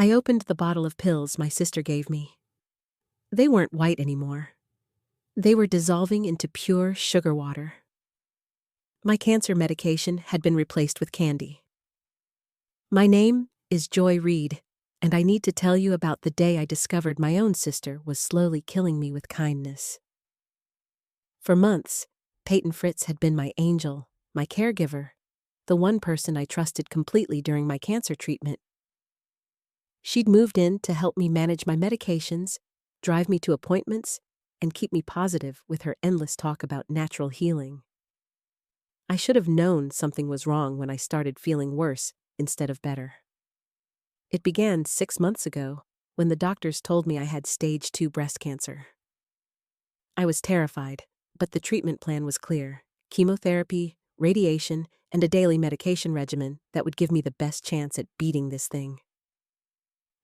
I opened the bottle of pills my sister gave me. They weren't white anymore. They were dissolving into pure sugar water. My cancer medication had been replaced with candy. My name is Joy Reed, and I need to tell you about the day I discovered my own sister was slowly killing me with kindness. For months, Peyton Fritz had been my angel, my caregiver, the one person I trusted completely during my cancer treatment. She'd moved in to help me manage my medications, drive me to appointments, and keep me positive with her endless talk about natural healing. I should have known something was wrong when I started feeling worse instead of better. It began 6 months ago, when the doctors told me I had stage 2 breast cancer. I was terrified, but the treatment plan was clear: chemotherapy, radiation, and a daily medication regimen that would give me the best chance at beating this thing.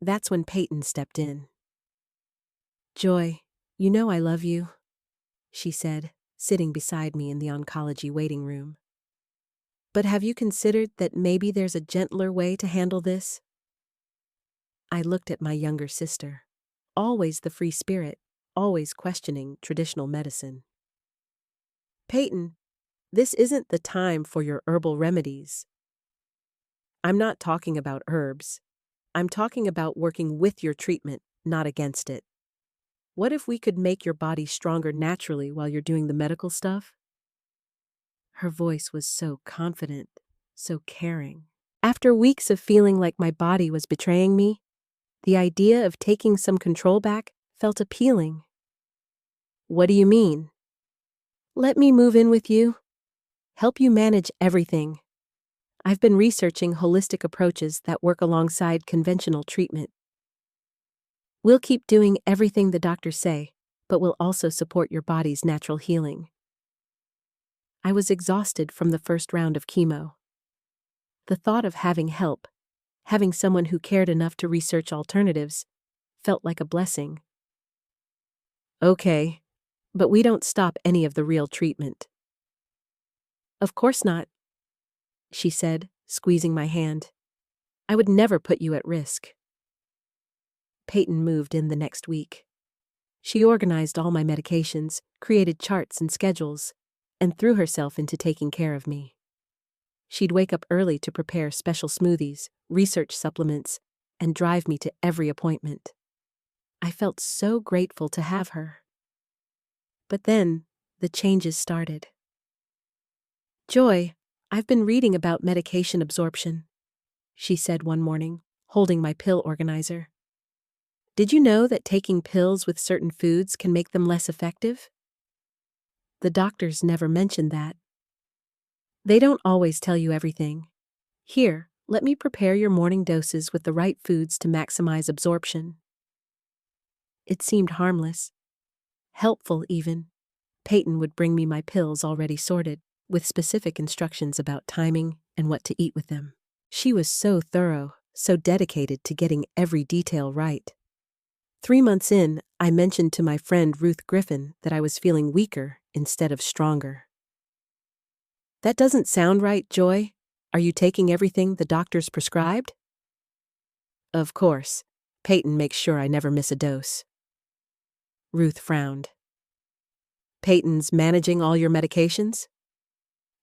That's when Peyton stepped in. "Joy, you know I love you," she said, sitting beside me in the oncology waiting room. "But have you considered that maybe there's a gentler way to handle this?" I looked at my younger sister, always the free spirit, always questioning traditional medicine. "Peyton, this isn't the time for your herbal remedies. I'm not talking about herbs. I'm talking about working with your treatment, not against it. What if we could make your body stronger naturally while you're doing the medical stuff?" Her voice was so confident, so caring. After weeks of feeling like my body was betraying me, the idea of taking some control back felt appealing. "What do you mean?" "Let me move in with you. Help you manage everything. I've been researching holistic approaches that work alongside conventional treatment. We'll keep doing everything the doctors say, but we'll also support your body's natural healing." I was exhausted from the first round of chemo. The thought of having help, having someone who cared enough to research alternatives, felt like a blessing. "Okay, but we don't stop any of the real treatment." "Of course not," she said, squeezing my hand. "I would never put you at risk." Peyton moved in the next week. She organized all my medications, created charts and schedules, and threw herself into taking care of me. She'd wake up early to prepare special smoothies, research supplements, and drive me to every appointment. I felt so grateful to have her. But then, the changes started. "Joy, I've been reading about medication absorption," she said one morning, holding my pill organizer. "Did you know that taking pills with certain foods can make them less effective?" The doctors never mentioned that. "They don't always tell you everything. Here, let me prepare your morning doses with the right foods to maximize absorption." It seemed harmless, helpful even. Peyton would bring me my pills already sorted, with specific instructions about timing and what to eat with them. She was so thorough, so dedicated to getting every detail right. 3 months in, I mentioned to my friend Ruth Griffin that I was feeling weaker instead of stronger. "That doesn't sound right, Joy. Are you taking everything the doctors prescribed?" "Of course. Peyton makes sure I never miss a dose." Ruth frowned. "Peyton's managing all your medications?"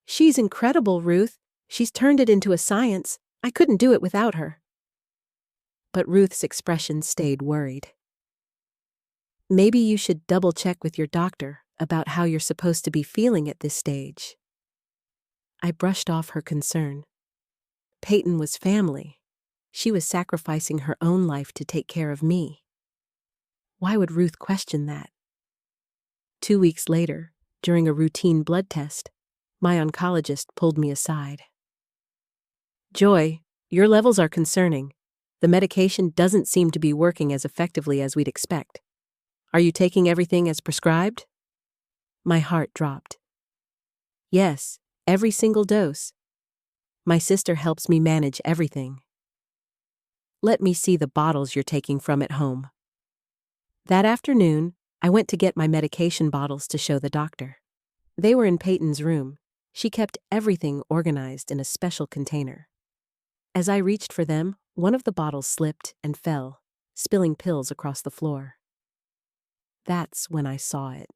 "She's incredible, Ruth. She's turned it into a science. I couldn't do it without her." But Ruth's expression stayed worried. "Maybe you should double-check with your doctor about how you're supposed to be feeling at this stage." I brushed off her concern. Peyton was family. She was sacrificing her own life to take care of me. Why would Ruth question that? 2 weeks later, during a routine blood test, my oncologist pulled me aside. "Joy, your levels are concerning. The medication doesn't seem to be working as effectively as we'd expect. Are you taking everything as prescribed?" My heart dropped. "Yes, every single dose. My sister helps me manage everything." "Let me see the bottles you're taking from at home." That afternoon, I went to get my medication bottles to show the doctor. They were in Peyton's room. She kept everything organized in a special container. As I reached for them, One of the bottles slipped and fell, spilling pills across the floor. That's when I saw it.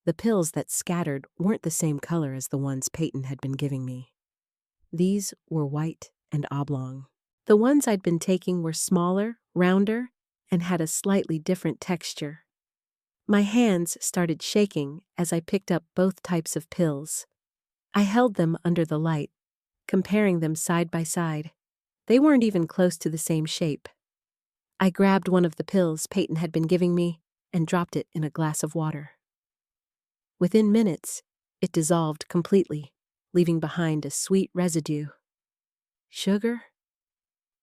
The pills that scattered weren't the same color as the ones Peyton had been giving me. These were white and oblong. The ones I'd been taking were smaller, rounder, and had a slightly different texture. My hands started shaking as I picked up both types of pills. I held them under the light, comparing them side by side. They weren't even close to the same shape. I grabbed one of the pills Peyton had been giving me and dropped it in a glass of water. Within minutes, it dissolved completely, leaving behind a sweet residue. Sugar?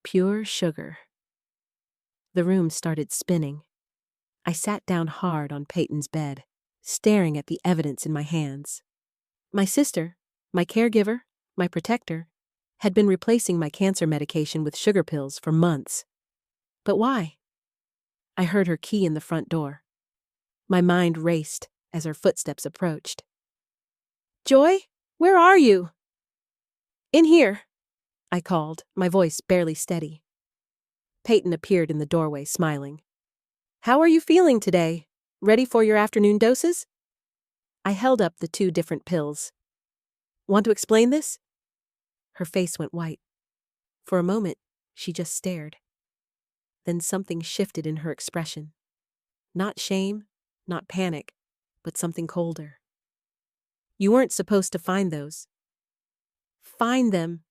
Pure sugar. The room started spinning. I sat down hard on Peyton's bed, staring at the evidence in my hands. My sister, my caregiver, my protector, had been replacing my cancer medication with sugar pills for months. But why? I heard her key in the front door. My mind raced as her footsteps approached. "Joy, where are you?" "In here," I called, my voice barely steady. Peyton appeared in the doorway, smiling. "How are you feeling today? Ready for your afternoon doses?" I held up the 2 different pills. "Want to explain this?" Her face went white. For a moment, she just stared. Then something shifted in her expression. Not shame, not panic, but something colder. "You weren't supposed to find those." "Find them?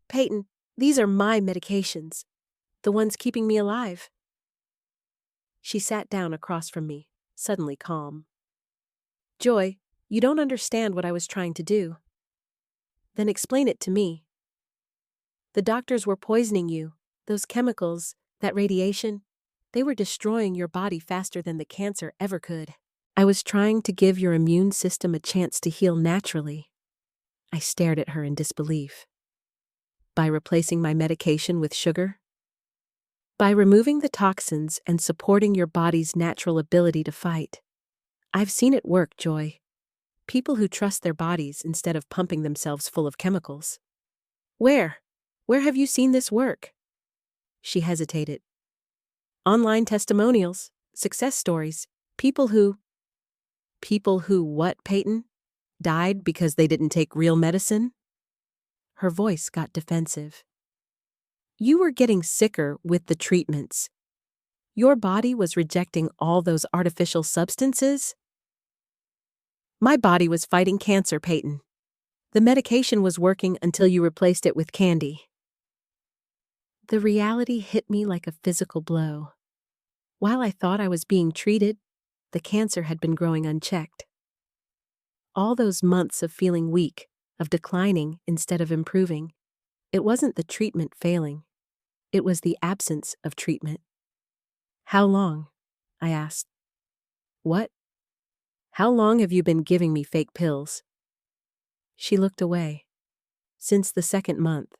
Peyton, these are my medications. The ones keeping me alive." She sat down across from me, suddenly calm. "Joy, you don't understand what I was trying to do." "Then explain it to me." "The doctors were poisoning you. Those chemicals, that radiation, they were destroying your body faster than the cancer ever could. I was trying to give your immune system a chance to heal naturally." I stared at her in disbelief. "By replacing my medication with sugar?" "By removing the toxins and supporting your body's natural ability to fight. I've seen it work, Joy. People who trust their bodies instead of pumping themselves full of chemicals." "Where? Where have you seen this work?" She hesitated. "Online testimonials, success stories, people who..." "People who what, Peyton? Died because they didn't take real medicine?" Her voice got defensive. "You were getting sicker with the treatments. Your body was rejecting all those artificial substances." "My body was fighting cancer, Peyton. The medication was working until you replaced it with candy." The reality hit me like a physical blow. While I thought I was being treated, the cancer had been growing unchecked. All those months of feeling weak, of declining instead of improving, it wasn't the treatment failing. It was the absence of treatment. "How long?" I asked. "What? How long have you been giving me fake pills?" She looked away. "Since the 2nd month."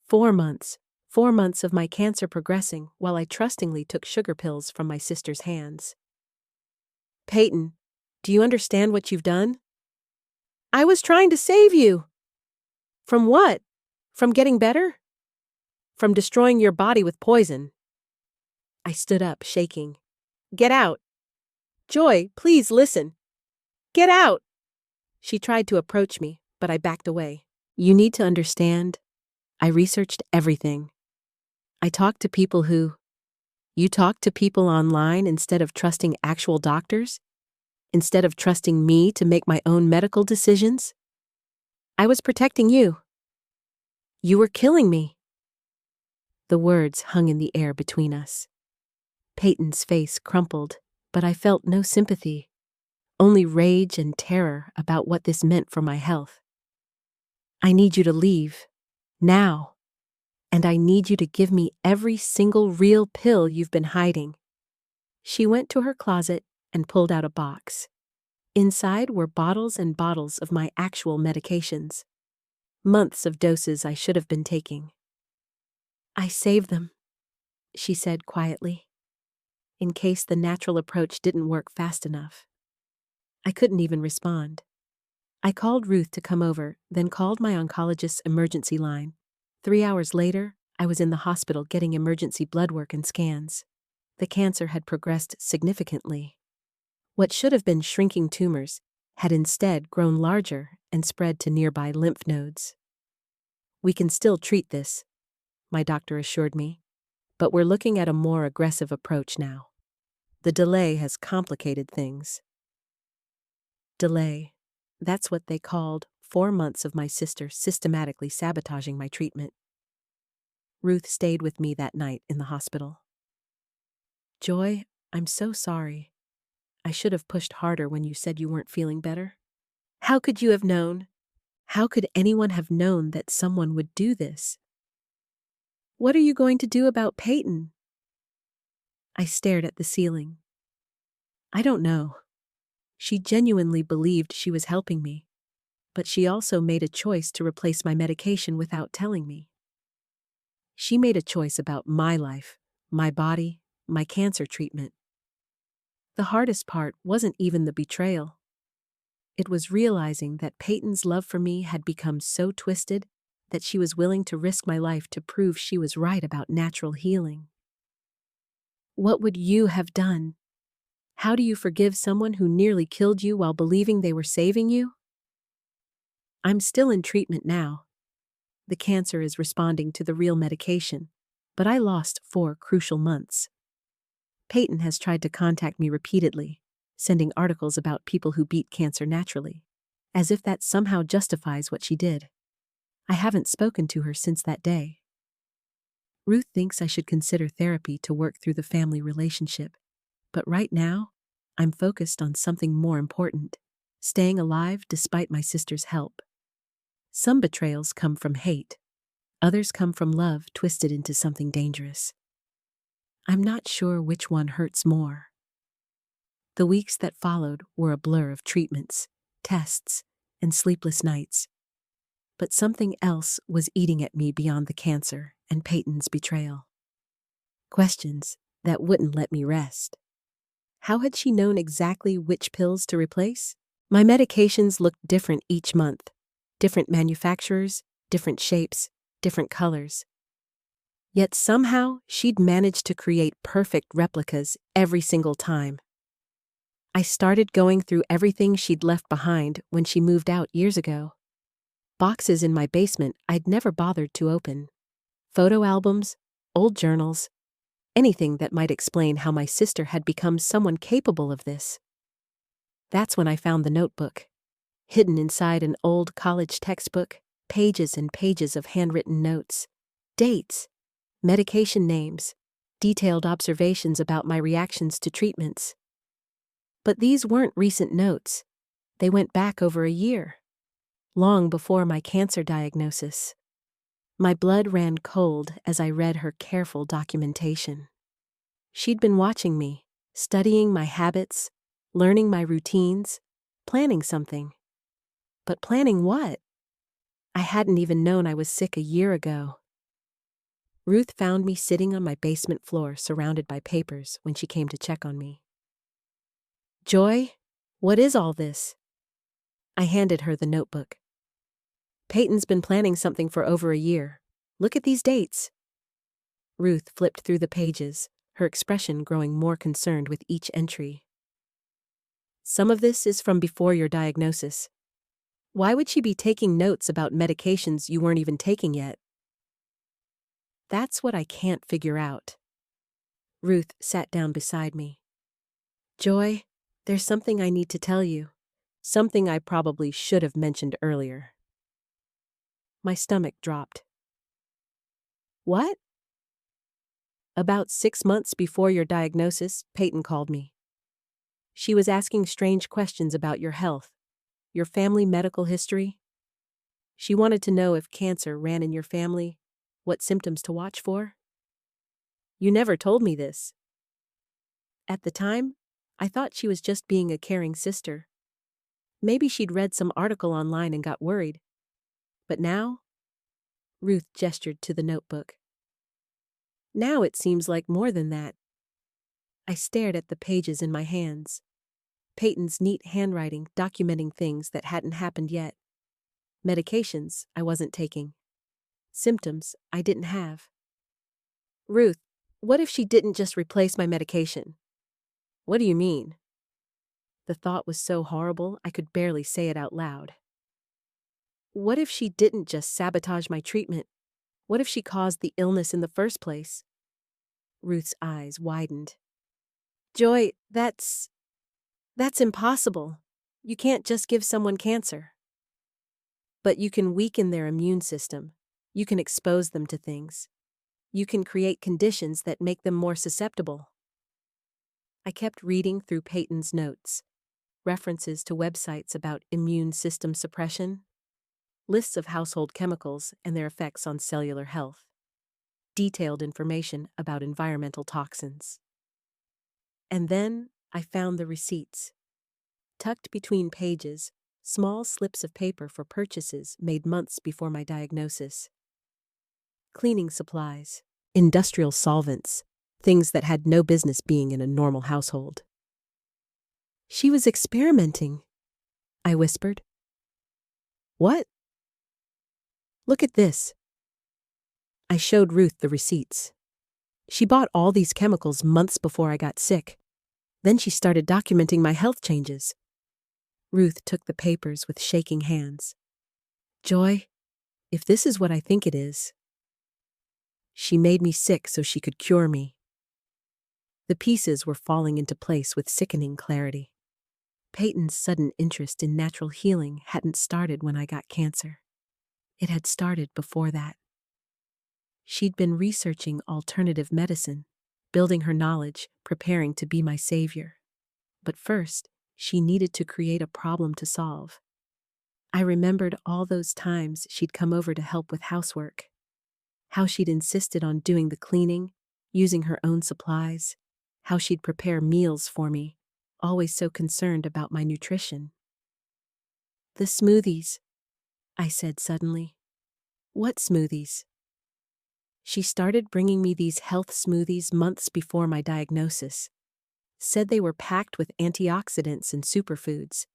4 months. 4 months of my cancer progressing while I trustingly took sugar pills from my sister's hands. "Peyton, do you understand what you've done?" "I was trying to save you." "From what? From getting better?" "From destroying your body with poison." I stood up, shaking. "Get out." "Joy, please listen." "Get out." She tried to approach me, but I backed away. "You need to understand. I researched everything. I talked to people who..." "You talked to people online instead of trusting actual doctors? Instead of trusting me to make my own medical decisions? I was protecting you." "You were killing me." The words hung in the air between us. Peyton's face crumpled, but I felt no sympathy, only rage and terror about what this meant for my health. "I need you to leave. Now. And I need you to give me every single real pill you've been hiding." She went to her closet and pulled out a box. Inside were bottles and bottles of my actual medications. Months of doses I should have been taking. "I saved them," she said quietly, "in case the natural approach didn't work fast enough." I couldn't even respond. I called Ruth to come over, then called my oncologist's emergency line. 3 hours later, I was in the hospital getting emergency blood work and scans. The cancer had progressed significantly. What should have been shrinking tumors had instead grown larger and spread to nearby lymph nodes. "We can still treat this," my doctor assured me, "but we're looking at a more aggressive approach now. The delay has complicated things." Delay. That's what they called 4 months of my sister systematically sabotaging my treatment. Ruth stayed with me that night in the hospital. "Joy, I'm so sorry. I should have pushed harder when you said you weren't feeling better. How could you have known? How could anyone have known that someone would do this? What are you going to do about Peyton?" I stared at the ceiling. I don't know. She genuinely believed she was helping me, but she also made a choice to replace my medication without telling me. She made a choice about my life, my body, my cancer treatment. The hardest part wasn't even the betrayal. It was realizing that Peyton's love for me had become so twisted that she was willing to risk my life to prove she was right about natural healing. What would you have done? How do you forgive someone who nearly killed you while believing they were saving you? I'm still in treatment now. The cancer is responding to the real medication, but I lost 4 crucial months. Peyton has tried to contact me repeatedly, sending articles about people who beat cancer naturally, as if that somehow justifies what she did. I haven't spoken to her since that day. Ruth thinks I should consider therapy to work through the family relationship, but right now, I'm focused on something more important: staying alive despite my sister's help. Some betrayals come from hate. Others come from love twisted into something dangerous. I'm not sure which one hurts more. The weeks that followed were a blur of treatments, tests, and sleepless nights. But something else was eating at me beyond the cancer and Peyton's betrayal. Questions that wouldn't let me rest. How had she known exactly which pills to replace? My medications looked different each month. Different manufacturers, different shapes, different colors. Yet somehow she'd managed to create perfect replicas every single time. I started going through everything she'd left behind when she moved out years ago. Boxes in my basement I'd never bothered to open. Photo albums, old journals, anything that might explain how my sister had become someone capable of this. That's when I found the notebook. Hidden inside an old college textbook, pages and pages of handwritten notes, dates, medication names, detailed observations about my reactions to treatments. But these weren't recent notes. They went back over a year, long before my cancer diagnosis. My blood ran cold as I read her careful documentation. She'd been watching me, studying my habits, learning my routines, planning something. But planning what? I hadn't even known I was sick a year ago. Ruth found me sitting on my basement floor surrounded by papers when she came to check on me. "Joy, what is all this?" I handed her the notebook. "Peyton's been planning something for over a year. Look at these dates." Ruth flipped through the pages, her expression growing more concerned with each entry. "Some of this is from before your diagnosis. Why would she be taking notes about medications you weren't even taking yet?" That's what I can't figure out. Ruth sat down beside me. "Joy, there's something I need to tell you. Something I probably should have mentioned earlier." My stomach dropped. "What?" "About 6 months before your diagnosis, Peyton called me. She was asking strange questions about your health, your family medical history. She wanted to know if cancer ran in your family, what symptoms to watch for. You never told me this." At the time, I thought she was just being a caring sister. Maybe she'd read some article online and got worried. But now, Ruth gestured to the notebook. Now it seems like more than that. I stared at the pages in my hands. Peyton's neat handwriting documenting things that hadn't happened yet. Medications I wasn't taking. Symptoms I didn't have. Ruth, what if she didn't just replace my medication? What do you mean? The thought was so horrible I could barely say it out loud. What if she didn't just sabotage my treatment? What if she caused the illness in the first place? Ruth's eyes widened. Joy, that's impossible. You can't just give someone cancer. But you can weaken their immune system. You can expose them to things. You can create conditions that make them more susceptible. I kept reading through Peyton's notes, references to websites about immune system suppression, lists of household chemicals and their effects on cellular health, detailed information about environmental toxins. And then I found the receipts. Tucked between pages, small slips of paper for purchases made months before my diagnosis. Cleaning supplies, industrial solvents, things that had no business being in a normal household. She was experimenting, I whispered. What? Look at this. I showed Ruth the receipts. She bought all these chemicals months before I got sick. Then she started documenting my health changes. Ruth took the papers with shaking hands. Joy, if this is what I think it is. She made me sick so she could cure me. The pieces were falling into place with sickening clarity. Peyton's sudden interest in natural healing hadn't started when I got cancer. It had started before that. She'd been researching alternative medicine, building her knowledge, preparing to be my savior. But first, she needed to create a problem to solve. I remembered all those times she'd come over to help with housework, how she'd insisted on doing the cleaning, using her own supplies, how she'd prepare meals for me, always so concerned about my nutrition. The smoothies, I said suddenly. What smoothies? She started bringing me these health smoothies months before my diagnosis. Said they were packed with antioxidants and superfoods.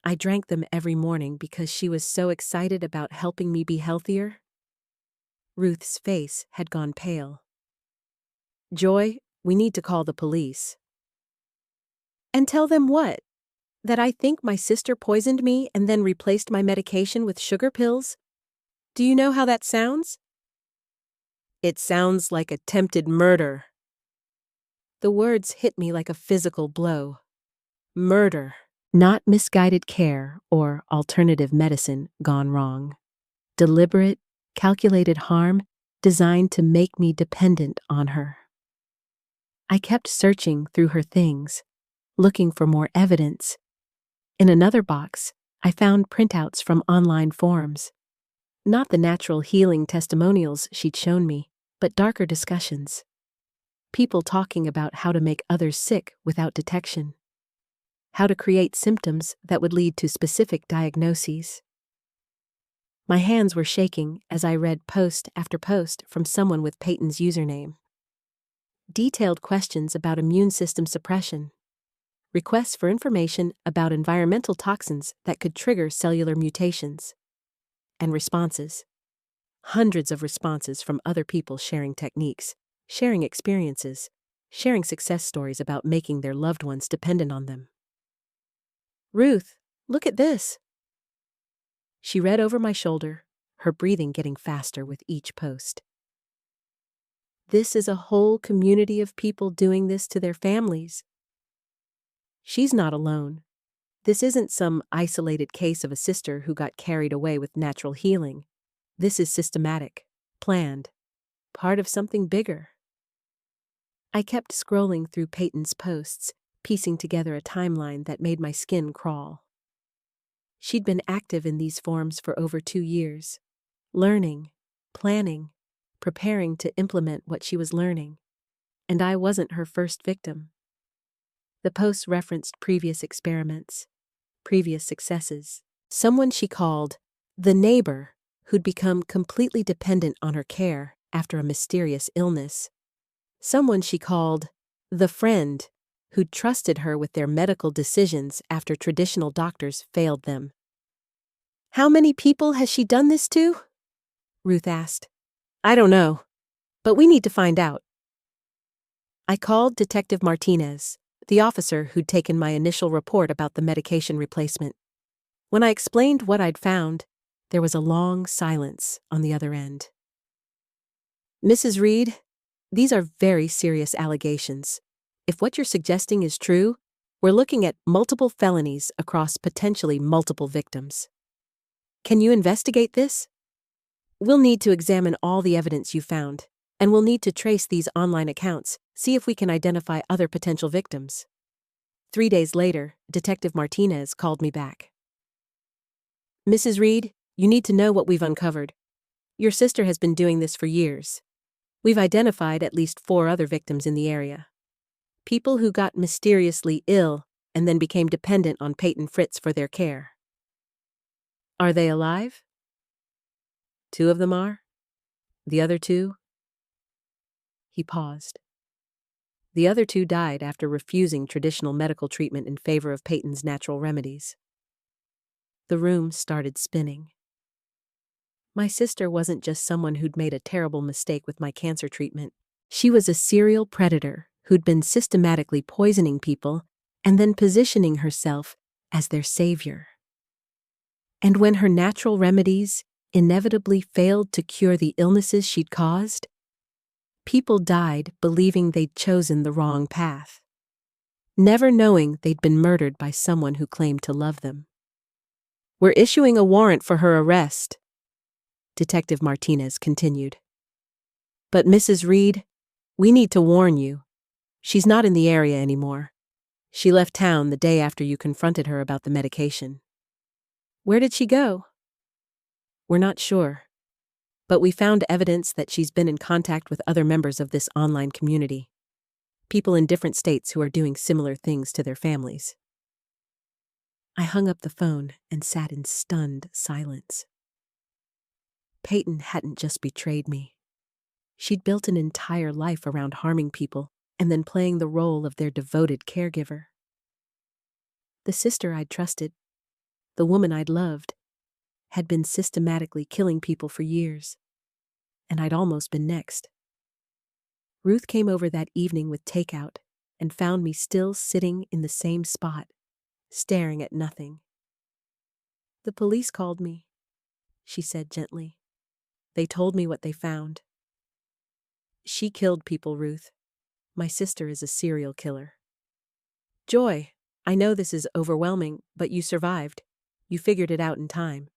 I drank them every morning because she was so excited about helping me be healthier. Ruth's face had gone pale. Joy, we need to call the police. And tell them what? That I think my sister poisoned me and then replaced my medication with sugar pills? Do you know how that sounds? It sounds like attempted murder. The words hit me like a physical blow. Murder, not misguided care or alternative medicine gone wrong. Deliberate, calculated harm designed to make me dependent on her. I kept searching through her things, looking for more evidence. In another box, I found printouts from online forums. Not the natural healing testimonials she'd shown me, but darker discussions. People talking about how to make others sick without detection. How to create symptoms that would lead to specific diagnoses. My hands were shaking as I read post after post from someone with Peyton's username. Detailed questions about immune system suppression. Requests for information about environmental toxins that could trigger cellular mutations. And responses. Hundreds of responses from other people sharing techniques, sharing experiences, sharing success stories about making their loved ones dependent on them. Ruth, look at this. She read over my shoulder, her breathing getting faster with each post. This is a whole community of people doing this to their families. She's not alone. This isn't some isolated case of a sister who got carried away with natural healing. This is systematic, planned, part of something bigger. I kept scrolling through Peyton's posts, piecing together a timeline that made my skin crawl. She'd been active in these forums for over 2 years, learning, planning, preparing to implement what she was learning. And I wasn't her first victim. The posts referenced previous experiments, previous successes. Someone she called the neighbor who'd become completely dependent on her care after a mysterious illness. Someone she called the friend who'd trusted her with their medical decisions after traditional doctors failed them. How many people has she done this to? Ruth asked. I don't know, but we need to find out. I called Detective Martinez, the officer who'd taken my initial report about the medication replacement. When I explained what I'd found, there was a long silence on the other end. Mrs. Reed, these are very serious allegations. If what you're suggesting is true, we're looking at multiple felonies across potentially multiple victims. Can you investigate this? We'll need to examine all the evidence you found, and we'll need to trace these online accounts, see if we can identify other potential victims. 3 days later, Detective Martinez called me back. Mrs. Reed, you need to know what we've uncovered. Your sister has been doing this for years. We've identified at least 4 other victims in the area. People who got mysteriously ill and then became dependent on Peyton Fritz for their care. Are they alive? 2 of them are. The other 2? He paused. The other 2 died after refusing traditional medical treatment in favor of Peyton's natural remedies. The room started spinning. My sister wasn't just someone who'd made a terrible mistake with my cancer treatment. She was a serial predator who'd been systematically poisoning people and then positioning herself as their savior. And when her natural remedies inevitably failed to cure the illnesses she'd caused, people died believing they'd chosen the wrong path, never knowing they'd been murdered by someone who claimed to love them. We're issuing a warrant for her arrest, Detective Martinez continued. But Mrs. Reed, we need to warn you. She's not in the area anymore. She left town the day after you confronted her about the medication. Where did she go? We're not sure, but we found evidence that she's been in contact with other members of this online community, people in different states who are doing similar things to their families. I hung up the phone and sat in stunned silence. Peyton hadn't just betrayed me. She'd built an entire life around harming people and then playing the role of their devoted caregiver. The sister I'd trusted, the woman I'd loved, had been systematically killing people for years, and I'd almost been next. Ruth came over that evening with takeout and found me still sitting in the same spot, staring at nothing. The police called me, she said gently. They told me what they found. She killed people, Ruth. My sister is a serial killer. Joy, I know this is overwhelming, but you survived. You figured it out in time.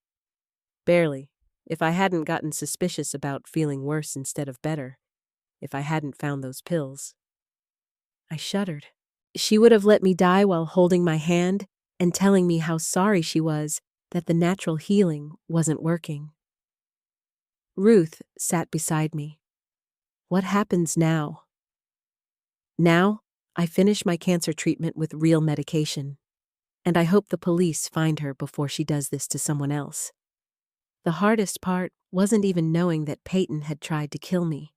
Barely. If I hadn't gotten suspicious about feeling worse instead of better. If I hadn't found those pills. I shuddered. She would have let me die while holding my hand and telling me how sorry she was that the natural healing wasn't working. Ruth sat beside me. What happens now? Now, I finish my cancer treatment with real medication, and I hope the police find her before she does this to someone else. The hardest part wasn't even knowing that Peyton had tried to kill me.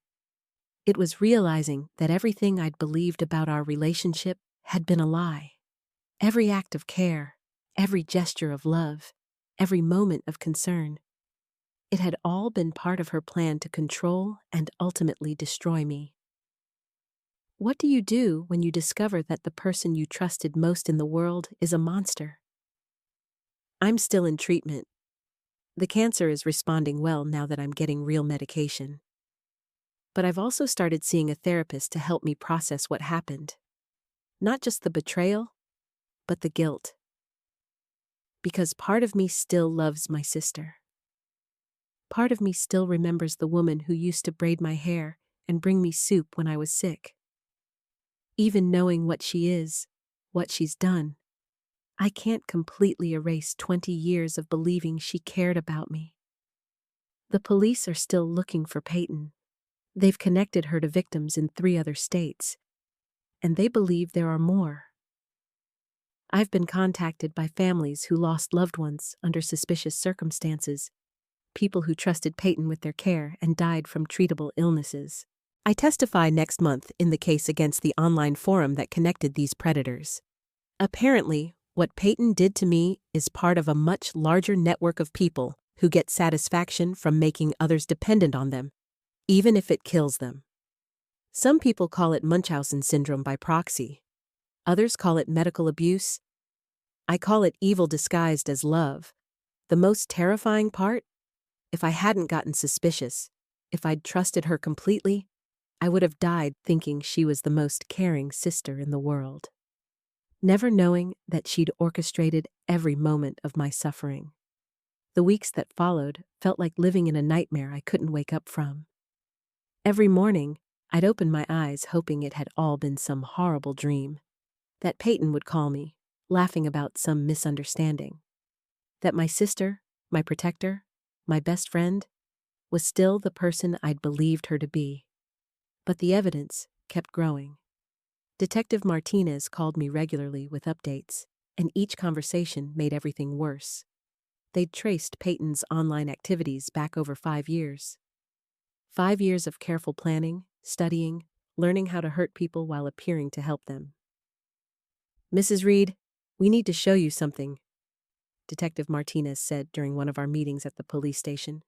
It was realizing that everything I'd believed about our relationship had been a lie. Every act of care, every gesture of love, every moment of concern. It had all been part of her plan to control and ultimately destroy me. What do you do when you discover that the person you trusted most in the world is a monster? I'm still in treatment. The cancer is responding well now that I'm getting real medication. But I've also started seeing a therapist to help me process what happened. Not just the betrayal, but the guilt. Because part of me still loves my sister. Part of me still remembers the woman who used to braid my hair and bring me soup when I was sick. Even knowing what she is, what she's done, I can't completely erase 20 years of believing she cared about me. The police are still looking for Peyton. They've connected her to victims in 3 other states, and they believe there are more. I've been contacted by families who lost loved ones under suspicious circumstances, people who trusted Peyton with their care and died from treatable illnesses. I testify next month in the case against the online forum that connected these predators. Apparently, what Peyton did to me is part of a much larger network of people who get satisfaction from making others dependent on them, even if it kills them. Some people call it Munchausen syndrome by proxy. Others call it medical abuse. I call it evil disguised as love. The most terrifying part? If I hadn't gotten suspicious, if I'd trusted her completely, I would have died thinking she was the most caring sister in the world, never knowing that she'd orchestrated every moment of my suffering. The weeks that followed felt like living in a nightmare I couldn't wake up from. Every morning, I'd open my eyes hoping it had all been some horrible dream, that Peyton would call me, laughing about some misunderstanding, that my sister, my protector, my best friend, was still the person I'd believed her to be. But the evidence kept growing. Detective Martinez called me regularly with updates, and each conversation made everything worse. They'd traced Peyton's online activities back over 5 years. 5 years of careful planning, studying, learning how to hurt people while appearing to help them. "Mrs. Reed, we need to show you something," Detective Martinez said during one of our meetings at the police station.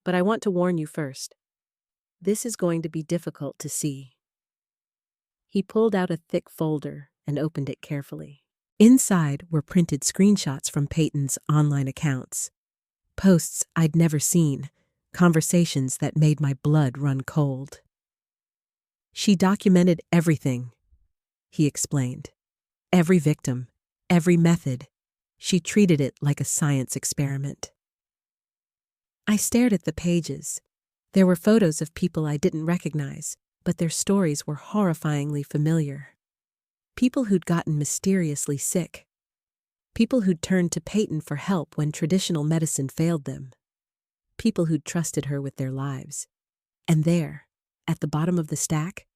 "But I want to warn you first. This is going to be difficult to see." He pulled out a thick folder and opened it carefully. Inside were printed screenshots from Peyton's online accounts. Posts I'd never seen, conversations that made my blood run cold. "She documented everything," he explained. "Every victim, every method. She treated it like a science experiment." I stared at the pages. There were photos of people I didn't recognize, but their stories were horrifyingly familiar. People who'd gotten mysteriously sick. People who'd turned to Peyton for help when traditional medicine failed them. People who'd trusted her with their lives. And there, at the bottom of the stack,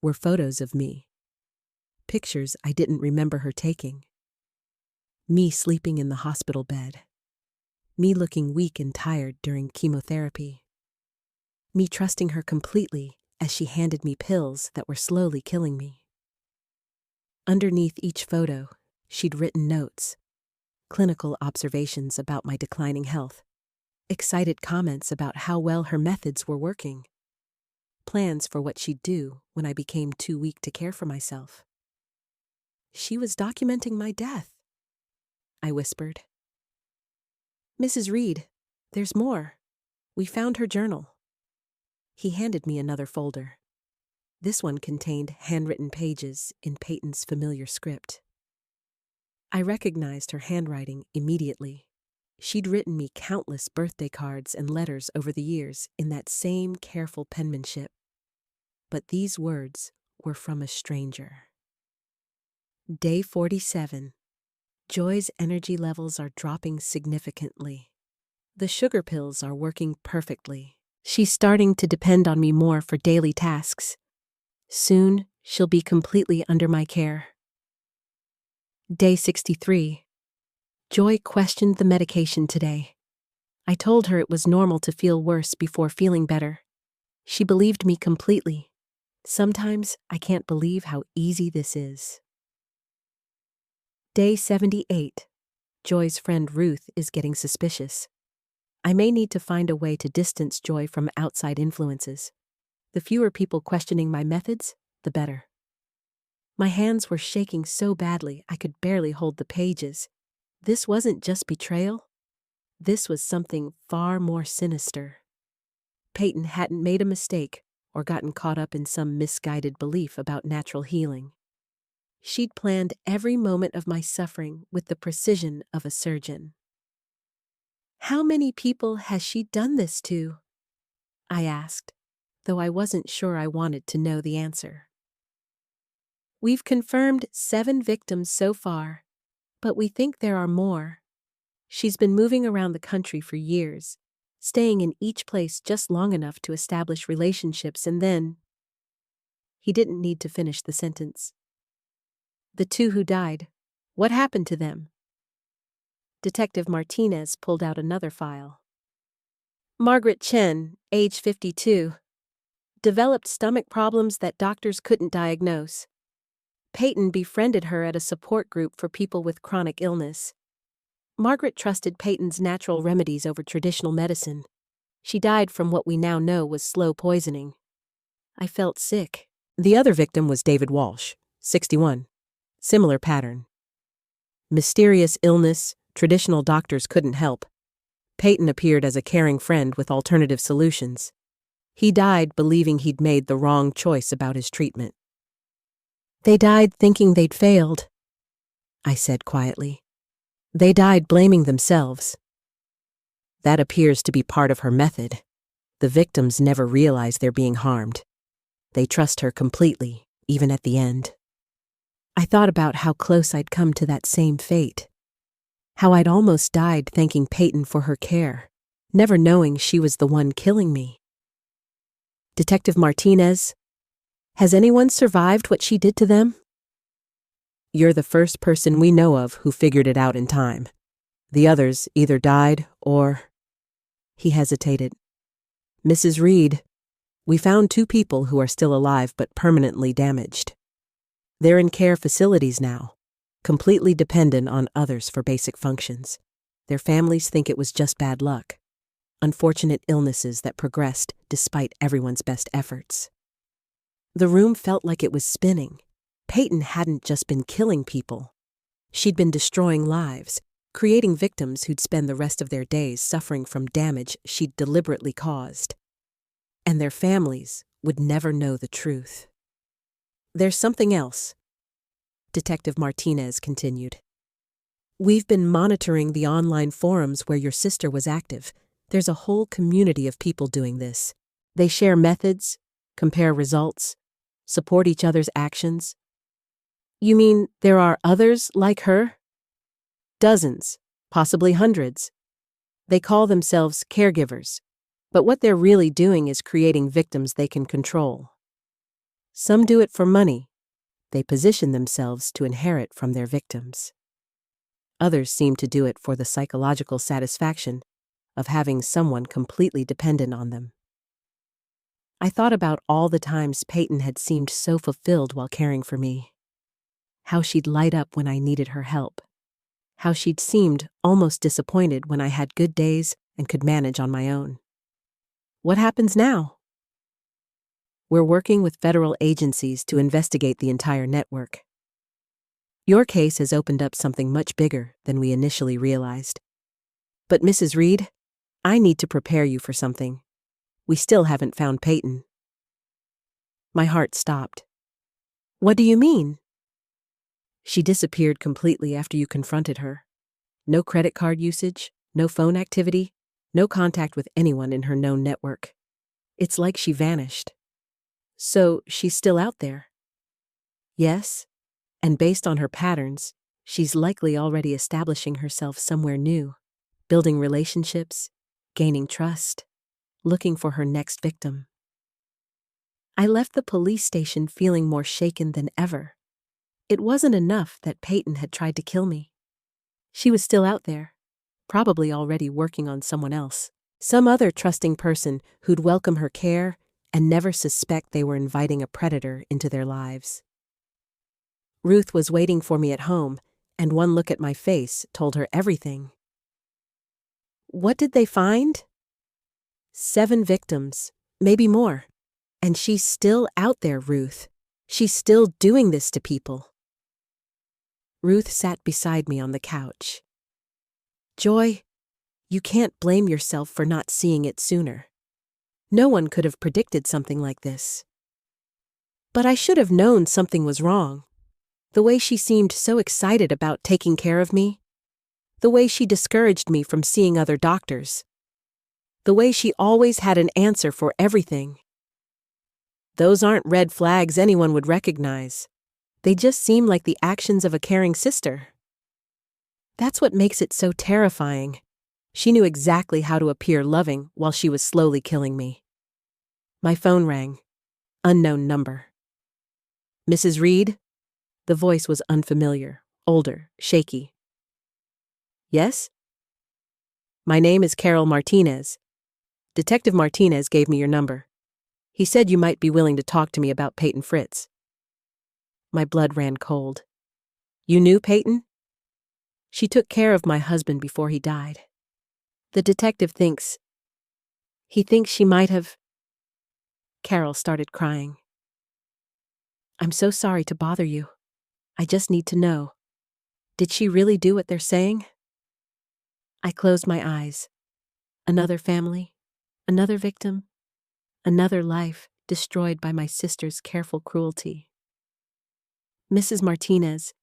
were photos of me. Pictures I didn't remember her taking. Me sleeping in the hospital bed. Me looking weak and tired during chemotherapy. Me trusting her completely as she handed me pills that were slowly killing me. Underneath each photo, she'd written notes, clinical observations about my declining health, excited comments about how well her methods were working, plans for what she'd do when I became too weak to care for myself. "She was documenting my death," I whispered. "Mrs. Reed, there's more. We found her journal." He handed me another folder. This one contained handwritten pages in Peyton's familiar script. I recognized her handwriting immediately. She'd written me countless birthday cards and letters over the years in that same careful penmanship. But these words were from a stranger. Day 47. Joy's energy levels are dropping significantly. The sugar pills are working perfectly. She's starting to depend on me more for daily tasks. Soon, she'll be completely under my care. Day 63. Joy questioned the medication today. I told her it was normal to feel worse before feeling better. She believed me completely. Sometimes I can't believe how easy this is. Day 78. Joy's friend Ruth is getting suspicious. I may need to find a way to distance Joy from outside influences. The fewer people questioning my methods, the better. My hands were shaking so badly I could barely hold the pages. This wasn't just betrayal. This was something far more sinister. Peyton hadn't made a mistake or gotten caught up in some misguided belief about natural healing. She'd planned every moment of my suffering with the precision of a surgeon. "How many people has she done this to?" I asked, though I wasn't sure I wanted to know the answer. "We've confirmed 7 victims so far, but we think there are more. She's been moving around the country for years, staying in each place just long enough to establish relationships and then—" He didn't need to finish the sentence. "The 2 who died, what happened to them?" Detective Martinez pulled out another file. "Margaret Chen, age 52. Developed stomach problems that doctors couldn't diagnose. Peyton befriended her at a support group for people with chronic illness. Margaret trusted Peyton's natural remedies over traditional medicine. She died from what we now know was slow poisoning. I felt sick. The other victim was David Walsh, 61. Similar pattern. Mysterious illness, traditional doctors couldn't help. Peyton appeared as a caring friend with alternative solutions. He died believing he'd made the wrong choice about his treatment. They died thinking they'd failed, I said quietly. They died blaming themselves. That appears to be part of her method. The victims never realize they're being harmed. They trust her completely, even at the end. I thought about how close I'd come to that same fate. How I'd almost died thanking Peyton for her care, never knowing she was the one killing me. Detective Martinez, has anyone survived what she did to them? You're the first person we know of who figured it out in time. The others either died or... He hesitated. Mrs. Reed, we found 2 people who are still alive but permanently damaged. They're in care facilities now, completely dependent on others for basic functions. Their families think it was just bad luck. Unfortunate illnesses that progressed despite everyone's best efforts. The room felt like it was spinning. Peyton hadn't just been killing people. She'd been destroying lives, creating victims who'd spend the rest of their days suffering from damage she'd deliberately caused. And their families would never know the truth. There's something else, Detective Martinez continued. We've been monitoring the online forums where your sister was active. There's a whole community of people doing this. They share methods, compare results, support each other's actions. You mean there are others like her? Dozens, possibly hundreds. They call themselves caregivers, but what they're really doing is creating victims they can control. Some do it for money. They position themselves to inherit from their victims. Others seem to do it for the psychological satisfaction of having someone completely dependent on them. I thought about all the times Peyton had seemed so fulfilled while caring for me. How she'd light up when I needed her help. How she'd seemed almost disappointed when I had good days and could manage on my own. What happens now? We're working with federal agencies to investigate the entire network. Your case has opened up something much bigger than we initially realized. But Mrs. Reed, I need to prepare you for something. We still haven't found Peyton. My heart stopped. What do you mean? She disappeared completely after you confronted her. No credit card usage, no phone activity, no contact with anyone in her known network. It's like she vanished. So she's still out there? Yes, and based on her patterns, she's likely already establishing herself somewhere new, building relationships, gaining trust, looking for her next victim. I left the police station feeling more shaken than ever. It wasn't enough that Peyton had tried to kill me. She was still out there, probably already working on someone else, some other trusting person who'd welcome her care and never suspect they were inviting a predator into their lives. Ruth was waiting for me at home, and one look at my face told her everything. What did they find? 7 victims, maybe more. And she's still out there, Ruth. She's still doing this to people. Ruth sat beside me on the couch. Joy, you can't blame yourself for not seeing it sooner. No one could have predicted something like this. But I should have known something was wrong. The way she seemed so excited about taking care of me. The way she discouraged me from seeing other doctors. The way she always had an answer for everything. Those aren't red flags anyone would recognize. They just seem like the actions of a caring sister. That's what makes it so terrifying. She knew exactly how to appear loving while she was slowly killing me. My phone rang. Unknown number. Mrs. Reed? The voice was unfamiliar, older, shaky. Yes? My name is Carol Martinez. Detective Martinez gave me your number. He said you might be willing to talk to me about Peyton Fritz. My blood ran cold. You knew Peyton? She took care of my husband before he died. The detective thinks she might have... Carol started crying. I'm so sorry to bother you. I just need to know. Did she really do what they're saying? I closed my eyes. Another family, another victim, another life destroyed by my sister's careful cruelty. Mrs. Martinez,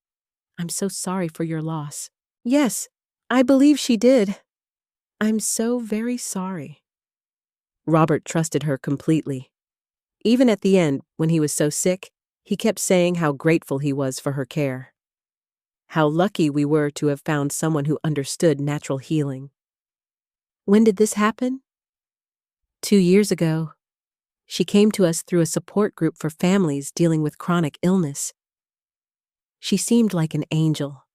I'm so sorry for your loss. Yes, I believe she did. I'm so very sorry. Robert trusted her completely. Even at the end, when he was so sick, he kept saying how grateful he was for her care. How lucky we were to have found someone who understood natural healing. When did this happen? 2 years ago. She came to us through a support group for families dealing with chronic illness. She seemed like an angel.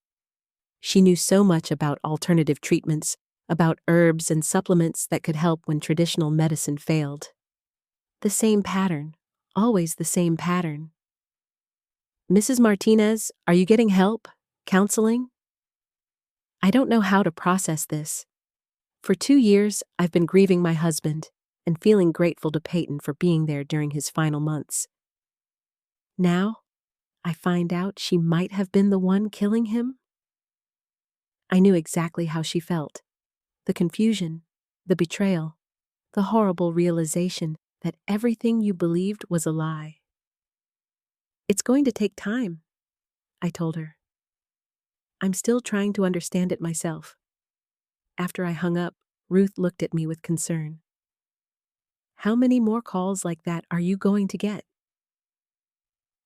She knew so much about alternative treatments, about herbs and supplements that could help when traditional medicine failed. The same pattern, always the same pattern. Mrs. Martinez, are you getting help? Counseling? I don't know how to process this. For 2 years, I've been grieving my husband and feeling grateful to Peyton for being there during his final months. Now, I find out she might have been the one killing him? I knew exactly how she felt. The confusion, the betrayal, the horrible realization that everything you believed was a lie. It's going to take time, I told her. I'm still trying to understand it myself. After I hung up, Ruth looked at me with concern. How many more calls like that are you going to get?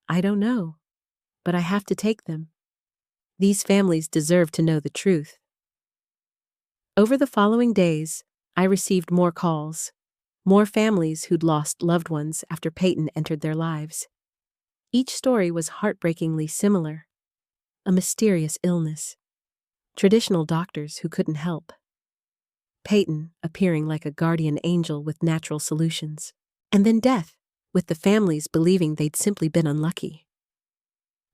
I don't know, but I have to take them. These families deserve to know the truth. Over the following days, I received more calls, more families who'd lost loved ones after Peyton entered their lives. Each story was heartbreakingly similar. A mysterious illness, traditional doctors who couldn't help, Peyton appearing like a guardian angel with natural solutions, and then death, with the families believing they'd simply been unlucky.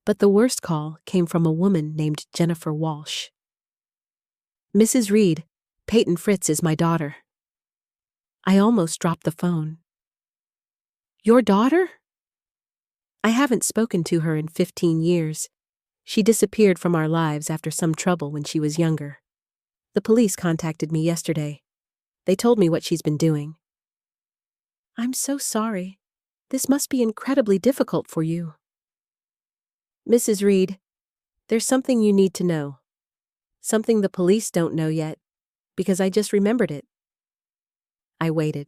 But the worst call came from a woman named Jennifer Walsh. Mrs. Reed, Peyton Fritz is my daughter. I almost dropped the phone. Your daughter? I haven't spoken to her in 15 years. She disappeared from our lives after some trouble when she was younger. The police contacted me yesterday. They told me what she's been doing. I'm so sorry. This must be incredibly difficult for you. Mrs. Reed, there's something you need to know. Something the police don't know yet, because I just remembered it. I waited.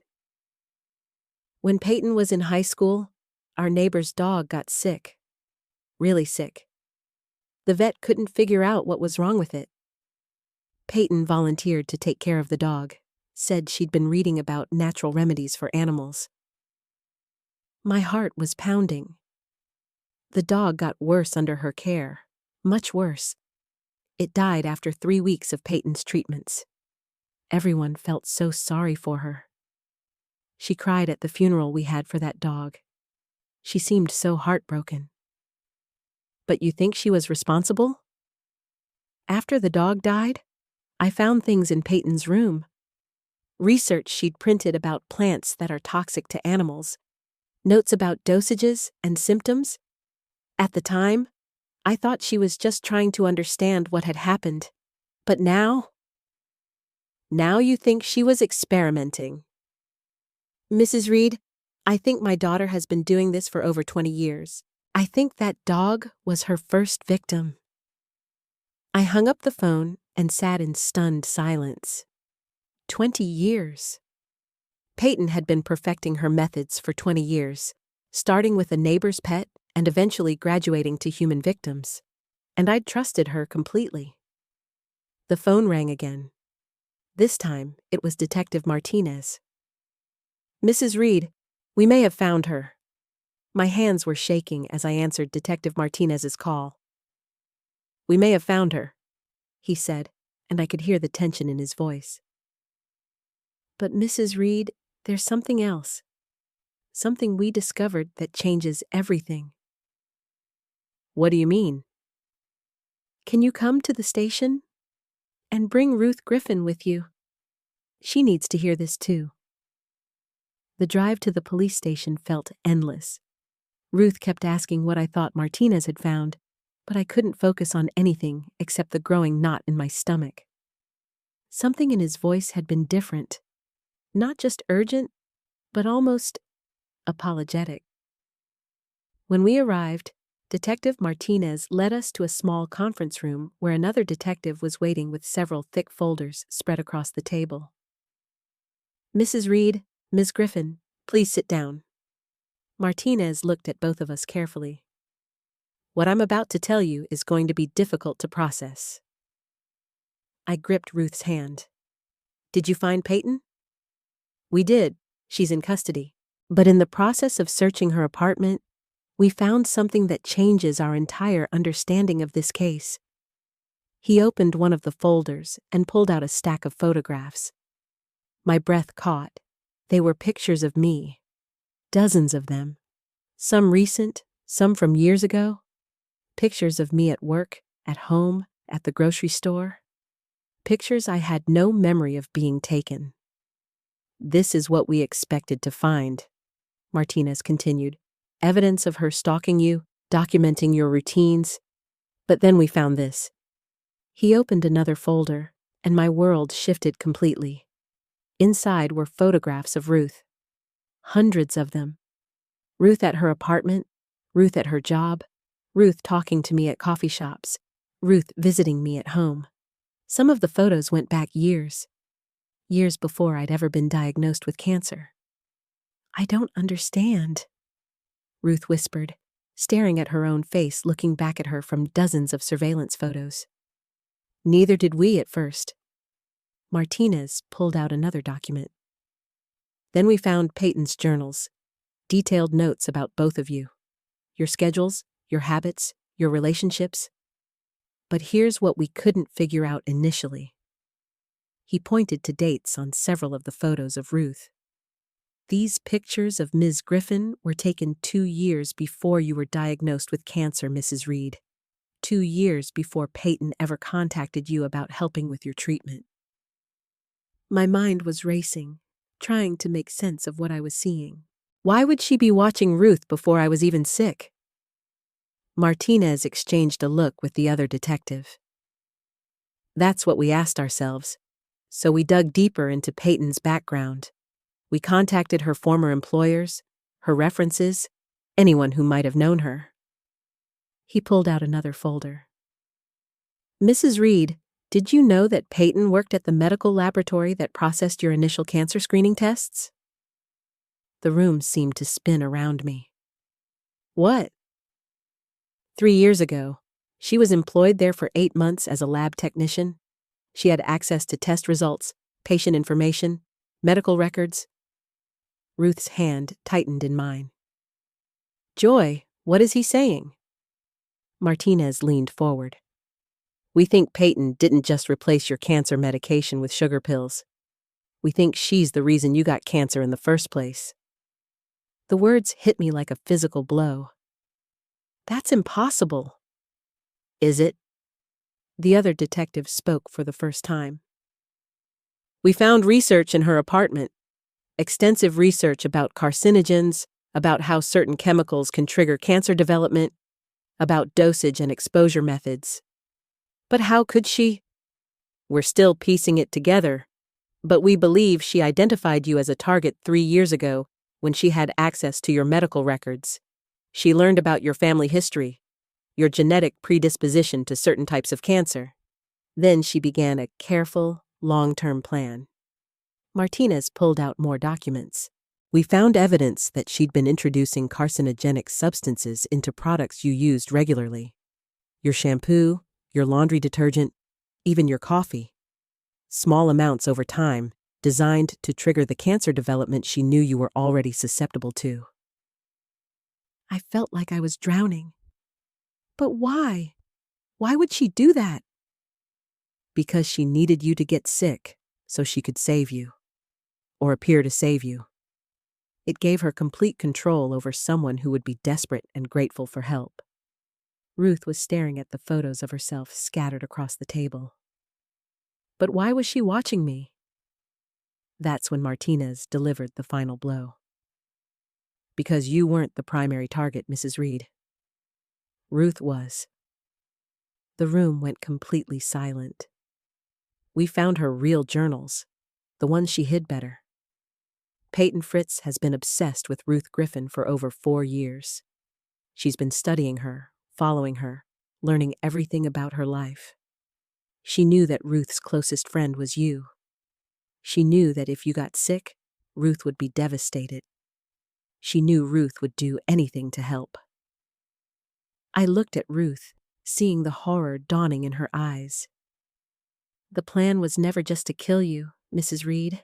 When Peyton was in high school, our neighbor's dog got sick. Really sick. The vet couldn't figure out what was wrong with it. Peyton volunteered to take care of the dog, said she'd been reading about natural remedies for animals. My heart was pounding. The dog got worse under her care, much worse. It died after 3 weeks of Peyton's treatments. Everyone felt so sorry for her. She cried at the funeral we had for that dog. She seemed so heartbroken. But you think she was responsible? After the dog died, I found things in Peyton's room. Research she'd printed about plants that are toxic to animals, notes about dosages and symptoms. At the time, I thought she was just trying to understand what had happened. But now? Now you think she was experimenting. Mrs. Reed, I think my daughter has been doing this for over 20 years. I think that dog was her first victim. I hung up the phone and sat in stunned silence. 20 years. Peyton had been perfecting her methods for 20 years, starting with a neighbor's pet and eventually graduating to human victims. And I'd trusted her completely. The phone rang again. This time, it was Detective Martinez. Mrs. Reed, we may have found her. My hands were shaking as I answered Detective Martinez's call. We may have found her, he said, and I could hear the tension in his voice. But Mrs. Reed, there's something else. Something we discovered that changes everything. What do you mean? Can you come to the station? And bring Ruth Griffin with you. She needs to hear this too. The drive to the police station felt endless. Ruth kept asking what I thought Martinez had found, but I couldn't focus on anything except the growing knot in my stomach. Something in his voice had been different. Not just urgent, but almost apologetic. When we arrived, Detective Martinez led us to a small conference room where another detective was waiting with several thick folders spread across the table. "Mrs. Reed, Ms. Griffin, please sit down." Martinez looked at both of us carefully. "What I'm about to tell you is going to be difficult to process." I gripped Ruth's hand. "Did you find Peyton?" "We did. She's in custody. But in the process of searching her apartment, we found something that changes our entire understanding of this case." He opened one of the folders and pulled out a stack of photographs. My breath caught. They were pictures of me. Dozens of them. Some recent, some from years ago. Pictures of me at work, at home, at the grocery store. Pictures I had no memory of being taken. "This is what we expected to find," Martinez continued. "Evidence of her stalking you, documenting your routines. But then we found this." He opened another folder, and my world shifted completely. Inside were photographs of Ruth. Hundreds of them. Ruth at her apartment, Ruth at her job, Ruth talking to me at coffee shops, Ruth visiting me at home. Some of the photos went back years. Years before I'd ever been diagnosed with cancer. "I don't understand," Ruth whispered, staring at her own face, looking back at her from dozens of surveillance photos. "Neither did we at first." Martinez pulled out another document. "Then we found Peyton's journals, detailed notes about both of you. Your schedules, your habits, your relationships. But here's what we couldn't figure out initially." He pointed to dates on several of the photos of Ruth. "These pictures of Ms. Griffin were taken 2 years before you were diagnosed with cancer, Mrs. Reed. 2 years before Peyton ever contacted you about helping with your treatment." My mind was racing, trying to make sense of what I was seeing. Why would she be watching Ruth before I was even sick? Martinez exchanged a look with the other detective. "That's what we asked ourselves. So we dug deeper into Peyton's background. We contacted her former employers, her references, anyone who might have known her." He pulled out another folder. "Mrs. Reed, did you know that Peyton worked at the medical laboratory that processed your initial cancer screening tests?" The room seemed to spin around me. "What?" 3 years ago, she was employed there for 8 months as a lab technician. She had access to test results, patient information, medical records." Ruth's hand tightened in mine. "Joy, what is he saying?" Martinez leaned forward. "We think Peyton didn't just replace your cancer medication with sugar pills. We think she's the reason you got cancer in the first place." The words hit me like a physical blow. "That's impossible." "Is it?" The other detective spoke for the first time. "We found research in her apartment. Extensive research about carcinogens, about how certain chemicals can trigger cancer development, about dosage and exposure methods. But how could she? We're still piecing it together, but we believe she identified you as a target 3 years ago when she had access to your medical records. She learned about your family history, your genetic predisposition to certain types of cancer. Then she began a careful, long-term plan." Martinez pulled out more documents. "We found evidence that she'd been introducing carcinogenic substances into products you used regularly. Your shampoo, your laundry detergent, even your coffee. Small amounts over time, designed to trigger the cancer development she knew you were already susceptible to." I felt like I was drowning. But why? Why would she do that? "Because she needed you to get sick so she could save you. Or appear to save you. It gave her complete control over someone who would be desperate and grateful for help." Ruth was staring at the photos of herself scattered across the table. "But why was she watching me?" That's when Martinez delivered the final blow. Because you weren't the primary target, Mrs. Reed. Ruth was. The room went completely silent. We found her real journals, the ones she hid better. Peyton Fritz has been obsessed with Ruth Griffin for over 4 years. She's been studying her, following her, learning everything about her life. She knew that Ruth's closest friend was you. She knew that if you got sick, Ruth would be devastated. She knew Ruth would do anything to help. I looked at Ruth, seeing the horror dawning in her eyes. The plan was never just to kill you, Mrs. Reed.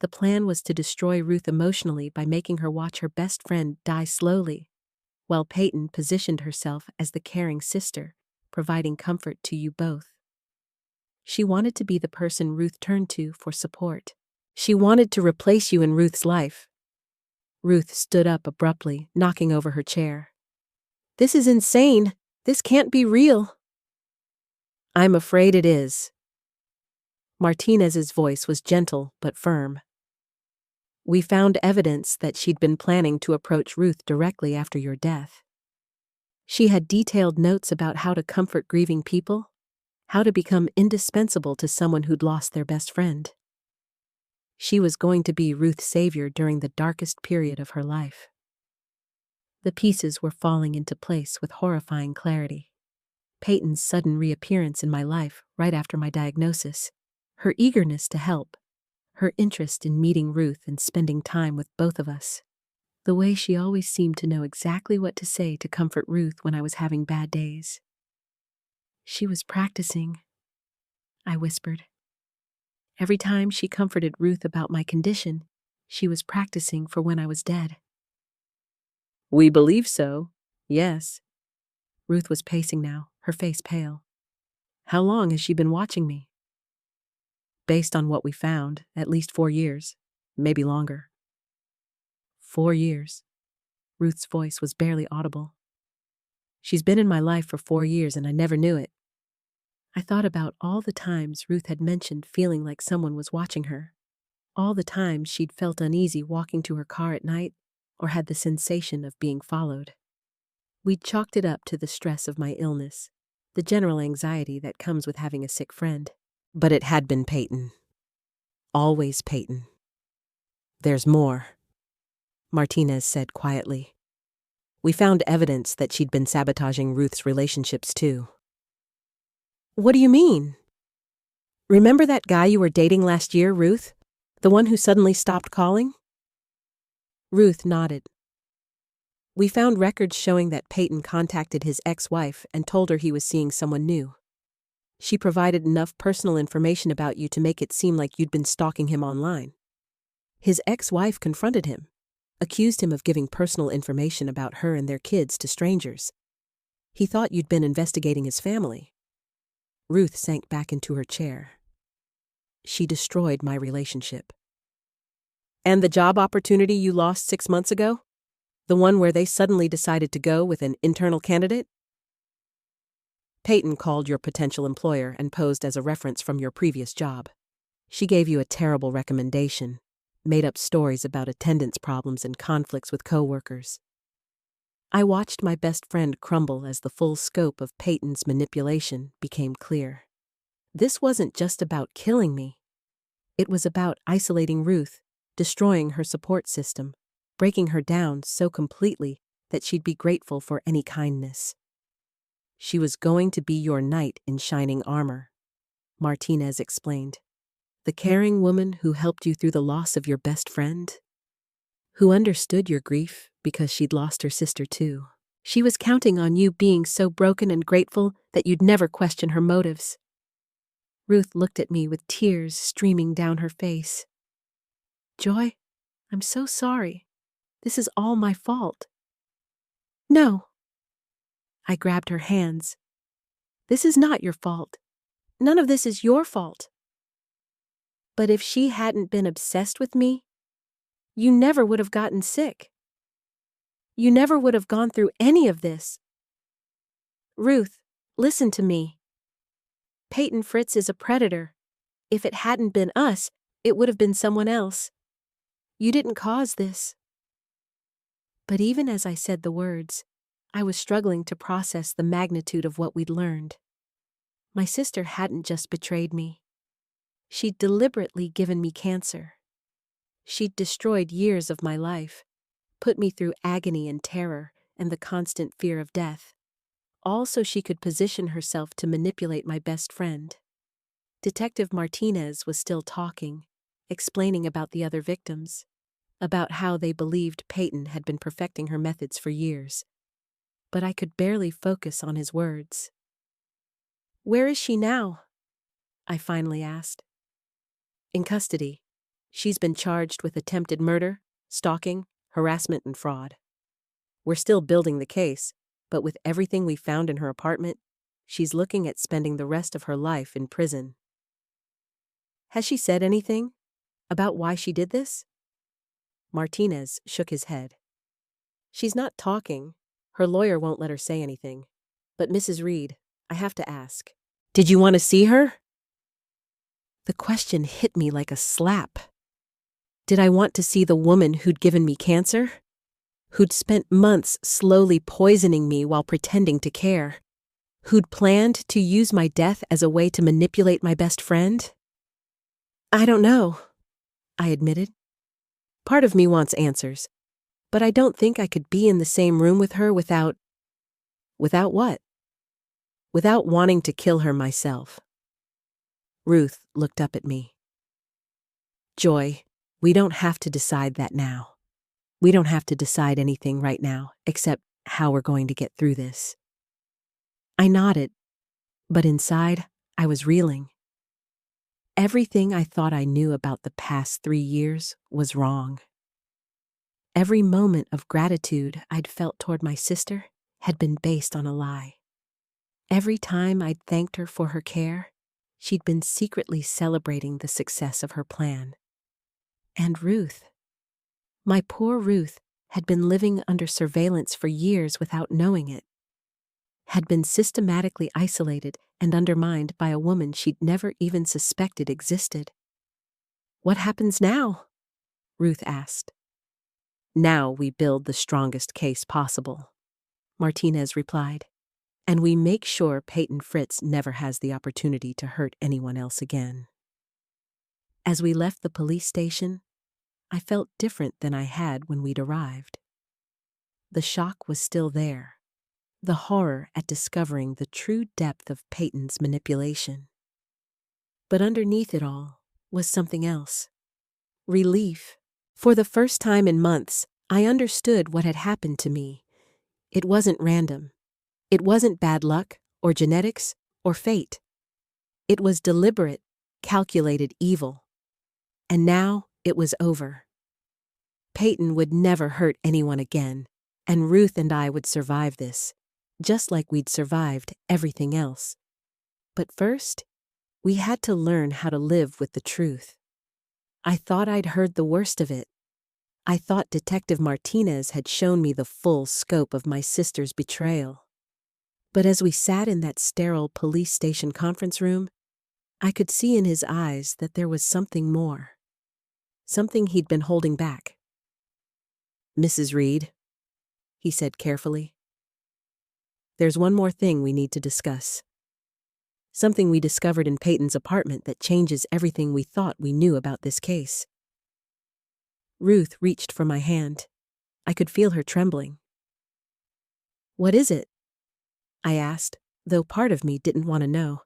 The plan was to destroy Ruth emotionally by making her watch her best friend die slowly, while Peyton positioned herself as the caring sister, providing comfort to you both. She wanted to be the person Ruth turned to for support. She wanted to replace you in Ruth's life. Ruth stood up abruptly, knocking over her chair. This is insane. This can't be real. I'm afraid it is. Martinez's voice was gentle but firm. We found evidence that she'd been planning to approach Ruth directly after your death. She had detailed notes about how to comfort grieving people, how to become indispensable to someone who'd lost their best friend. She was going to be Ruth's savior during the darkest period of her life. The pieces were falling into place with horrifying clarity. Peyton's sudden reappearance in my life right after my diagnosis, her eagerness to help, her interest in meeting Ruth and spending time with both of us. The way she always seemed to know exactly what to say to comfort Ruth when I was having bad days. She was practicing, I whispered. Every time she comforted Ruth about my condition, she was practicing for when I was dead. We believe so, yes. Ruth was pacing now, her face pale. How long has she been watching me? Based on what we found, at least 4 years, maybe longer. 4 years. Ruth's voice was barely audible. She's been in my life for 4 years and I never knew it. I thought about all the times Ruth had mentioned feeling like someone was watching her. All the times she'd felt uneasy walking to her car at night or had the sensation of being followed. We'd chalked it up to the stress of my illness, the general anxiety that comes with having a sick friend. But it had been Peyton. Always Peyton. There's more, Martinez said quietly. We found evidence that she'd been sabotaging Ruth's relationships too. What do you mean? Remember that guy you were dating last year, Ruth? The one who suddenly stopped calling? Ruth nodded. We found records showing that Peyton contacted his ex-wife and told her he was seeing someone new. She provided enough personal information about you to make it seem like you'd been stalking him online. His ex-wife confronted him, accused him of giving personal information about her and their kids to strangers. He thought you'd been investigating his family. Ruth sank back into her chair. She destroyed my relationship. And the job opportunity you lost 6 months ago? The one where they suddenly decided to go with an internal candidate? Peyton called your potential employer and posed as a reference from your previous job. She gave you a terrible recommendation, made up stories about attendance problems and conflicts with coworkers. I watched my best friend crumble as the full scope of Peyton's manipulation became clear. This wasn't just about killing me. It was about isolating Ruth, destroying her support system, breaking her down so completely that she'd be grateful for any kindness. She was going to be your knight in shining armor, Martinez explained. The caring woman who helped you through the loss of your best friend, who understood your grief because she'd lost her sister too. She was counting on you being so broken and grateful that you'd never question her motives. Ruth looked at me with tears streaming down her face. Joy, I'm so sorry. This is all my fault. No. I grabbed her hands. This is not your fault. None of this is your fault. But if she hadn't been obsessed with me, you never would have gotten sick. You never would have gone through any of this. Ruth, listen to me. Peyton Fritz is a predator. If it hadn't been us, it would have been someone else. You didn't cause this. But even as I said the words, I was struggling to process the magnitude of what we'd learned. My sister hadn't just betrayed me. She'd deliberately given me cancer. She'd destroyed years of my life, put me through agony and terror and the constant fear of death, all so she could position herself to manipulate my best friend. Detective Martinez was still talking, explaining about the other victims, about how they believed Peyton had been perfecting her methods for years. But I could barely focus on his words. "Where is she now?" I finally asked. "In custody. She's been charged with attempted murder, stalking, harassment, and fraud. We're still building the case, but with everything we found in her apartment, she's looking at spending the rest of her life in prison." "Has she said anything about why she did this?" Martinez shook his head. "She's not talking. Her lawyer won't let her say anything. But Mrs. Reed, I have to ask. Did you want to see her?" The question hit me like a slap. Did I want to see the woman who'd given me cancer? Who'd spent months slowly poisoning me while pretending to care? Who'd planned to use my death as a way to manipulate my best friend? "I don't know," I admitted. "Part of me wants answers, but I don't think I could be in the same room with her without..." "Without what?" "Without wanting to kill her myself." Ruth looked up at me. "Joy, we don't have to decide that now. We don't have to decide anything right now, except how we're going to get through this." I nodded, but inside, I was reeling. Everything I thought I knew about the past 3 years was wrong. Every moment of gratitude I'd felt toward my sister had been based on a lie. Every time I'd thanked her for her care, she'd been secretly celebrating the success of her plan. And Ruth, my poor Ruth, had been living under surveillance for years without knowing it, had been systematically isolated and undermined by a woman she'd never even suspected existed. "What happens now?" Ruth asked. "Now we build the strongest case possible," Martinez replied, "and we make sure Peyton Fritz never has the opportunity to hurt anyone else again." As we left the police station, I felt different than I had when we'd arrived. The shock was still there, the horror at discovering the true depth of Peyton's manipulation. But underneath it all was something else. Relief. For the first time in months, I understood what had happened to me. It wasn't random. It wasn't bad luck, or genetics, or fate. It was deliberate, calculated evil. And now it was over. Peyton would never hurt anyone again, and Ruth and I would survive this, just like we'd survived everything else. But first, we had to learn how to live with the truth. I thought I'd heard the worst of it. I thought Detective Martinez had shown me the full scope of my sister's betrayal. But as we sat in that sterile police station conference room, I could see in his eyes that there was something more. Something he'd been holding back. "Mrs. Reed," he said carefully, "there's one more thing we need to discuss. Something we discovered in Peyton's apartment that changes everything we thought we knew about this case." Ruth reached for my hand. I could feel her trembling. "What is it?" I asked, though part of me didn't want to know.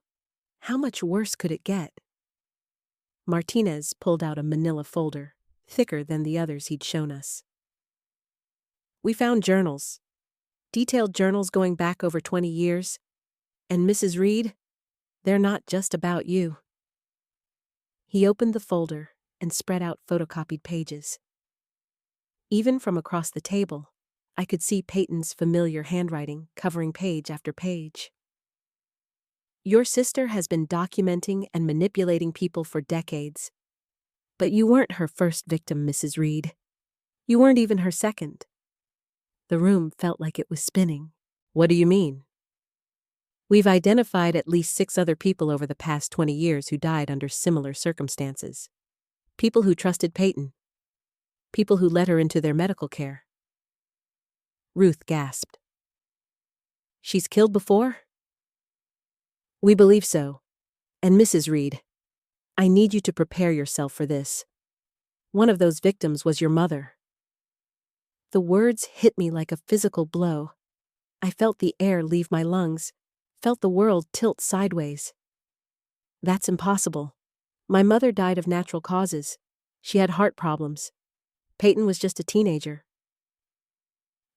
How much worse could it get? Martinez pulled out a manila folder, thicker than the others he'd shown us. "We found journals. Detailed journals going back over 20 years. And Mrs. Reed, they're not just about you." He opened the folder and spread out photocopied pages. Even from across the table, I could see Peyton's familiar handwriting covering page after page. "Your sister has been documenting and manipulating people for decades. But you weren't her first victim, Mrs. Reed. You weren't even her second." The room felt like it was spinning. "What do you mean?" "We've identified at least 6 other people over the past 20 years who died under similar circumstances. People who trusted Peyton. People who led her into their medical care. Ruth gasped. She's killed before? We believe so. And Mrs. Reed, I need you to prepare yourself for this. One of those victims was your mother. The words hit me like a physical blow. I felt the air leave my lungs, felt the world tilt sideways. That's impossible. My mother died of natural causes. She had heart problems. Peyton was just a teenager.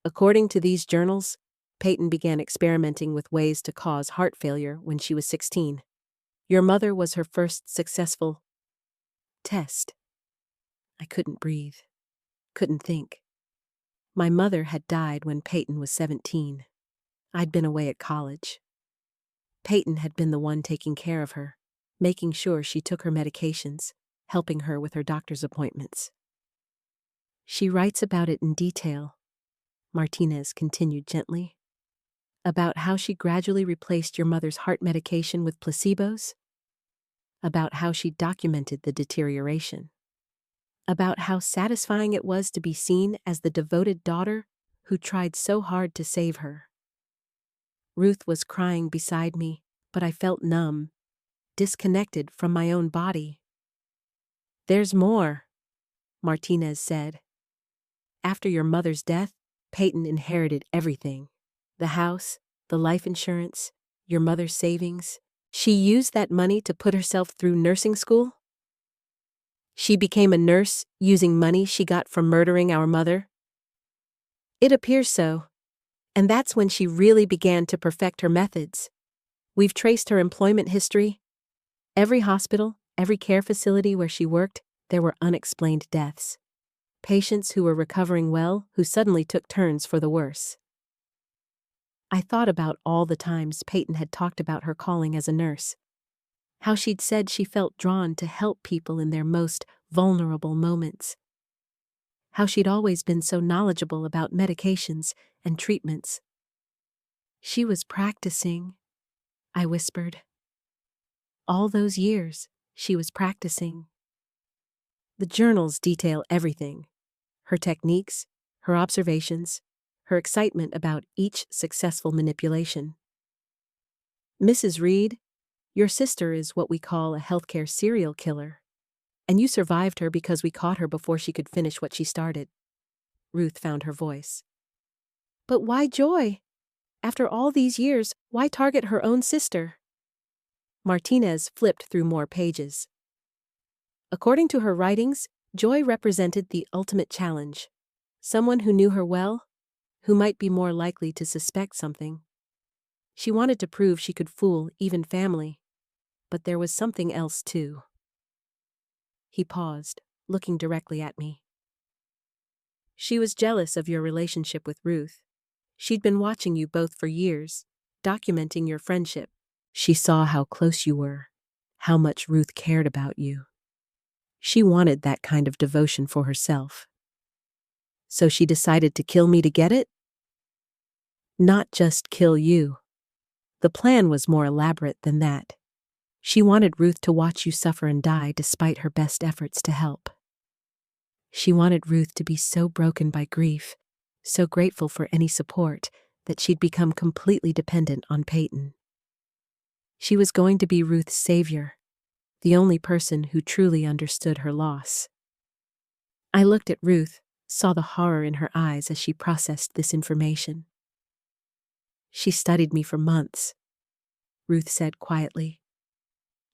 According to these journals, Peyton began experimenting with ways to cause heart failure when she was 16. Your mother was her first successful test. I couldn't breathe, couldn't think. My mother had died when Peyton was 17. I'd been away at college. Peyton had been the one taking care of her, making sure she took her medications, helping her with her doctor's appointments. She writes about it in detail, Martinez continued gently, about how she gradually replaced your mother's heart medication with placebos, about how she documented the deterioration, about how satisfying it was to be seen as the devoted daughter who tried so hard to save her. Ruth was crying beside me, but I felt numb, disconnected from my own body. There's more, Martinez said. After your mother's death, Peyton inherited everything. The house, the life insurance, your mother's savings. She used that money to put herself through nursing school? She became a nurse using money she got from murdering our mother? It appears so. And that's when she really began to perfect her methods. We've traced her employment history. Every hospital, every care facility where she worked, there were unexplained deaths. Patients who were recovering well, who suddenly took turns for the worse. I thought about all the times Peyton had talked about her calling as a nurse. How she'd said she felt drawn to help people in their most vulnerable moments. How she'd always been so knowledgeable about medications and treatments. She was practicing, I whispered. All those years, she was practicing. The journals detail everything. Her techniques, her observations, her excitement about each successful manipulation. Mrs. Reed, your sister is what we call a healthcare serial killer. And you survived her because we caught her before she could finish what she started. Ruth found her voice. But why Joy? After all these years, why target her own sister? Martinez flipped through more pages. According to her writings, Joy represented the ultimate challenge. Someone who knew her well, who might be more likely to suspect something. She wanted to prove she could fool even family. But there was something else too. He paused, looking directly at me. She was jealous of your relationship with Ruth. She'd been watching you both for years, documenting your friendship. She saw how close you were, how much Ruth cared about you. She wanted that kind of devotion for herself. So she decided to kill me to get it? Not just kill you. The plan was more elaborate than that. She wanted Ruth to watch you suffer and die despite her best efforts to help. She wanted Ruth to be so broken by grief, so grateful for any support, that she'd become completely dependent on Peyton. She was going to be Ruth's savior, the only person who truly understood her loss. I looked at Ruth, saw the horror in her eyes as she processed this information. She studied me for months, Ruth said quietly.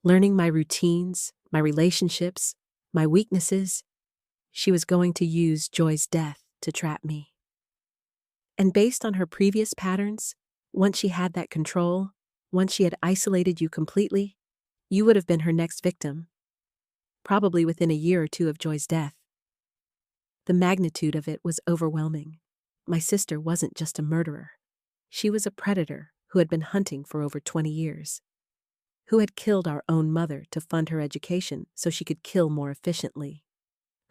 Learning my routines, my relationships, my weaknesses, she was going to use Joy's death to trap me. And based on her previous patterns, once she had that control, once she had isolated you completely, you would have been her next victim, probably within a year or two of Joy's death. The magnitude of it was overwhelming. My sister wasn't just a murderer. She was a predator who had been hunting for over 20 years. Who had killed our own mother to fund her education so she could kill more efficiently.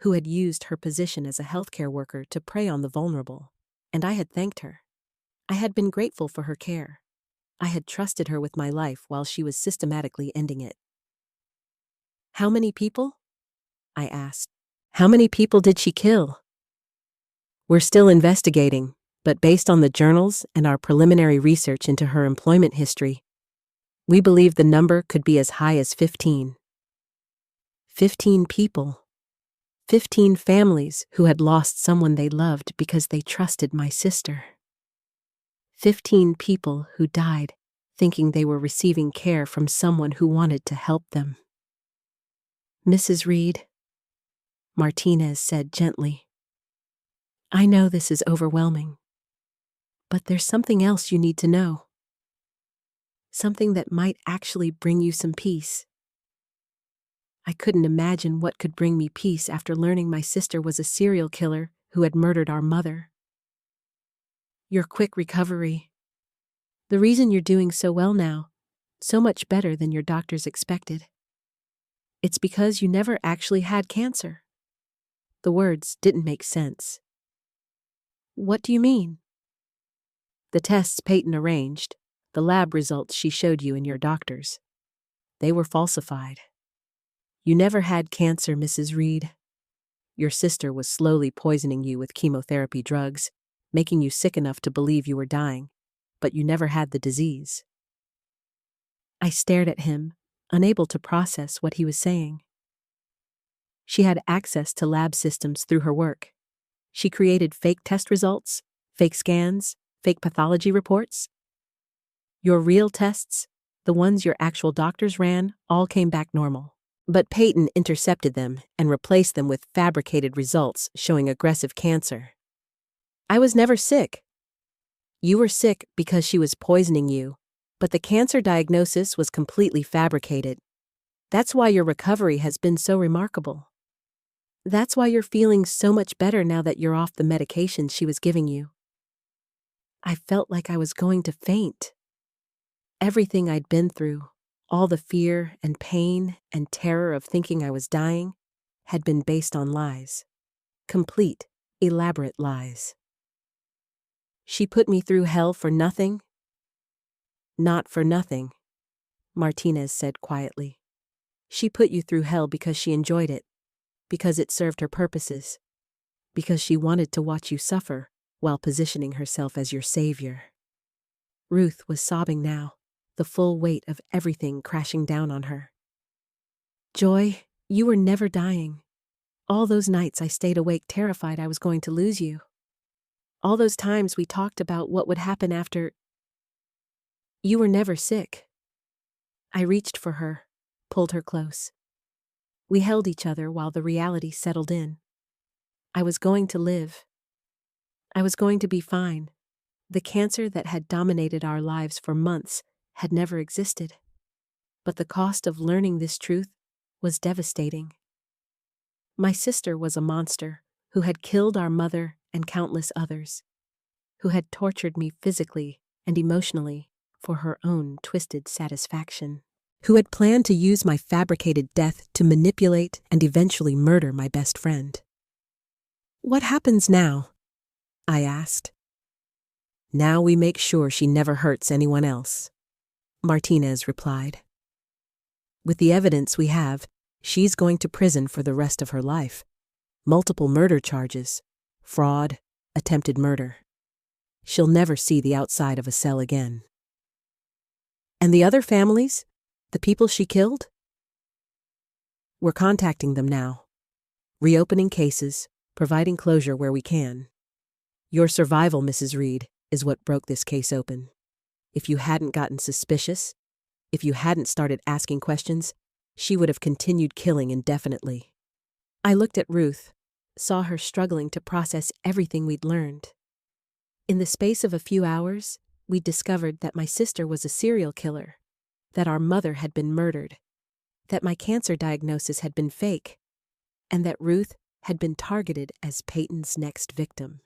Who had used her position as a healthcare worker to prey on the vulnerable. And I had thanked her. I had been grateful for her care. I had trusted her with my life while she was systematically ending it. How many people? I asked. How many people did she kill? We're still investigating, But based on the journals and our preliminary research into her employment history, we believe the number could be as high as 15. 15 people. 15 families who had lost someone they loved because they trusted my sister. 15 people who died thinking they were receiving care from someone who wanted to help them. Mrs. Reed, Martinez said gently, I know this is overwhelming, but there's something else you need to know. Something that might actually bring you some peace. I couldn't imagine what could bring me peace after learning my sister was a serial killer who had murdered our mother. Your quick recovery. The reason you're doing so well now, so much better than your doctors expected. It's because you never actually had cancer. The words didn't make sense. What do you mean? The tests Peyton arranged, the lab results she showed you and your doctors, they were falsified. You never had cancer, Mrs. Reed. Your sister was slowly poisoning you with chemotherapy drugs, making you sick enough to believe you were dying, but you never had the disease. I stared at him, unable to process what he was saying. She had access to lab systems through her work. She created fake test results, fake scans, fake pathology reports. Your real tests, the ones your actual doctors ran, all came back normal. But Peyton intercepted them and replaced them with fabricated results showing aggressive cancer. I was never sick. You were sick because she was poisoning you, but the cancer diagnosis was completely fabricated. That's why your recovery has been so remarkable. That's why you're feeling so much better now that you're off the medications she was giving you. I felt like I was going to faint. Everything I'd been through, all the fear and pain and terror of thinking I was dying, had been based on lies. Complete, elaborate lies. She put me through hell for nothing? Not for nothing, Martinez said quietly. She put you through hell because she enjoyed it, because it served her purposes, because she wanted to watch you suffer while positioning herself as your savior. Ruth was sobbing now, the full weight of everything crashing down on her. Joy, you were never dying. All those nights I stayed awake terrified I was going to lose you. All those times we talked about what would happen after. You were never sick. I reached for her, pulled her close. We held each other while the reality settled in. I was going to live. I was going to be fine. The cancer that had dominated our lives for months had never existed. But the cost of learning this truth was devastating. My sister was a monster who had killed our mother and countless others, who had tortured me physically and emotionally for her own twisted satisfaction, who had planned to use my fabricated death to manipulate and eventually murder my best friend. What happens now? I asked. Now we make sure she never hurts anyone else, Martinez replied. With the evidence we have, she's going to prison for the rest of her life. Multiple murder charges, fraud, attempted murder. She'll never see the outside of a cell again. And the other families? The people she killed? We're contacting them now. Reopening cases, providing closure where we can. Your survival, Mrs. Reed, is what broke this case open. If you hadn't gotten suspicious, if you hadn't started asking questions, she would have continued killing indefinitely. I looked at Ruth, saw her struggling to process everything we'd learned. In the space of a few hours, we discovered that my sister was a serial killer, that our mother had been murdered, that my cancer diagnosis had been fake, and that Ruth had been targeted as Peyton's next victim.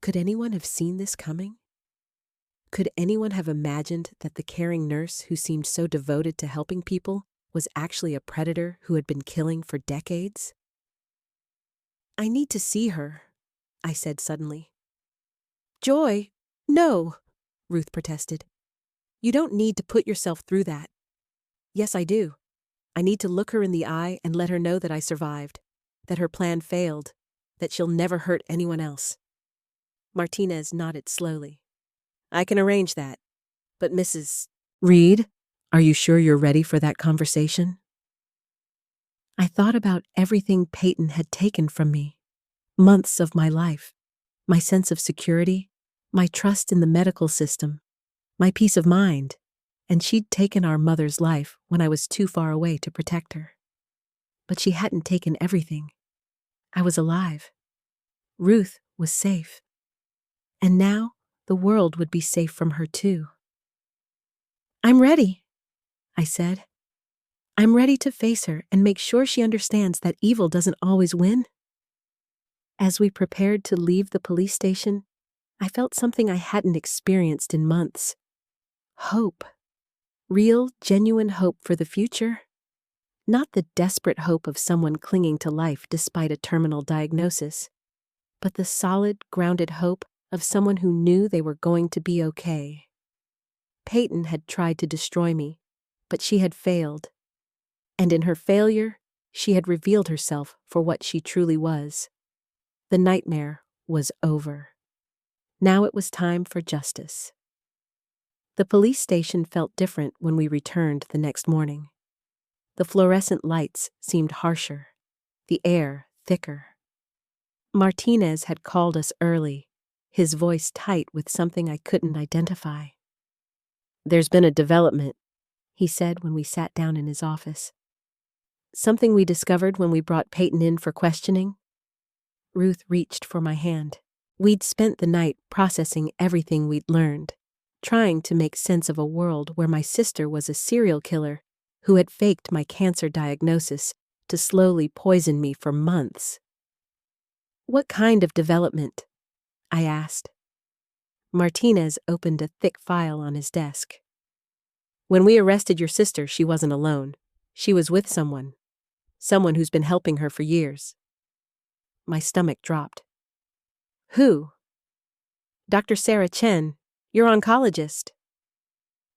Could anyone have seen this coming? Could anyone have imagined that the caring nurse who seemed so devoted to helping people was actually a predator who had been killing for decades? I need to see her, I said suddenly. Joy, no, Ruth protested. You don't need to put yourself through that. Yes, I do. I need to look her in the eye and let her know that I survived, that her plan failed, that she'll never hurt anyone else. Martinez nodded slowly. I can arrange that. But Mrs. Reed, are you sure you're ready for that conversation? I thought about everything Peyton had taken from me. Months of my life, my sense of security, my trust in the medical system, my peace of mind, and she'd taken our mother's life when I was too far away to protect her. But she hadn't taken everything. I was alive. Ruth was safe. And now the world would be safe from her too. I'm ready, I said. I'm ready to face her and make sure she understands that evil doesn't always win. As we prepared to leave the police station, I felt something I hadn't experienced in months. Hope. Real, genuine hope for the future. Not the desperate hope of someone clinging to life despite a terminal diagnosis, but the solid, grounded hope of someone who knew they were going to be okay. Peyton had tried to destroy me, but she had failed. And in her failure, she had revealed herself for what she truly was. The nightmare was over. Now it was time for justice. The police station felt different when we returned the next morning. The fluorescent lights seemed harsher, the air thicker. Martinez had called us early, his voice tight with something I couldn't identify. There's been a development, he said when we sat down in his office. Something we discovered when we brought Peyton in for questioning. Ruth reached for my hand. We'd spent the night processing everything we'd learned, trying to make sense of a world where my sister was a serial killer who had faked my cancer diagnosis to slowly poison me for months. What kind of development? I asked. Martinez opened a thick file on his desk. When we arrested your sister, she wasn't alone. She was with someone who's been helping her for years. My stomach dropped. Who? Dr. Sarah Chen, your oncologist.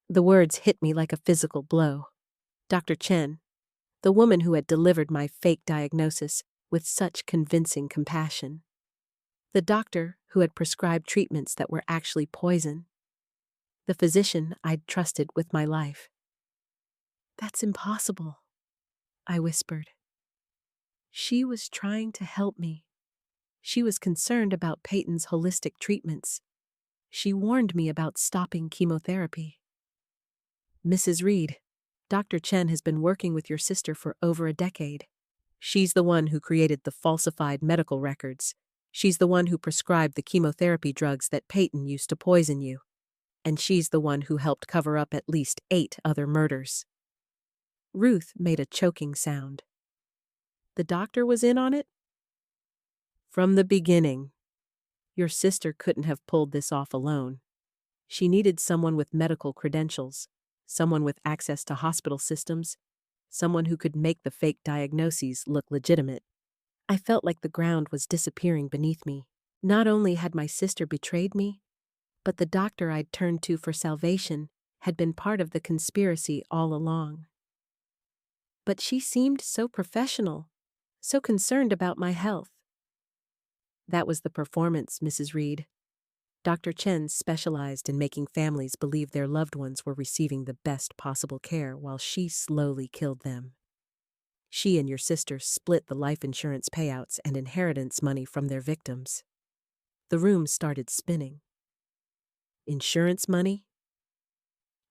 The words hit me like a physical blow. Dr. Chen, the woman who had delivered my fake diagnosis with such convincing compassion. The doctor who had prescribed treatments that were actually poison. The physician I'd trusted with my life. That's impossible, I whispered. She was trying to help me. She was concerned about Peyton's holistic treatments. She warned me about stopping chemotherapy. Mrs. Reed, Dr. Chen has been working with your sister for over a decade. She's the one who created the falsified medical records. She's the one who prescribed the chemotherapy drugs that Peyton used to poison you. And she's the one who helped cover up at least 8 other murders. Ruth made a choking sound. The doctor was in on it? From the beginning. Your sister couldn't have pulled this off alone. She needed someone with medical credentials, someone with access to hospital systems, someone who could make the fake diagnoses look legitimate. I felt like the ground was disappearing beneath me. Not only had my sister betrayed me, but the doctor I'd turned to for salvation had been part of the conspiracy all along. But she seemed so professional, so concerned about my health. That was the performance, Mrs. Reed. Dr. Chen specialized in making families believe their loved ones were receiving the best possible care while she slowly killed them. She and your sister split the life insurance payouts and inheritance money from their victims. The room started spinning. Insurance money?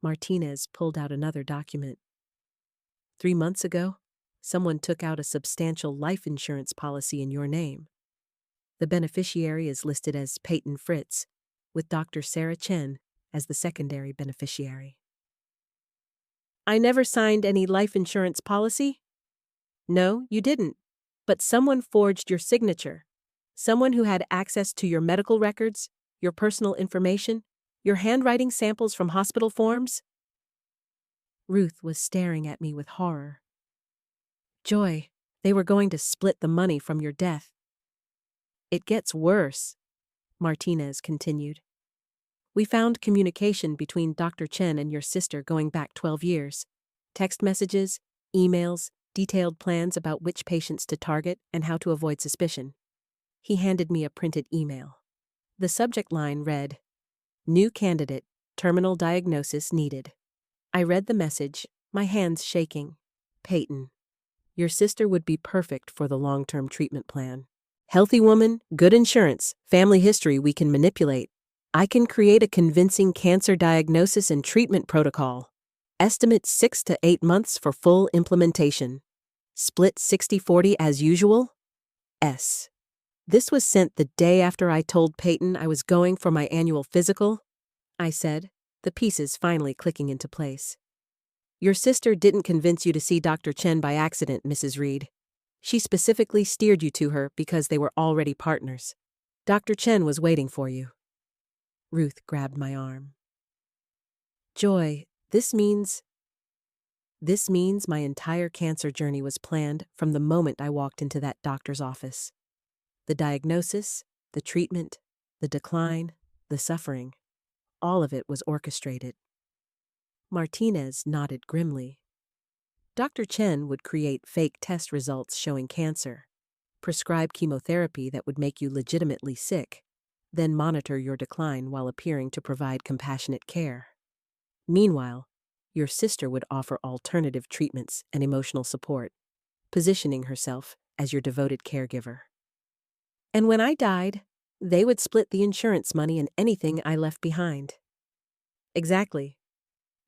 Martinez pulled out another document. 3 months ago, someone took out a substantial life insurance policy in your name. The beneficiary is listed as Peyton Fritz, with Dr. Sarah Chen as the secondary beneficiary. I never signed any life insurance policy? No, you didn't. But someone forged your signature. Someone who had access to your medical records, your personal information, your handwriting samples from hospital forms? Ruth was staring at me with horror. Joy, they were going to split the money from your death. It gets worse, Martinez continued. We found communication between Dr. Chen and your sister going back 12 years. Text messages, emails, detailed plans about which patients to target and how to avoid suspicion. He handed me a printed email. The subject line read, "New candidate, terminal diagnosis needed." I read the message, my hands shaking. Peyton, your sister would be perfect for the long-term treatment plan. Healthy woman, good insurance, family history we can manipulate. I can create a convincing cancer diagnosis and treatment protocol. Estimate 6 to 8 months for full implementation. Split 60-40 as usual? S. This was sent the day after I told Peyton I was going for my annual physical. I said, the pieces finally clicking into place. Your sister didn't convince you to see Dr. Chen by accident, Mrs. Reed. She specifically steered you to her because they were already partners. Dr. Chen was waiting for you. Ruth grabbed my arm. Joy, this means my entire cancer journey was planned from the moment I walked into that doctor's office. The diagnosis, the treatment, the decline, the suffering, all of it was orchestrated. Martinez nodded grimly. Dr. Chen would create fake test results showing cancer, prescribe chemotherapy that would make you legitimately sick, then monitor your decline while appearing to provide compassionate care. Meanwhile, your sister would offer alternative treatments and emotional support, positioning herself as your devoted caregiver. And when I died, they would split the insurance money and anything I left behind. Exactly.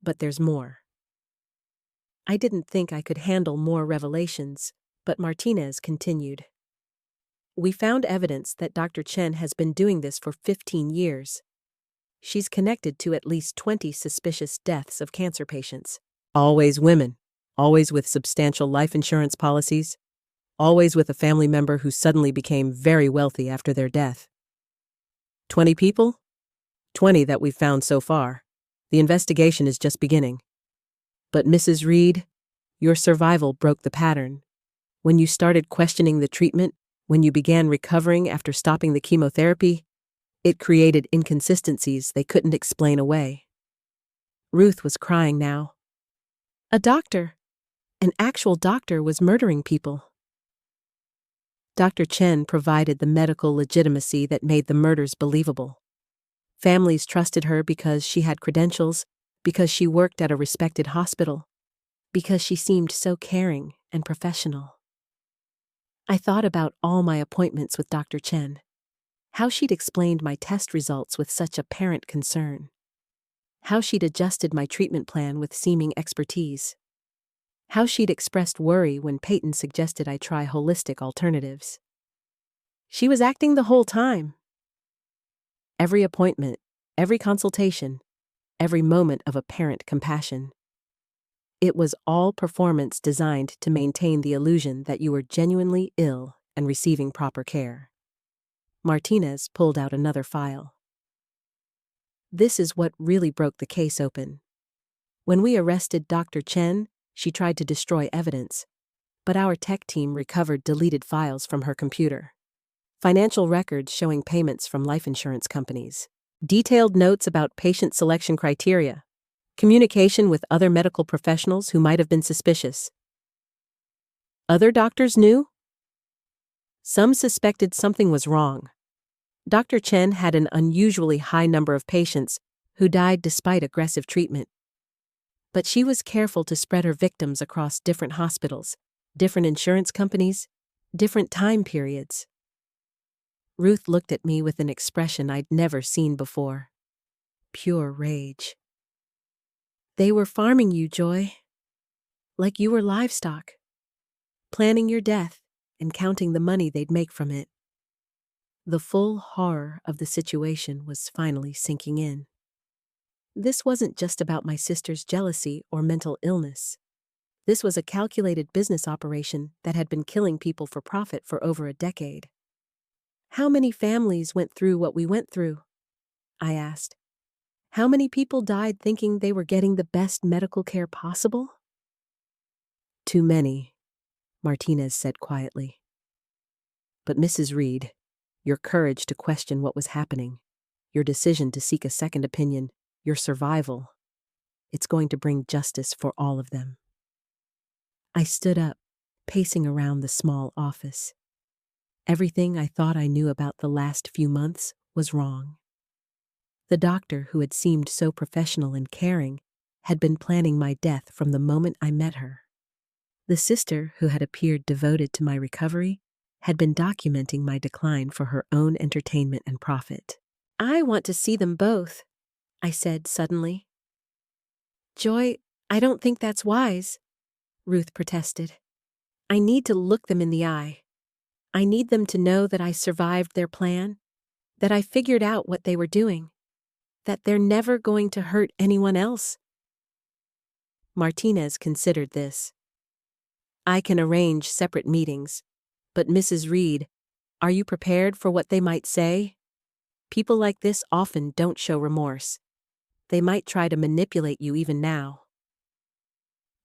But there's more. I didn't think I could handle more revelations, but Martinez continued. We found evidence that Dr. Chen has been doing this for 15 years. She's connected to at least 20 suspicious deaths of cancer patients. Always women, always with substantial life insurance policies, always with a family member who suddenly became very wealthy after their death. 20 people? 20 that we've found so far. The investigation is just beginning. But Mrs. Reed, your survival broke the pattern. When you started questioning the treatment, when you began recovering after stopping the chemotherapy, it created inconsistencies they couldn't explain away. Ruth was crying now. A doctor, an actual doctor, was murdering people. Dr. Chen provided the medical legitimacy that made the murders believable. Families trusted her because she had credentials, because she worked at a respected hospital, because she seemed so caring and professional. I thought about all my appointments with Dr. Chen, how she'd explained my test results with such apparent concern, how she'd adjusted my treatment plan with seeming expertise, how she'd expressed worry when Peyton suggested I try holistic alternatives. She was acting the whole time. Every appointment, every consultation, every moment of apparent compassion. It was all performance designed to maintain the illusion that you were genuinely ill and receiving proper care. Martinez pulled out another file. This is what really broke the case open. When we arrested Dr. Chen, she tried to destroy evidence, but our tech team recovered deleted files from her computer. Financial records showing payments from life insurance companies. Detailed notes about patient selection criteria. Communication with other medical professionals who might have been suspicious. Other doctors knew? Some suspected something was wrong. Dr. Chen had an unusually high number of patients who died despite aggressive treatment. But she was careful to spread her victims across different hospitals, different insurance companies, different time periods. Ruth looked at me with an expression I'd never seen before. Pure rage. They were farming you, Joy. Like you were livestock. Planning your death and counting the money they'd make from it. The full horror of the situation was finally sinking in. This wasn't just about my sister's jealousy or mental illness. This was a calculated business operation that had been killing people for profit for over a decade. How many families went through what we went through? I asked. How many people died thinking they were getting the best medical care possible? Too many, Martinez said quietly. But Mrs. Reed, your courage to question what was happening, your decision to seek a second opinion, your survival, it's going to bring justice for all of them. I stood up, pacing around the small office. Everything I thought I knew about the last few months was wrong. The doctor, who had seemed so professional and caring, had been planning my death from the moment I met her. The sister, who had appeared devoted to my recovery, had been documenting my decline for her own entertainment and profit. "I want to see them both," I said suddenly. "Joy, I don't think that's wise," Ruth protested. "I need to look them in the eye. I need them to know that I survived their plan, that I figured out what they were doing, that they're never going to hurt anyone else." Martinez considered this. "I can arrange separate meetings, but Mrs. Reed, are you prepared for what they might say? People like this often don't show remorse. They might try to manipulate you even now."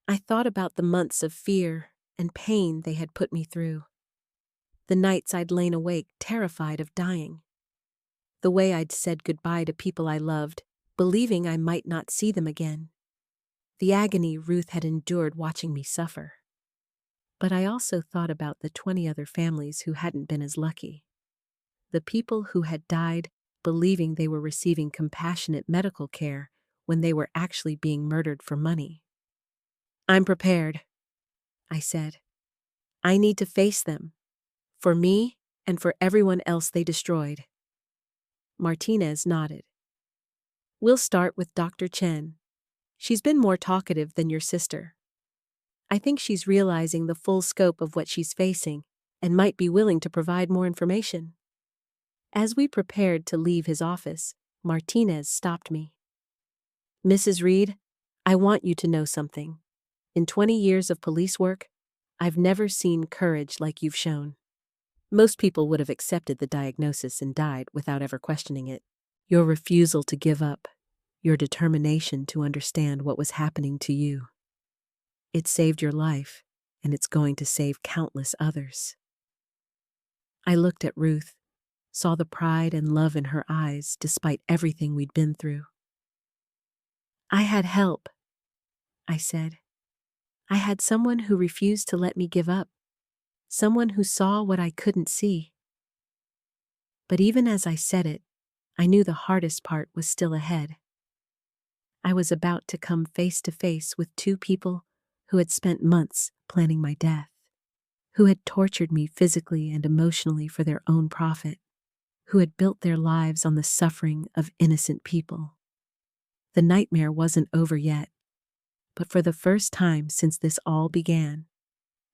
I thought about the months of fear and pain they had put me through. The nights I'd lain awake terrified of dying. The way I'd said goodbye to people I loved, believing I might not see them again. The agony Ruth had endured watching me suffer. But I also thought about the 20 other families who hadn't been as lucky. The people who had died believing they were receiving compassionate medical care when they were actually being murdered for money. "I'm prepared," I said. "I need to face them, for me and for everyone else they destroyed." Martinez nodded. "We'll start with Dr. Chen. She's been more talkative than your sister. I think she's realizing the full scope of what she's facing and might be willing to provide more information." As we prepared to leave his office, Martinez stopped me. "Mrs. Reed, I want you to know something. In 20 years of police work, I've never seen courage like you've shown. Most people would have accepted the diagnosis and died without ever questioning it. Your refusal to give up, your determination to understand what was happening to you. It saved your life, and it's going to save countless others." I looked at Ruth, saw the pride and love in her eyes despite everything we'd been through. "I had help," I said. "I had someone who refused to let me give up, someone who saw what I couldn't see." But even as I said it, I knew the hardest part was still ahead. I was about to come face to face with 2 people who had spent months planning my death, who had tortured me physically and emotionally for their own profit, who had built their lives on the suffering of innocent people. The nightmare wasn't over yet, but for the first time since this all began,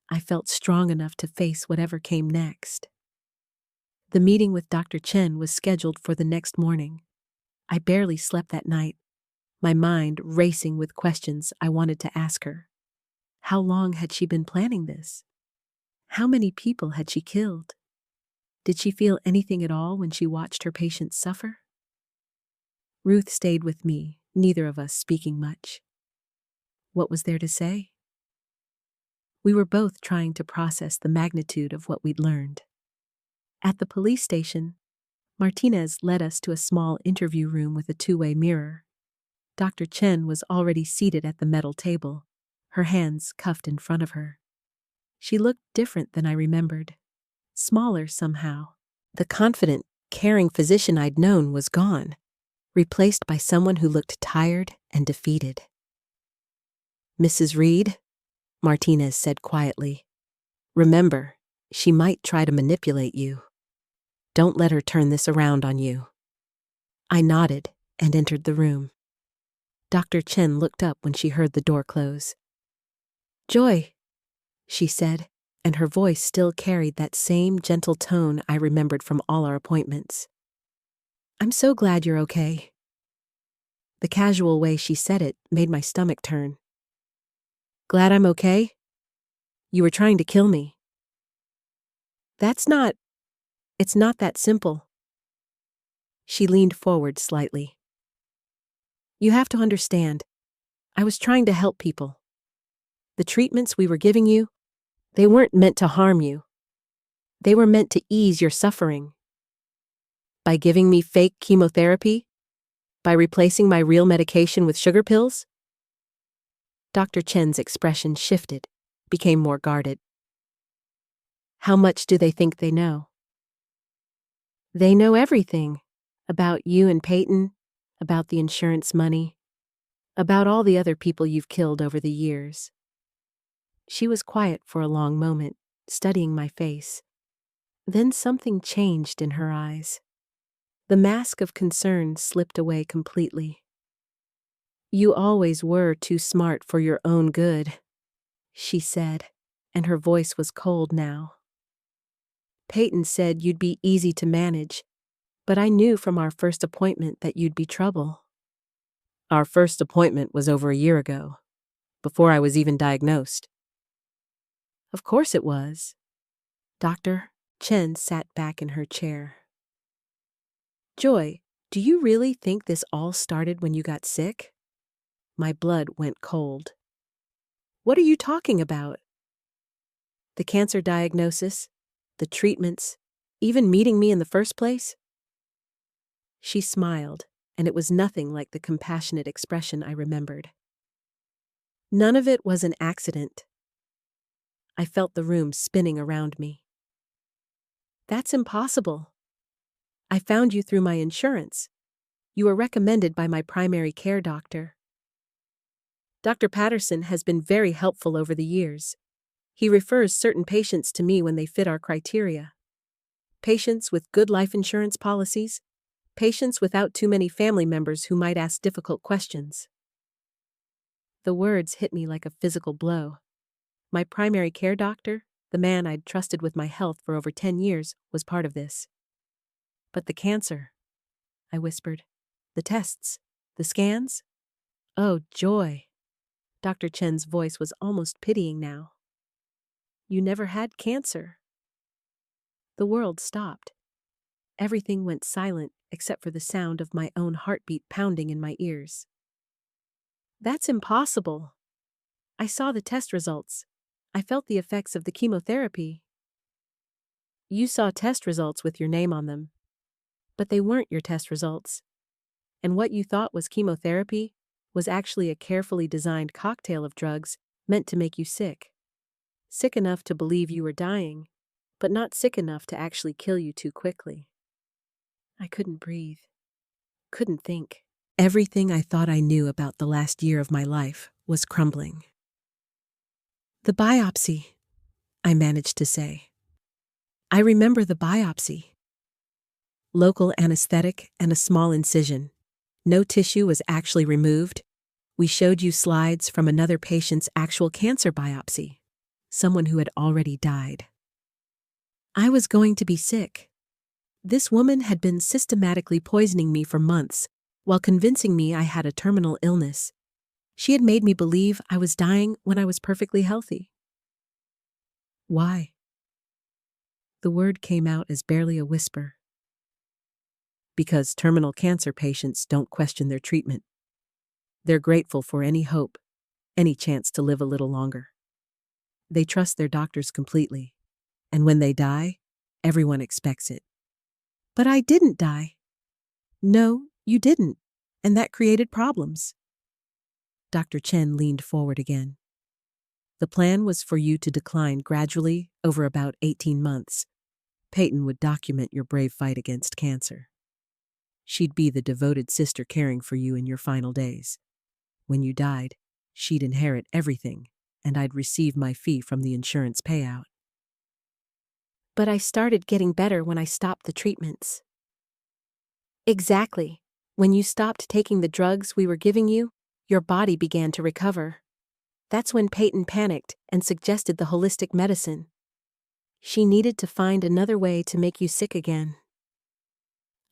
I felt strong enough to face whatever came next. The meeting with Dr. Chen was scheduled for the next morning. I barely slept that night, my mind racing with questions I wanted to ask her. How long had she been planning this? How many people had she killed? Did she feel anything at all when she watched her patients suffer? Ruth stayed with me, neither of us speaking much. What was there to say? We were both trying to process the magnitude of what we'd learned. At the police station, Martinez led us to a small interview room with a 2-way mirror. Dr. Chen was already seated at the metal table, her hands cuffed in front of her. She looked different than I remembered, smaller somehow. The confident, caring physician I'd known was gone, replaced by someone who looked tired and defeated. "Mrs. Reed," Martinez said quietly, "remember, she might try to manipulate you. Don't let her turn this around on you." I nodded and entered the room. Dr. Chen looked up when she heard the door close. "Joy," she said, and her voice still carried that same gentle tone I remembered from all our appointments. "I'm so glad you're okay." The casual way she said it made my stomach turn. "Glad I'm okay? You were trying to kill me." It's not that simple." She leaned forward slightly. "You have to understand, I was trying to help people. The treatments we were giving you, they weren't meant to harm you. They were meant to ease your suffering. By giving me fake chemotherapy? By replacing my real medication with sugar pills?" Dr. Chen's expression shifted, became more guarded. "How much do they think they know?" "They know everything," About you and Peyton, about the insurance money, about all the other people you've killed over the years. She was quiet for a long moment, studying my face. Then something changed in her eyes. The mask of concern slipped away completely. You always were too smart for your own good, she said, and her voice was cold now. Peyton said you'd be easy to manage, but I knew from our first appointment that you'd be trouble. Our first appointment was over a year ago, before I was even diagnosed. Of course it was. Dr. Chen sat back in her chair. Joy, do you really think this all started when you got sick? My blood went cold. What are you talking about? The cancer diagnosis, the treatments, even meeting me in the first place? She smiled, and it was nothing like the compassionate expression I remembered. None of it was an accident. I felt the room spinning around me. That's impossible. I found you through my insurance. You were recommended by my primary care doctor. Dr. Patterson has been very helpful over the years. He refers certain patients to me when they fit our criteria. Patients with good life insurance policies, patients without too many family members who might ask difficult questions. The words hit me like a physical blow. My primary care doctor, the man I'd trusted with my health for over 10 years, was part of this. But the cancer, I whispered. The tests, the scans? Oh, Joy. Dr. Chen's voice was almost pitying now. You never had cancer. The world stopped. Everything went silent except for the sound of my own heartbeat pounding in my ears. That's impossible. I saw the test results. I felt the effects of the chemotherapy. You saw test results with your name on them. But they weren't your test results. And what you thought was chemotherapy was actually a carefully designed cocktail of drugs meant to make you sick. Sick enough to believe you were dying, but not sick enough to actually kill you too quickly. I couldn't breathe. Couldn't think. Everything I thought I knew about the last year of my life was crumbling. The biopsy, I managed to say. I remember the biopsy. Local anesthetic and a small incision. No tissue was actually removed. We showed you slides from another patient's actual cancer biopsy, someone who had already died. I was going to be sick. This woman had been systematically poisoning me for months while convincing me I had a terminal illness. She had made me believe I was dying when I was perfectly healthy. Why? The word came out as barely a whisper. Because terminal cancer patients don't question their treatment. They're grateful for any hope, any chance to live a little longer. They trust their doctors completely, and when they die, everyone expects it. But I didn't die. No, you didn't, and that created problems. Dr. Chen leaned forward again. The plan was for you to decline gradually over about 18 months. Peyton would document your brave fight against cancer. She'd be the devoted sister caring for you in your final days. When you died, she'd inherit everything, and I'd receive my fee from the insurance payout. But I started getting better when I stopped the treatments. Exactly. When you stopped taking the drugs we were giving you, your body began to recover. That's when Peyton panicked and suggested the holistic medicine. She needed to find another way to make you sick again.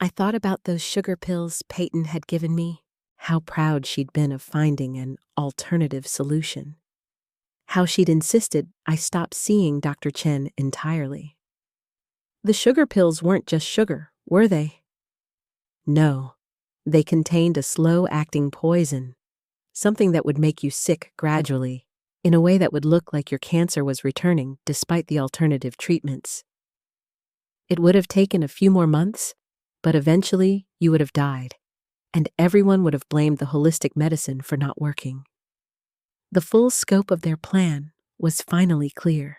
I thought about those sugar pills Peyton had given me, how proud she'd been of finding an alternative solution, how she'd insisted I stop seeing Dr. Chen entirely. The sugar pills weren't just sugar, were they? No, they contained a slow-acting poison, something that would make you sick gradually, in a way that would look like your cancer was returning despite the alternative treatments. It would have taken a few more months, but eventually you would have died, and everyone would have blamed the holistic medicine for not working. The full scope of their plan was finally clear.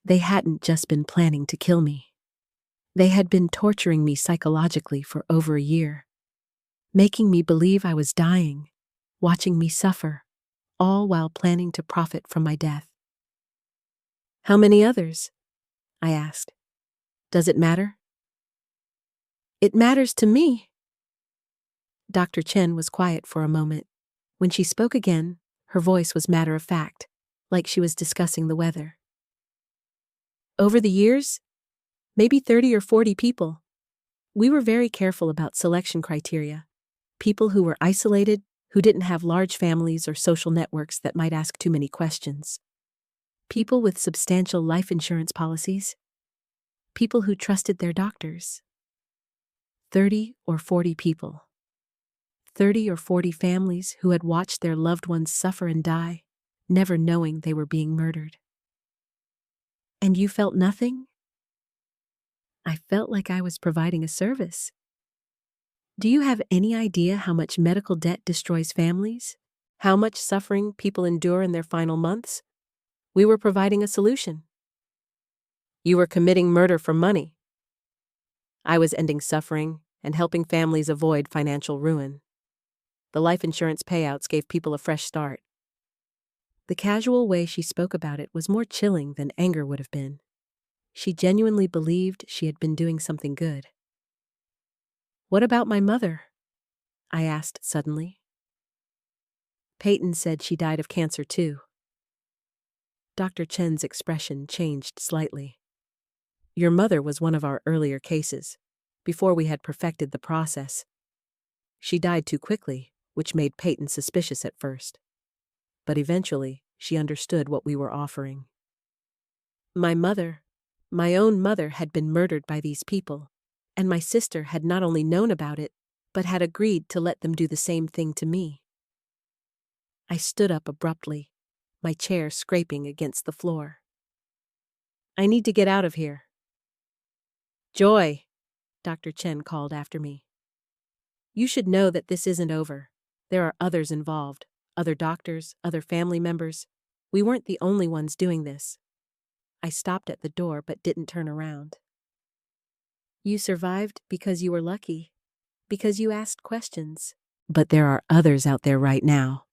They hadn't just been planning to kill me. They had been torturing me psychologically for over a year, making me believe I was dying, watching me suffer, all while planning to profit from my death. How many others? I asked. Does it matter? It matters to me. Dr. Chen was quiet for a moment. When she spoke again, her voice was matter-of-fact, like she was discussing the weather. Over the years, maybe 30 or 40 people. We were very careful about selection criteria. People who were isolated, who didn't have large families or social networks that might ask too many questions. People with substantial life insurance policies. People who trusted their doctors. 30 or 40 people. 30 or 40 families who had watched their loved ones suffer and die, never knowing they were being murdered. And you felt nothing? I felt like I was providing a service. Do you have any idea how much medical debt destroys families? How much suffering people endure in their final months? We were providing a solution. You were committing murder for money. I was ending suffering and helping families avoid financial ruin. The life insurance payouts gave people a fresh start. The casual way she spoke about it was more chilling than anger would have been. She genuinely believed she had been doing something good. What about my mother? I asked suddenly. Peyton said she died of cancer too. Dr. Chen's expression changed slightly. Your mother was one of our earlier cases, before we had perfected the process. She died too quickly, which made Peyton suspicious at first. But eventually, she understood what we were offering. My own mother had been murdered by these people, and my sister had not only known about it, but had agreed to let them do the same thing to me. I stood up abruptly, my chair scraping against the floor. I need to get out of here. Joy, Dr. Chen called after me. You should know that this isn't over. There are others involved, other doctors, other family members. We weren't the only ones doing this. I stopped at the door but didn't turn around. You survived because you were lucky, because you asked questions. But there are others out there right now.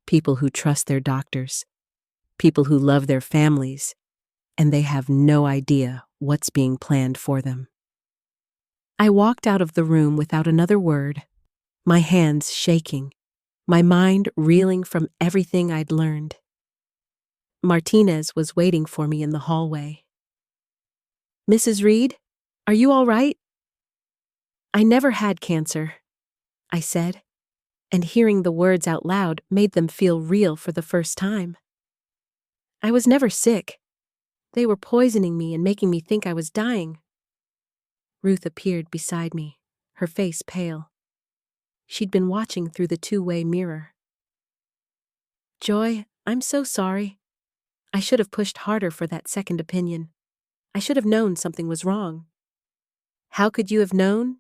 People who trust their doctors, people who love their families, and they have no idea what's being planned for them. I walked out of the room without another word, my hands shaking, my mind reeling from everything I'd learned. Martinez was waiting for me in the hallway. Mrs. Reed, are you all right? I never had cancer, I said, and hearing the words out loud made them feel real for the first time. I was never sick. They were poisoning me and making me think I was dying. Ruth appeared beside me, her face pale. She'd been watching through the two-way mirror. Joy, I'm so sorry. I should have pushed harder for that second opinion. I should have known something was wrong. How could you have known?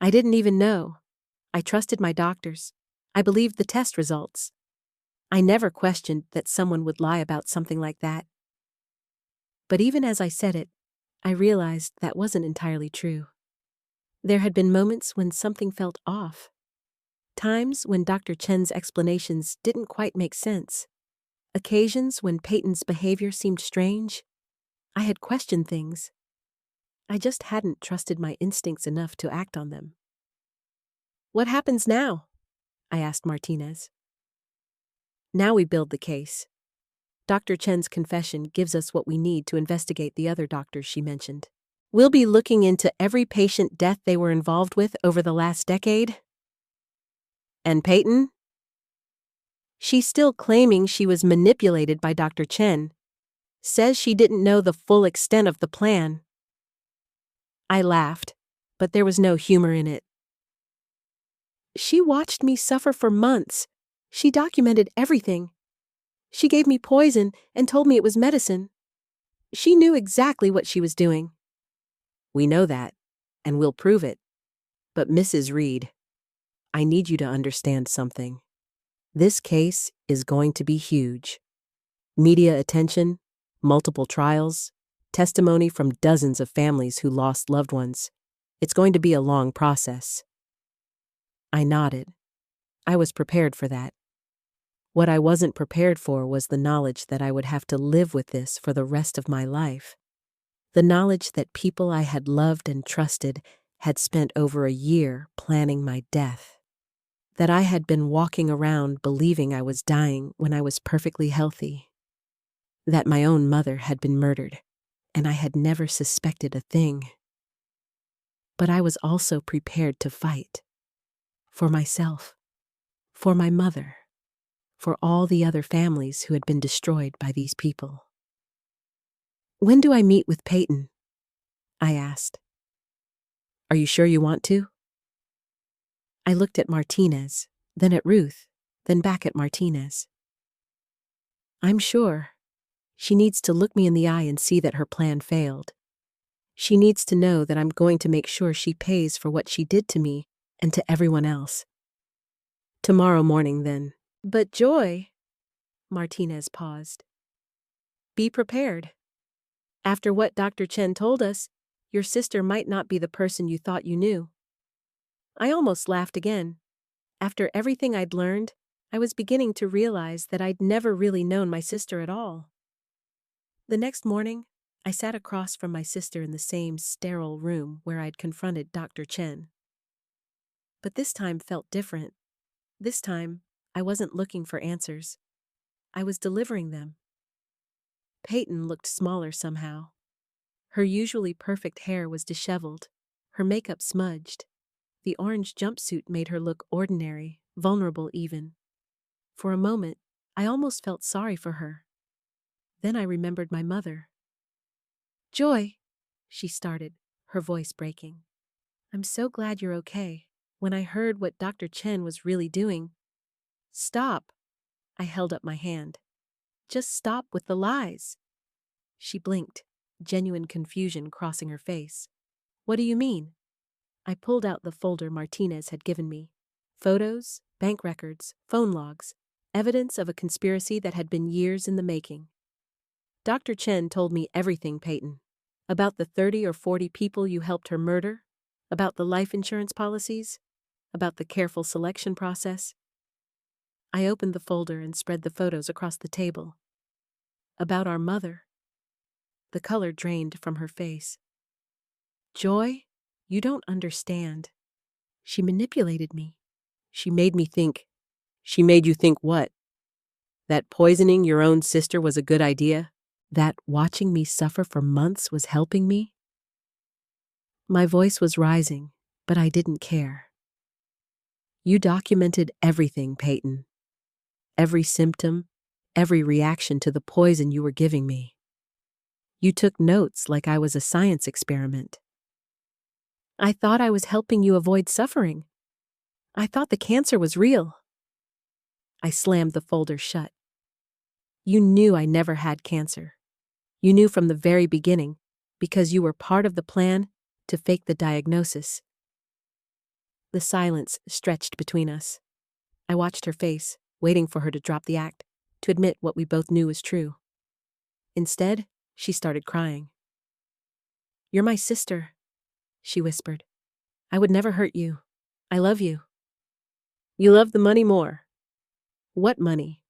I didn't even know. I trusted my doctors. I believed the test results. I never questioned that someone would lie about something like that. But even as I said it, I realized that wasn't entirely true. There had been moments when something felt off. Times when Dr. Chen's explanations didn't quite make sense. Occasions when Peyton's behavior seemed strange. I had questioned things. I just hadn't trusted my instincts enough to act on them. What happens now? I asked Martinez. Now we build the case. Dr. Chen's confession gives us what we need to investigate the other doctors she mentioned. We'll be looking into every patient death they were involved with over the last decade. And Peyton? She's still claiming she was manipulated by Dr. Chen. Says she didn't know the full extent of the plan. I laughed, but there was no humor in it. She watched me suffer for months. She documented everything. She gave me poison and told me it was medicine. She knew exactly what she was doing. We know that, and we'll prove it. But Mrs. Reed, I need you to understand something. This case is going to be huge. Media attention, multiple trials, testimony from dozens of families who lost loved ones. It's going to be a long process. I nodded. I was prepared for that. What I wasn't prepared for was the knowledge that I would have to live with this for the rest of my life. The knowledge that people I had loved and trusted had spent over a year planning my death. That I had been walking around believing I was dying when I was perfectly healthy. That my own mother had been murdered, and I had never suspected a thing. But I was also prepared to fight. For myself. For my mother. For all the other families who had been destroyed by these people. "When do I meet with Peyton?" I asked. "Are you sure you want to?" I looked at Martinez, then at Ruth, then back at Martinez. "I'm sure. She needs to look me in the eye and see that her plan failed. She needs to know that I'm going to make sure she pays for what she did to me and to everyone else. Tomorrow morning, then." "But Joy," Martinez paused. "Be prepared. After what Dr. Chen told us, your sister might not be the person you thought you knew." I almost laughed again. After everything I'd learned, I was beginning to realize that I'd never really known my sister at all. The next morning, I sat across from my sister in the same sterile room where I'd confronted Dr. Chen. But this time felt different. This time, I wasn't looking for answers. I was delivering them. Peyton looked smaller somehow. Her usually perfect hair was disheveled, her makeup smudged. The orange jumpsuit made her look ordinary, vulnerable even. For a moment, I almost felt sorry for her. Then I remembered my mother. "Joy," she started, her voice breaking. "I'm so glad you're okay. When I heard what Dr. Chen was really doing—" "Stop." I held up my hand. "Just stop with the lies." She blinked, genuine confusion crossing her face. "What do you mean?" I pulled out the folder Martinez had given me. Photos, bank records, phone logs, evidence of a conspiracy that had been years in the making. "Dr. Chen told me everything, Peyton. About the 30 or 40 people you helped her murder, about the life insurance policies, about the careful selection process." I opened the folder and spread the photos across the table. "About our mother." The color drained from her face. "Joy, you don't understand. She manipulated me. She made me think." "She made you think what? That poisoning your own sister was a good idea? That watching me suffer for months was helping me?" My voice was rising, but I didn't care. "You documented everything, Peyton. Every symptom, every reaction to the poison you were giving me. You took notes like I was a science experiment. I thought I was helping you avoid suffering. I thought the cancer was real." I slammed the folder shut. "You knew I never had cancer. You knew from the very beginning, because you were part of the plan to fake the diagnosis." The silence stretched between us. I watched her face, waiting for her to drop the act, to admit what we both knew was true. Instead, she started crying. "You're my sister," she whispered. "I would never hurt you. I love you." "You love the money more." "What money?"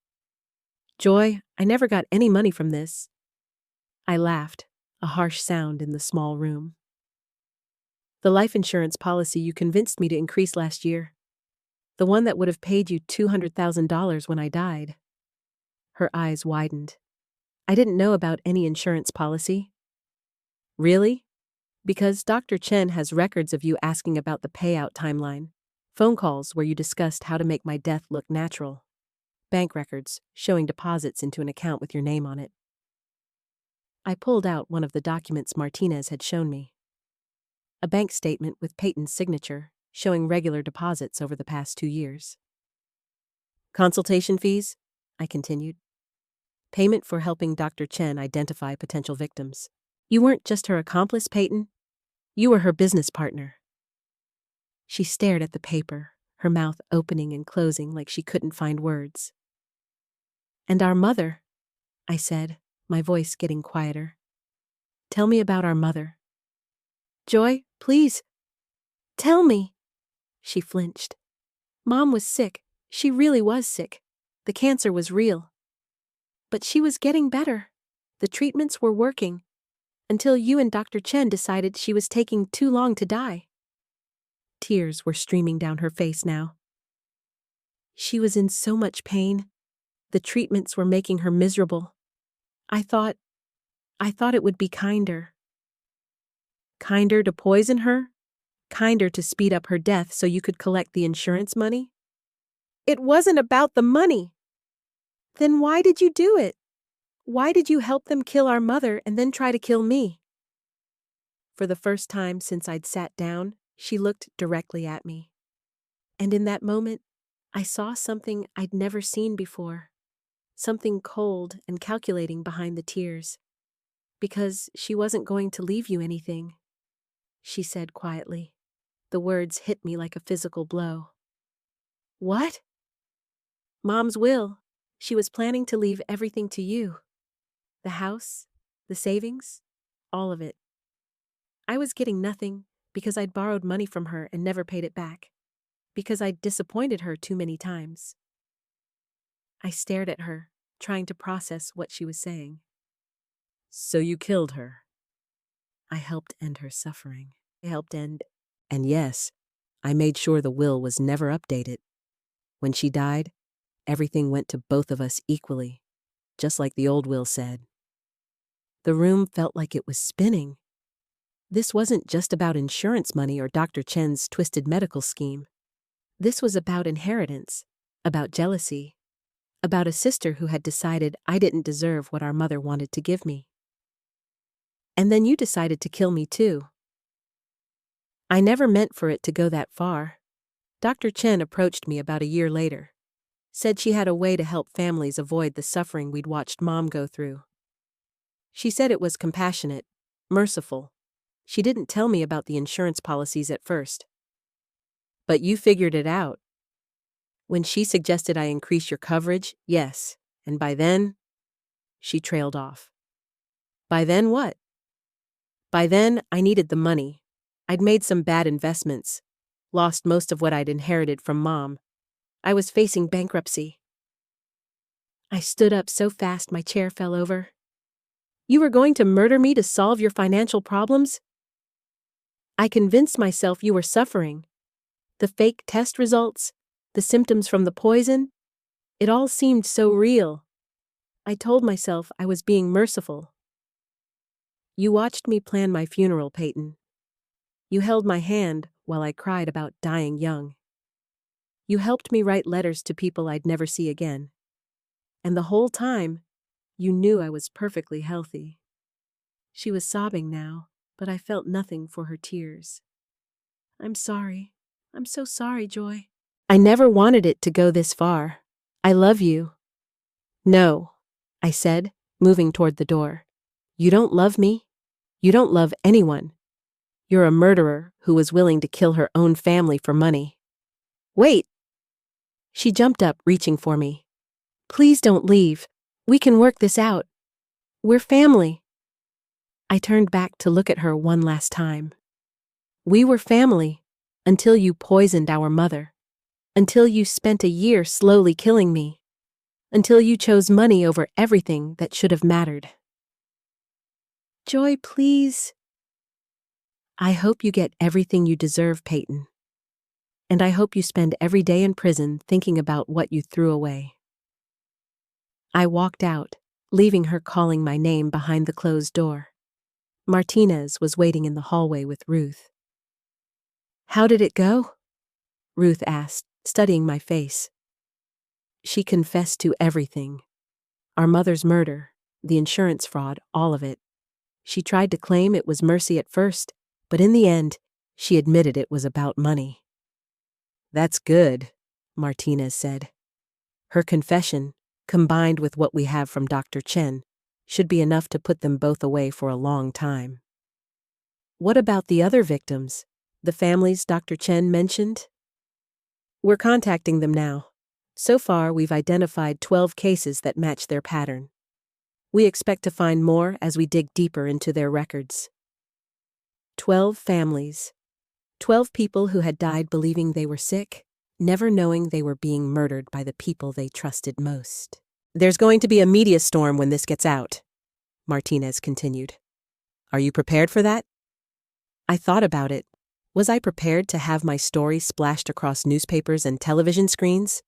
"Joy, I never got any money from this." I laughed, a harsh sound in the small room. "The life insurance policy you convinced me to increase last year. The one that would have paid you $200,000 when I died." Her eyes widened. "I didn't know about any insurance policy." "Really? Because Dr. Chen has records of you asking about the payout timeline. Phone calls where you discussed how to make my death look natural. Bank records showing deposits into an account with your name on it." I pulled out one of the documents Martinez had shown me. A bank statement with Peyton's signature, showing regular deposits over the past 2 years. "Consultation fees," I continued. "Payment for helping Dr. Chen identify potential victims. You weren't just her accomplice, Peyton. You were her business partner." She stared at the paper, her mouth opening and closing like she couldn't find words. "And our mother," I said, my voice getting quieter. Tell me about our mother. Joy, please. Tell me. She flinched. Mom was sick. She really was sick. The cancer was real. But she was getting better. The treatments were working. Until you and Dr. Chen decided she was taking too long to die. Tears were streaming down her face now. She was in so much pain. The treatments were making her miserable. I thought it would be kinder. Kinder to poison her? Kinder to speed up her death so you could collect the insurance money? It wasn't about the money. Then why did you do it? Why did you help them kill our mother and then try to kill me? For the first time since I'd sat down, she looked directly at me. And in that moment, I saw something I'd never seen before. Something cold and calculating behind the tears. Because she wasn't going to leave you anything, she said quietly. The words hit me like a physical blow. What? Mom's will. She was planning to leave everything to you. The house, the savings, all of it. I was getting nothing because I'd borrowed money from her and never paid it back. Because I'd disappointed her too many times. I stared at her, trying to process what she was saying. So you killed her. I helped end her suffering. And yes, I made sure the will was never updated. When she died, everything went to both of us equally, just like the old will said. The room felt like it was spinning. This wasn't just about insurance money or Dr. Chen's twisted medical scheme. This was about inheritance, about jealousy, about a sister who had decided I didn't deserve what our mother wanted to give me. And then you decided to kill me too. I never meant for it to go that far. Dr. Chen approached me about a year later, said she had a way to help families avoid the suffering we'd watched Mom go through. She said it was compassionate, merciful. She didn't tell me about the insurance policies at first. But you figured it out. When she suggested I increase your coverage, yes, and by then, she trailed off. By then what? By then, I needed the money. I'd made some bad investments, lost most of what I'd inherited from Mom. I was facing bankruptcy. I stood up so fast my chair fell over. You were going to murder me to solve your financial problems? I convinced myself you were suffering. The fake test results, the symptoms from the poison, it all seemed so real. I told myself I was being merciful. You watched me plan my funeral, Peyton. You held my hand while I cried about dying young. You helped me write letters to people I'd never see again. And the whole time, you knew I was perfectly healthy. She was sobbing now, but I felt nothing for her tears. I'm sorry. I'm so sorry, Joy. I never wanted it to go this far. I love you. No, I said, moving toward the door. You don't love me. You don't love anyone. You're a murderer who was willing to kill her own family for money. Wait! She jumped up, reaching for me. Please don't leave. We can work this out. We're family. I turned back to look at her one last time. We were family until you poisoned our mother. Until you spent a year slowly killing me. Until you chose money over everything that should have mattered. Joy, please. I hope you get everything you deserve, Peyton. And I hope you spend every day in prison thinking about what you threw away. I walked out, leaving her calling my name behind the closed door. Martinez was waiting in the hallway with Ruth. How did it go? Ruth asked, studying my face. She confessed to everything. Our mother's murder, the insurance fraud, all of it. She tried to claim it was mercy at first, but in the end, she admitted it was about money. That's good, Martinez said. Her confession, combined with what we have from Dr. Chen, should be enough to put them both away for a long time. What about the other victims, the families Dr. Chen mentioned? We're contacting them now. So far, we've identified 12 cases that match their pattern. We expect to find more as we dig deeper into their records. 12 families. 12 people who had died believing they were sick, never knowing they were being murdered by the people they trusted most. There's going to be a media storm when this gets out, Martinez continued. Are you prepared for that? I thought about it. Was I prepared to have my story splashed across newspapers and television screens?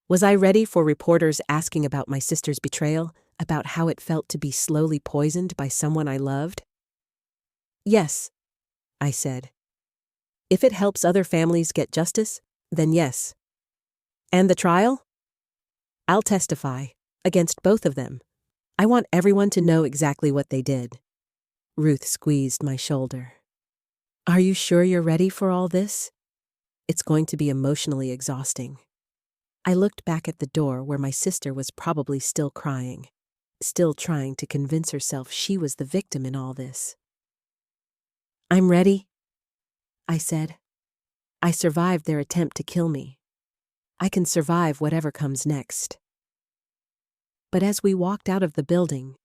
Was I ready for reporters asking about my sister's betrayal, about how it felt to be slowly poisoned by someone I loved? Yes, I said. If it helps other families get justice, then yes. And the trial? I'll testify, against both of them. I want everyone to know exactly what they did. Ruth squeezed my shoulder. Are you sure you're ready for all this? It's going to be emotionally exhausting. I looked back at the door where my sister was probably still crying, still trying to convince herself she was the victim in all this. I'm ready, I said. I survived their attempt to kill me. I can survive whatever comes next. But as we walked out of the building,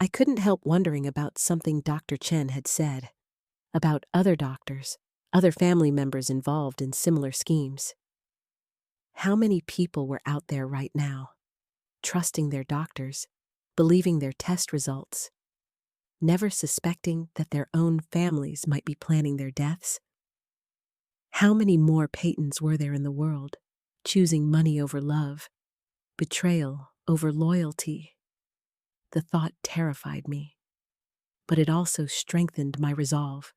I couldn't help wondering about something Dr. Chen had said, about other doctors, other family members involved in similar schemes. How many people were out there right now, trusting their doctors, believing their test results, never suspecting that their own families might be planning their deaths? How many more Peytons were there in the world, choosing money over love, betrayal over loyalty? The thought terrified me, but it also strengthened my resolve.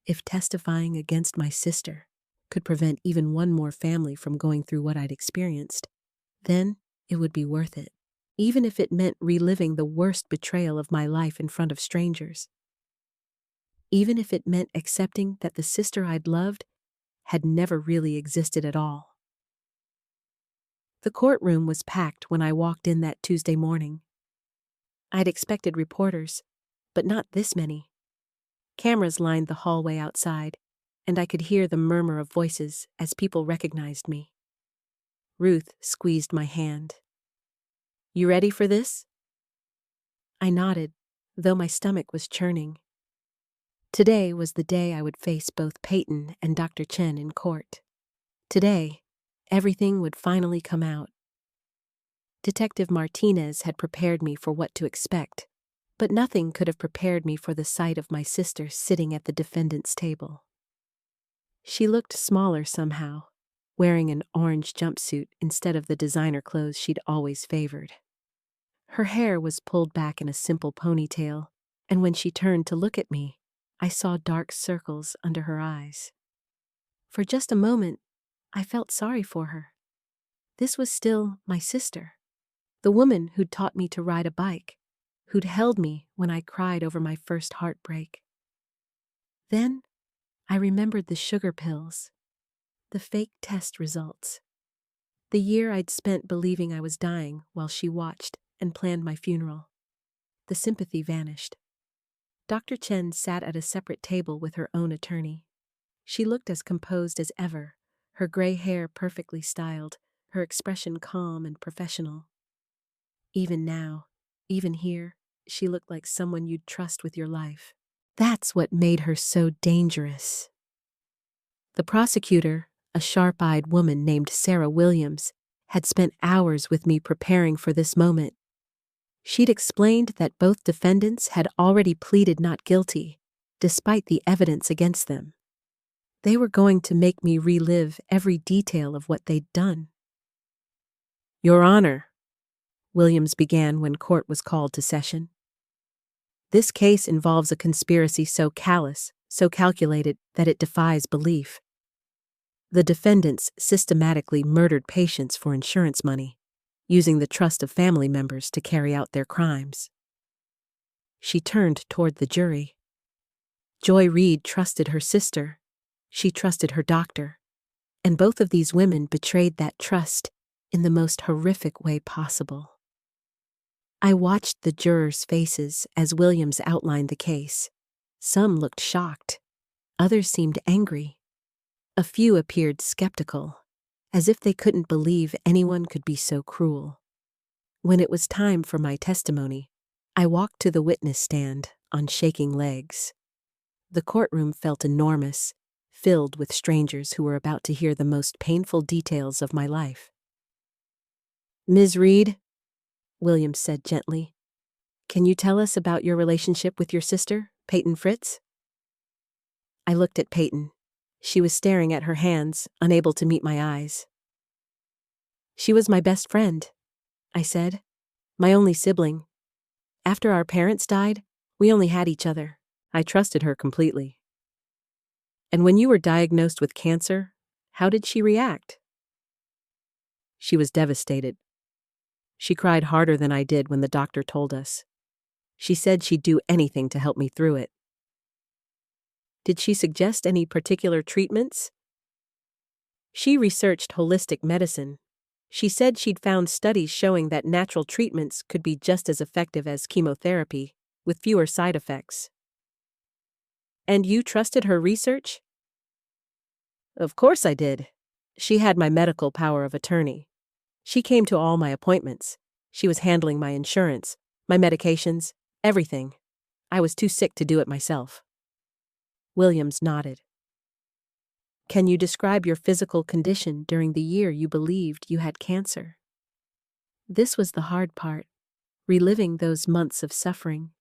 If testifying against my sister could prevent even one more family from going through what I'd experienced, then it would be worth it, even if it meant reliving the worst betrayal of my life in front of strangers. Even if it meant accepting that the sister I'd loved had never really existed at all. The courtroom was packed when I walked in that Tuesday morning. I'd expected reporters, but not this many. Cameras lined the hallway outside, and I could hear the murmur of voices as people recognized me. Ruth squeezed my hand. You ready for this? I nodded, though my stomach was churning. Today was the day I would face both Peyton and Dr. Chen in court. Today, everything would finally come out. Detective Martinez had prepared me for what to expect, but nothing could have prepared me for the sight of my sister sitting at the defendant's table. She looked smaller somehow, wearing an orange jumpsuit instead of the designer clothes she'd always favored. Her hair was pulled back in a simple ponytail, and when she turned to look at me, I saw dark circles under her eyes. For just a moment, I felt sorry for her. This was still my sister, the woman who'd taught me to ride a bike, who'd held me when I cried over my first heartbreak. Then, I remembered the sugar pills, the fake test results, the year I'd spent believing I was dying while she watched and planned my funeral. The sympathy vanished. Dr. Chen sat at a separate table with her own attorney. She looked as composed as ever, her gray hair perfectly styled, her expression calm and professional. Even now, even here, she looked like someone you'd trust with your life. That's what made her so dangerous. The prosecutor, a sharp-eyed woman named Sarah Williams, had spent hours with me preparing for this moment. She'd explained that both defendants had already pleaded not guilty, despite the evidence against them. They were going to make me relive every detail of what they'd done. Your Honor, Williams began when court was called to session. This case involves a conspiracy so callous, so calculated, that it defies belief. The defendants systematically murdered patients for insurance money, using the trust of family members to carry out their crimes. She turned toward the jury. Joy Reid trusted her sister. She trusted her doctor. And both of these women betrayed that trust in the most horrific way possible. I watched the jurors' faces as Williams outlined the case. Some looked shocked. Others seemed angry. A few appeared skeptical, as if they couldn't believe anyone could be so cruel. When it was time for my testimony, I walked to the witness stand on shaking legs. The courtroom felt enormous, filled with strangers who were about to hear the most painful details of my life. "Ms. Reed," Williams said gently, "can you tell us about your relationship with your sister, Peyton Fritz?" I looked at Peyton. She was staring at her hands, unable to meet my eyes. "She was my best friend," I said, "my only sibling. After our parents died, we only had each other. I trusted her completely." "And when you were diagnosed with cancer, how did she react?" "She was devastated. She cried harder than I did when the doctor told us. She said she'd do anything to help me through it." "Did she suggest any particular treatments?" "She researched holistic medicine. She said she'd found studies showing that natural treatments could be just as effective as chemotherapy, with fewer side effects." "And you trusted her research?" "Of course I did. She had my medical power of attorney. She came to all my appointments. She was handling my insurance, my medications, everything. I was too sick to do it myself." Williams nodded. "Can you describe your physical condition during the year you believed you had cancer?" This was the hard part, reliving those months of suffering,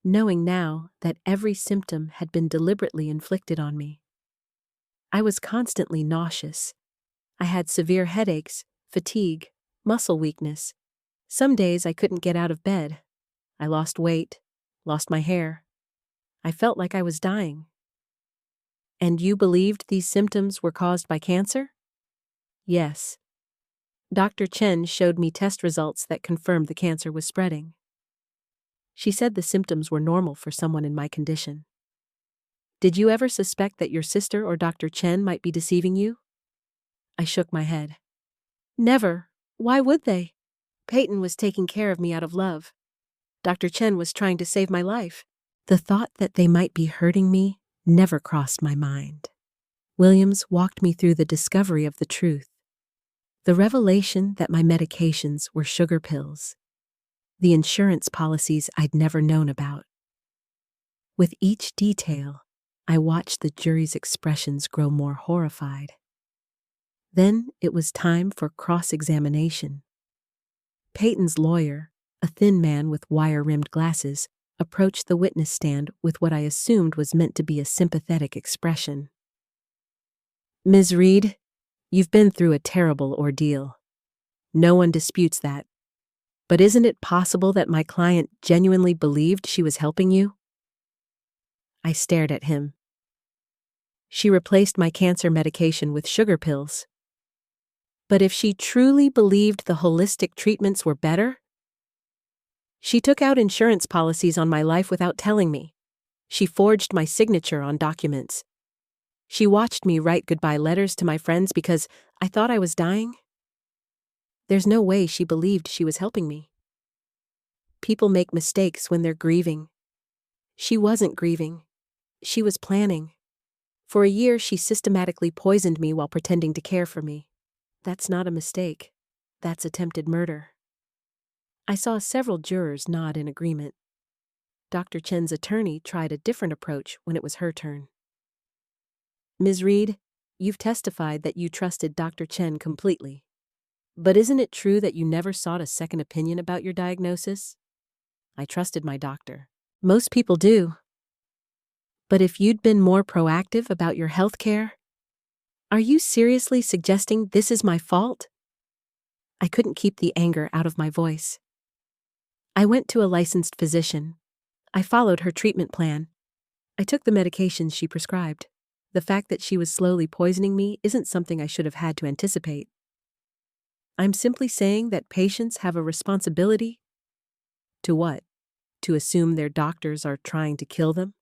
knowing now that every symptom had been deliberately inflicted on me. I was constantly nauseous. I had severe headaches, fatigue, muscle weakness. Some days I couldn't get out of bed. I lost weight, lost my hair. I felt like I was dying. "And you believed these symptoms were caused by cancer?" "Yes. Dr. Chen showed me test results that confirmed the cancer was spreading. She said the symptoms were normal for someone in my condition." "Did you ever suspect that your sister or Dr. Chen might be deceiving you?" I shook my head. "Never. Why would they? Peyton was taking care of me out of love. Dr. Chen was trying to save my life." The thought that they might be hurting me never crossed my mind. Williams walked me through the discovery of the truth. The revelation that my medications were sugar pills. The insurance policies I'd never known about. With each detail, I watched the jury's expressions grow more horrified. Then it was time for cross-examination. Peyton's lawyer, a thin man with wire-rimmed glasses, approached the witness stand with what I assumed was meant to be a sympathetic expression. "Ms. Reed, you've been through a terrible ordeal. No one disputes that. But isn't it possible that my client genuinely believed she was helping you?" I stared at him. "She replaced my cancer medication with sugar pills. But if she truly believed the holistic treatments were better, she took out insurance policies on my life without telling me. She forged my signature on documents. She watched me write goodbye letters to my friends because I thought I was dying. There's no way she believed she was helping me. People make mistakes when they're grieving. She wasn't grieving. She was planning. For a year, she systematically poisoned me while pretending to care for me. That's not a mistake. That's attempted murder." I saw several jurors nod in agreement. Dr. Chen's attorney tried a different approach when it was her turn. "Ms. Reed, you've testified that you trusted Dr. Chen completely. But isn't it true that you never sought a second opinion about your diagnosis?" "I trusted my doctor. Most people do. But if you'd been more proactive about your health care, are you seriously suggesting this is my fault?" I couldn't keep the anger out of my voice. I went to a licensed physician. I followed her treatment plan. I took the medications she prescribed. The fact that she was slowly poisoning me isn't something I should have had to anticipate. I'm simply saying that patients have a responsibility. To what? To assume their doctors are trying to kill them?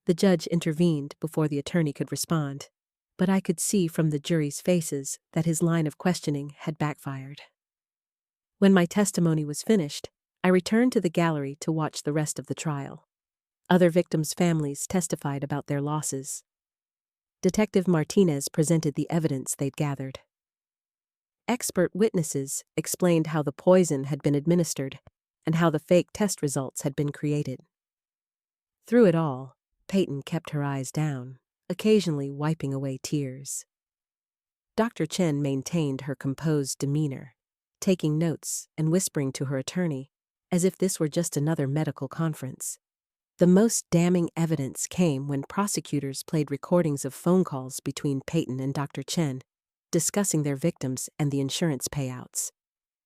The judge intervened before the attorney could respond, but I could see from the jury's faces that his line of questioning had backfired. When my testimony was finished, I returned to the gallery to watch the rest of the trial. Other victims' families testified about their losses. Detective Martinez presented the evidence they'd gathered. Expert witnesses explained how the poison had been administered and how the fake test results had been created. Through it all, Peyton kept her eyes down, occasionally wiping away tears. Dr. Chen maintained her composed demeanor, taking notes and whispering to her attorney, as if this were just another medical conference. The most damning evidence came when prosecutors played recordings of phone calls between Peyton and Dr. Chen, discussing their victims and the insurance payouts.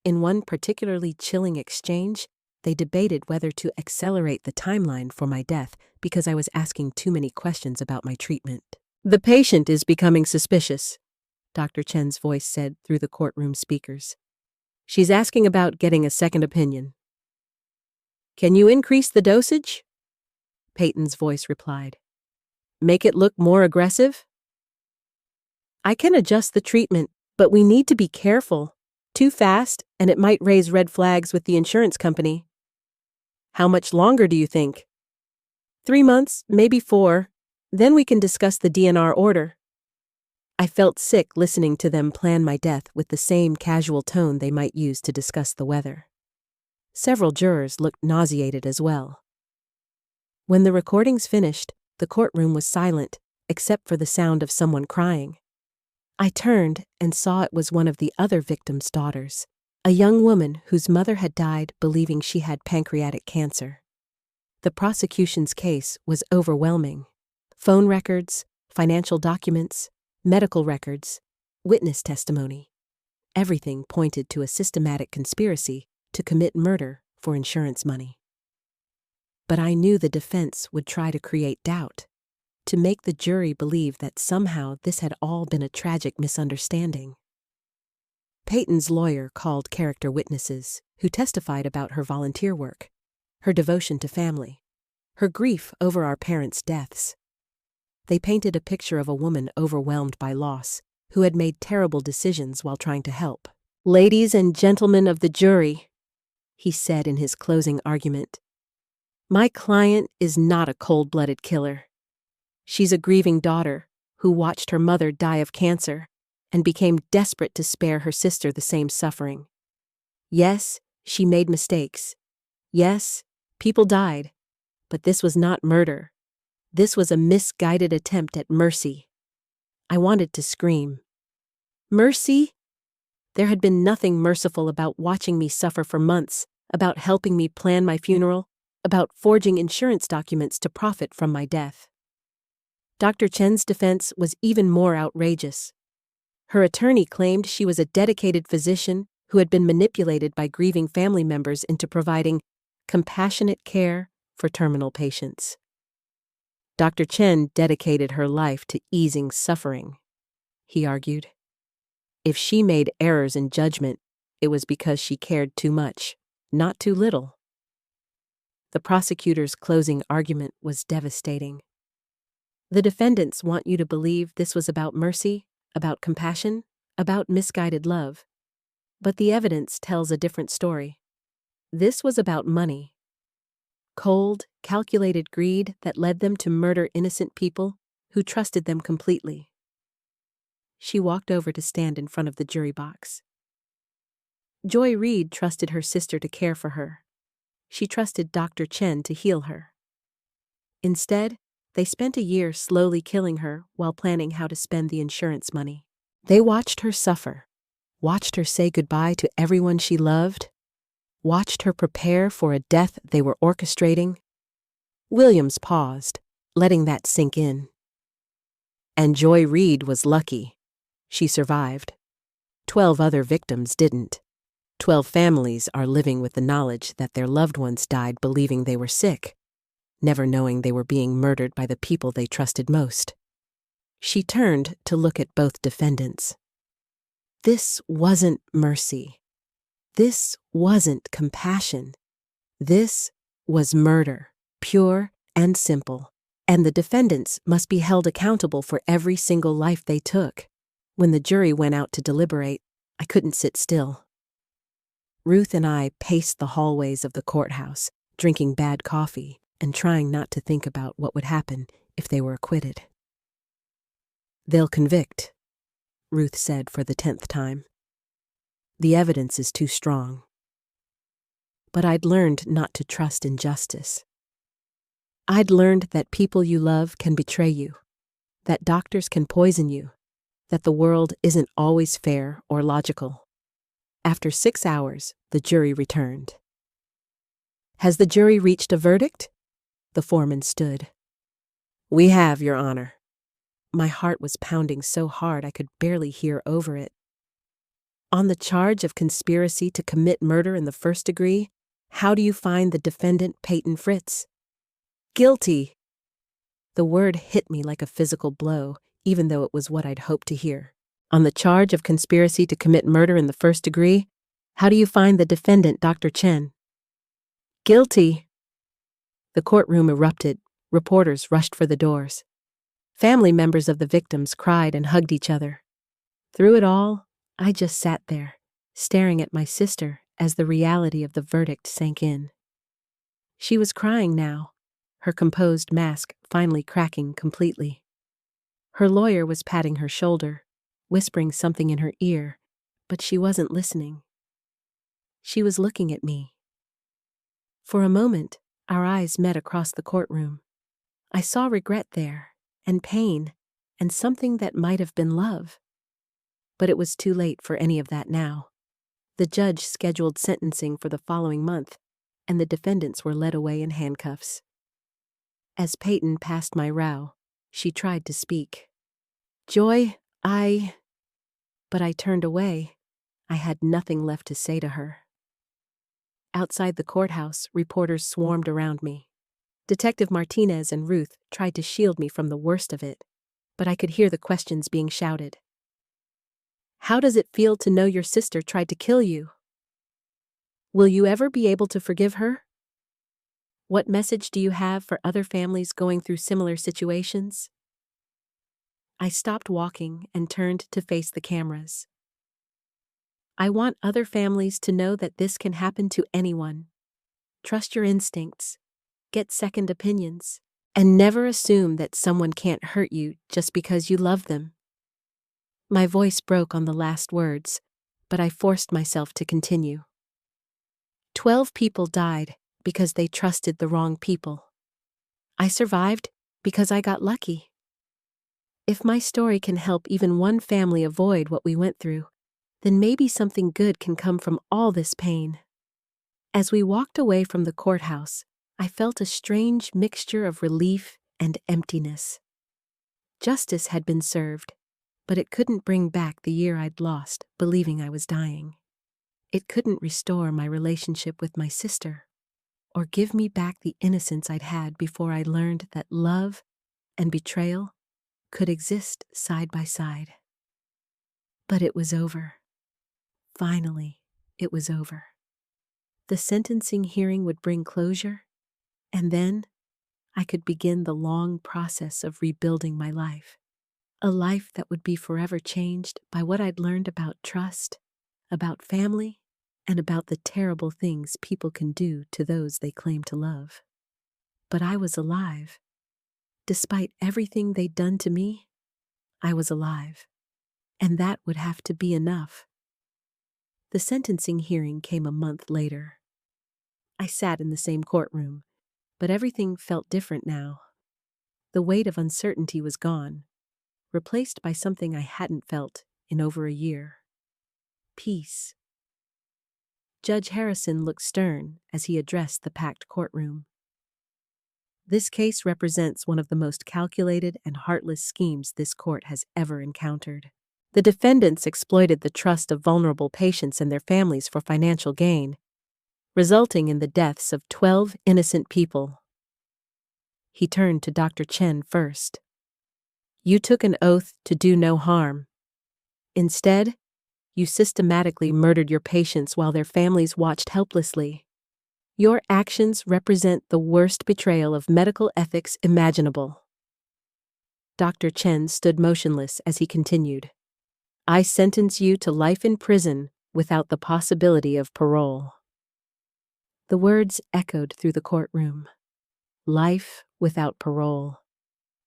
In one particularly chilling exchange, they debated whether to accelerate the timeline for my death because I was asking too many questions about my treatment. "The patient is becoming suspicious," Dr. Chen's voice said through the courtroom speakers. "She's asking about getting a second opinion." "Can you increase the dosage?" Peyton's voice replied. "Make it look more aggressive?" "I can adjust the treatment, but we need to be careful. Too fast, and it might raise red flags with the insurance company." "How much longer do you think?" 3 months, maybe 4. Then we can discuss the DNR order." I felt sick listening to them plan my death with the same casual tone they might use to discuss the weather. Several jurors looked nauseated as well. When the recordings finished, the courtroom was silent, except for the sound of someone crying. I turned and saw it was one of the other victims' daughters, a young woman whose mother had died believing she had pancreatic cancer. The prosecution's case was overwhelming. Phone records, financial documents, medical records, witness testimony. Everything pointed to a systematic conspiracy to commit murder for insurance money. But I knew the defense would try to create doubt, to make the jury believe that somehow this had all been a tragic misunderstanding. Peyton's lawyer called character witnesses who testified about her volunteer work, her devotion to family, her grief over our parents' deaths. They painted a picture of a woman overwhelmed by loss, who had made terrible decisions while trying to help. "Ladies and gentlemen of the jury," he said in his closing argument, "my client is not a cold-blooded killer. She's a grieving daughter who watched her mother die of cancer and became desperate to spare her sister the same suffering. Yes, she made mistakes. Yes, people died. But this was not murder. This was a misguided attempt at mercy." I wanted to scream. Mercy? There had been nothing merciful about watching me suffer for months, about helping me plan my funeral, about forging insurance documents to profit from my death. Dr. Chen's defense was even more outrageous. Her attorney claimed she was a dedicated physician who had been manipulated by grieving family members into providing compassionate care for terminal patients. Dr. Chen dedicated her life to easing suffering, he argued. If she made errors in judgment, it was because she cared too much, not too little. The prosecutor's closing argument was devastating. The defendants want you to believe this was about mercy, about compassion, about misguided love. But the evidence tells a different story. This was about money. Cold, calculated greed that led them to murder innocent people who trusted them completely. She walked over to stand in front of the jury box. Joy Reid trusted her sister to care for her. She trusted Dr. Chen to heal her. Instead, they spent a year slowly killing her while planning how to spend the insurance money. They watched her suffer, watched her say goodbye to everyone she loved, watched her prepare for a death they were orchestrating. Williams paused, letting that sink in. And Joy Reid was lucky. She survived. 12 other victims didn't. 12 families are living with the knowledge that their loved ones died believing they were sick, never knowing they were being murdered by the people they trusted most. She turned to look at both defendants. This wasn't mercy. This wasn't compassion. This was murder, pure and simple, and the defendants must be held accountable for every single life they took. When the jury went out to deliberate, I couldn't sit still. Ruth and I paced the hallways of the courthouse, drinking bad coffee and trying not to think about what would happen if they were acquitted. "They'll convict," Ruth said for the 10th time. "The evidence is too strong." but I'd learned not to trust injustice. I'd learned that people you love can betray you, that doctors can poison you, that the world isn't always fair or logical. After 6 hours, the jury returned. "Has the jury reached a verdict?" The foreman stood. "We have, Your Honor." My heart was pounding so hard I could barely hear over it. "On the charge of conspiracy to commit murder in the first degree, how do you find the defendant Peyton Fritz?" "Guilty." The word hit me like a physical blow, even though it was what I'd hoped to hear. "On the charge of conspiracy to commit murder in the first degree, how do you find the defendant Dr. Chen?" "Guilty." The courtroom erupted. Reporters rushed for the doors. Family members of the victims cried and hugged each other. Through it all, I just sat there, staring at my sister as the reality of the verdict sank in. She was crying now, her composed mask finally cracking completely. Her lawyer was patting her shoulder, whispering something in her ear, but she wasn't listening. She was looking at me. For a moment, our eyes met across the courtroom. I saw regret there, and pain, and something that might have been love. But it was too late for any of that now. The judge scheduled sentencing for the following month, and the defendants were led away in handcuffs. As Peyton passed my row, she tried to speak. "Joy, But I turned away. I had nothing left to say to her. Outside the courthouse, reporters swarmed around me. Detective Martinez and Ruth tried to shield me from the worst of it, but I could hear the questions being shouted. "How does it feel to know your sister tried to kill you? Will you ever be able to forgive her? What message do you have for other families going through similar situations?" I stopped walking and turned to face the cameras. I want other families to know that this can happen to anyone. Trust your instincts, get second opinions, and never assume that someone can't hurt you just because you love them. My voice broke on the last words, but I forced myself to continue. 12 people died because they trusted the wrong people. I survived because I got lucky. If my story can help even one family avoid what we went through, then maybe something good can come from all this pain. As we walked away from the courthouse, I felt a strange mixture of relief and emptiness. Justice had been served, but it couldn't bring back the year I'd lost believing I was dying. It couldn't restore my relationship with my sister, or give me back the innocence I'd had before I learned that love and betrayal could exist side by side. But it was over. Finally, it was over. The sentencing hearing would bring closure, and then I could begin the long process of rebuilding my life. A life that would be forever changed by what I'd learned about trust, about family, and about the terrible things people can do to those they claim to love. But I was alive. Despite everything they'd done to me, I was alive. And that would have to be enough. The sentencing hearing came a month later. I sat in the same courtroom, but everything felt different now. The weight of uncertainty was gone, replaced by something I hadn't felt in over a year. Peace. Judge Harrison looked stern as he addressed the packed courtroom. "This case represents one of the most calculated and heartless schemes this court has ever encountered. The defendants exploited the trust of vulnerable patients and their families for financial gain, resulting in the deaths of 12 innocent people." He turned to Dr. Chen first. "You took an oath to do no harm. Instead, you systematically murdered your patients while their families watched helplessly. Your actions represent the worst betrayal of medical ethics imaginable." Dr. Chen stood motionless as he continued. "I sentence you to life in prison without the possibility of parole." The words echoed through the courtroom. Life without parole.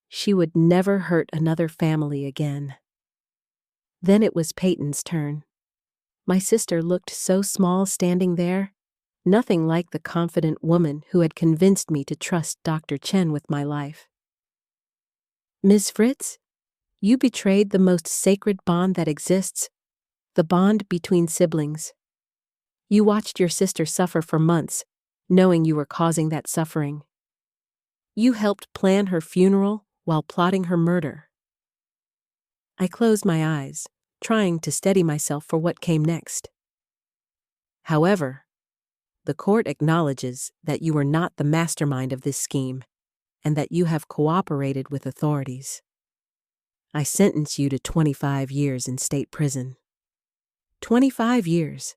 She would never hurt another family again. Then it was Peyton's turn. My sister looked so small standing there, Nothing like the confident woman who had convinced me to trust Dr. Chen with my life. "Ms. Fritz, you betrayed the most sacred bond that exists, the bond between siblings. You watched your sister suffer for months, knowing you were causing that suffering. You helped plan her funeral while plotting her murder." I closed my eyes, trying to steady myself for what came next. "However, the court acknowledges that you were not the mastermind of this scheme and that you have cooperated with authorities. I sentence you to 25 years in state prison." 25 years.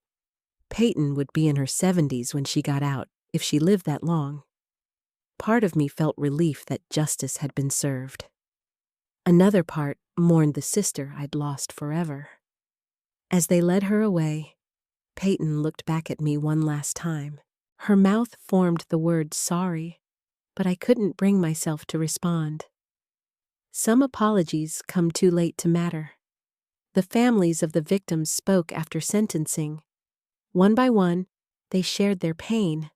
Peyton would be in her 70s when she got out, if she lived that long. Part of me felt relief that justice had been served. Another part mourned the sister I'd lost forever. As they led her away, Peyton looked back at me one last time. Her mouth formed the word sorry, but I couldn't bring myself to respond. Some apologies come too late to matter. The families of the victims spoke after sentencing. One by one, they shared their pain,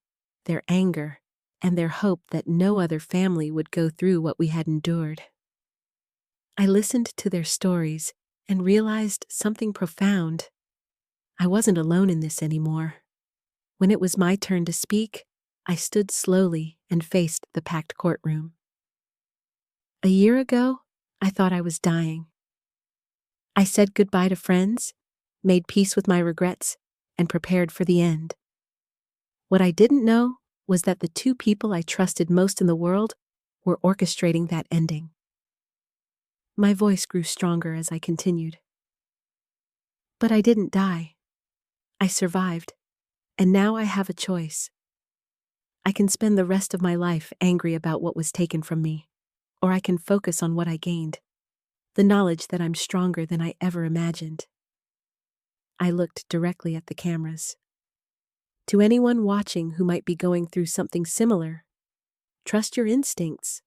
their anger, and their hope that no other family would go through what we had endured. I listened to their stories and realized something profound. I wasn't alone in this anymore. When it was my turn to speak, I stood slowly and faced the packed courtroom. A year ago, I thought I was dying. I said goodbye to friends, made peace with my regrets, and prepared for the end. What I didn't know was that the two people I trusted most in the world were orchestrating that ending. My voice grew stronger as I continued. But I didn't die. I survived, and now I have a choice. I can spend the rest of my life angry about what was taken from me, or I can focus on what I gained, the knowledge that I'm stronger than I ever imagined. I looked directly at the cameras. To anyone watching who might be going through something similar, trust your instincts,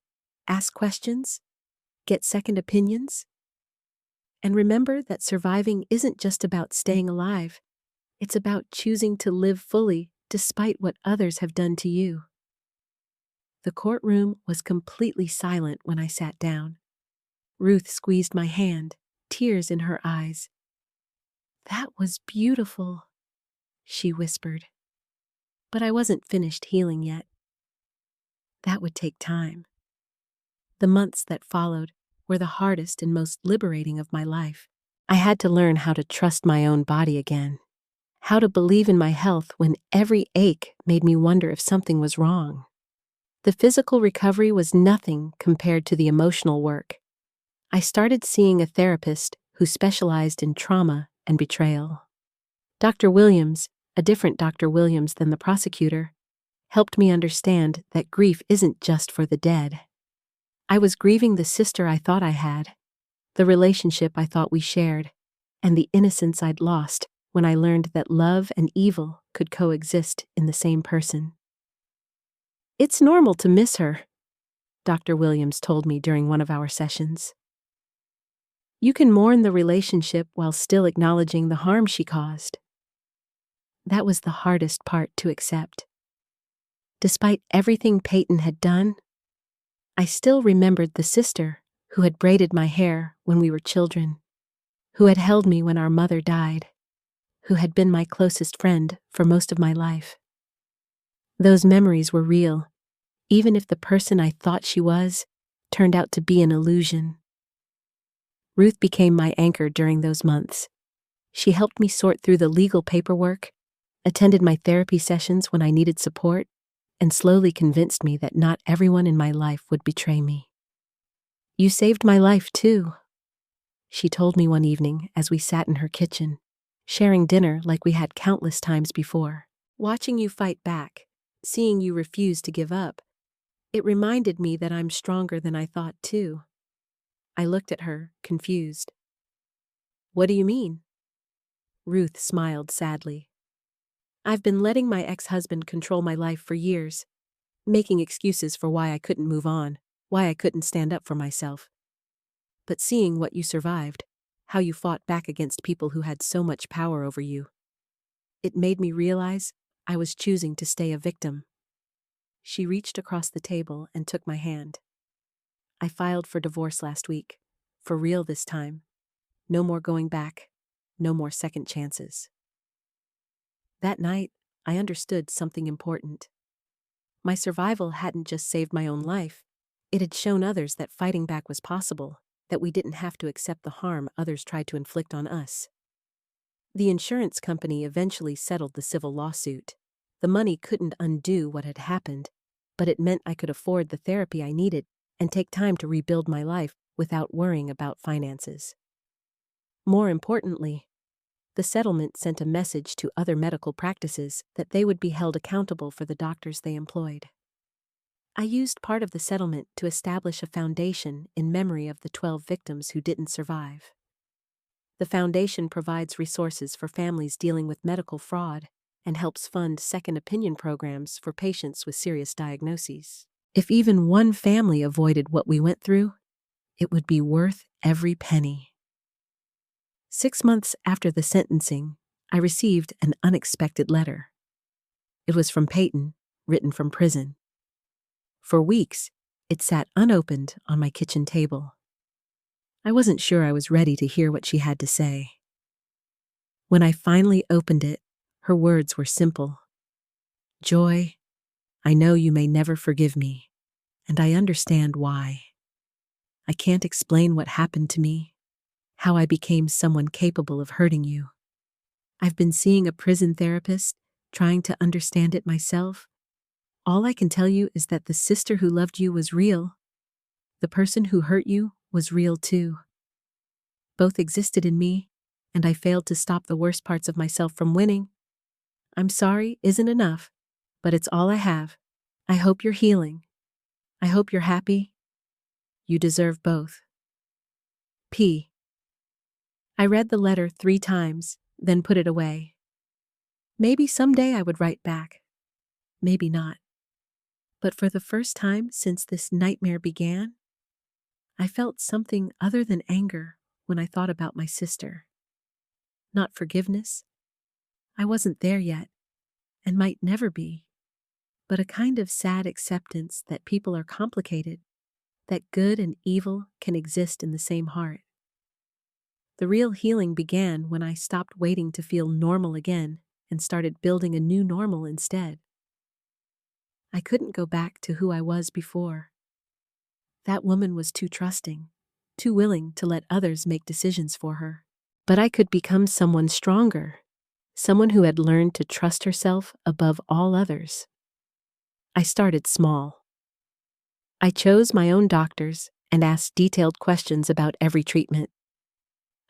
ask questions, get second opinions, and remember that surviving isn't just about staying alive. It's about choosing to live fully despite what others have done to you. The courtroom was completely silent when I sat down. Ruth squeezed my hand, tears in her eyes. "That was beautiful," she whispered. But I wasn't finished healing yet. That would take time. The months that followed were the hardest and most liberating of my life. I had to learn how to trust my own body again, how to believe in my health when every ache made me wonder if something was wrong. The physical recovery was nothing compared to the emotional work. I started seeing a therapist who specialized in trauma and betrayal. Dr. Williams, a different Dr. Williams than the prosecutor, helped me understand that grief isn't just for the dead. I was grieving the sister I thought I had, the relationship I thought we shared, and the innocence I'd lost when I learned that love and evil could coexist in the same person. "It's normal to miss her," Dr. Williams told me during one of our sessions. "You can mourn the relationship while still acknowledging the harm she caused." That was the hardest part to accept. Despite everything Peyton had done, I still remembered the sister who had braided my hair when we were children, who had held me when our mother died, who had been my closest friend for most of my life. Those memories were real, even if the person I thought she was turned out to be an illusion. Ruth became my anchor during those months. She helped me sort through the legal paperwork, attended my therapy sessions when I needed support, and slowly convinced me that not everyone in my life would betray me. "You saved my life, too," she told me one evening as we sat in her kitchen, sharing dinner like we had countless times before. "Watching you fight back, seeing you refuse to give up, it reminded me that I'm stronger than I thought, too." I looked at her, confused. "What do you mean?" Ruth smiled sadly. "I've been letting my ex-husband control my life for years, making excuses for why I couldn't move on, why I couldn't stand up for myself. But seeing what you survived, how you fought back against people who had so much power over you, it made me realize I was choosing to stay a victim. She reached across the table and took my hand. I filed for divorce last week. For real this time. No more going back. No more second chances. That night, I understood something important. My survival hadn't just saved my own life. It had shown others that fighting back was possible, that we didn't have to accept the harm others tried to inflict on us. The insurance company eventually settled the civil lawsuit. The money couldn't undo what had happened, but it meant I could afford the therapy I needed and take time to rebuild my life without worrying about finances. More importantly, the settlement sent a message to other medical practices that they would be held accountable for the doctors they employed. I used part of the settlement to establish a foundation in memory of the 12 victims who didn't survive. The foundation provides resources for families dealing with medical fraud and helps fund second opinion programs for patients with serious diagnoses. If even one family avoided what we went through, it would be worth every penny. 6 months after the sentencing, I received an unexpected letter. It was from Peyton, written from prison. For weeks, it sat unopened on my kitchen table. I wasn't sure I was ready to hear what she had to say. When I finally opened it, her words were simple. "Joy, I know you may never forgive me, and I understand why. I can't explain what happened to me, how I became someone capable of hurting you. I've been seeing a prison therapist, trying to understand it myself. All I can tell you is that the sister who loved you was real. The person who hurt you was real too. Both existed in me, and I failed to stop the worst parts of myself from winning. I'm sorry isn't enough, but it's all I have. I hope you're healing. I hope you're happy. You deserve both. P." I read the letter 3 times, then put it away. Maybe someday I would write back. Maybe not. But for the first time since this nightmare began, I felt something other than anger when I thought about my sister. Not forgiveness. I wasn't there yet, and might never be, but a kind of sad acceptance that people are complicated, that good and evil can exist in the same heart. The real healing began when I stopped waiting to feel normal again and started building a new normal instead. I couldn't go back to who I was before. That woman was too trusting, too willing to let others make decisions for her. But I could become someone stronger, someone who had learned to trust herself above all others. I started small. I chose my own doctors and asked detailed questions about every treatment.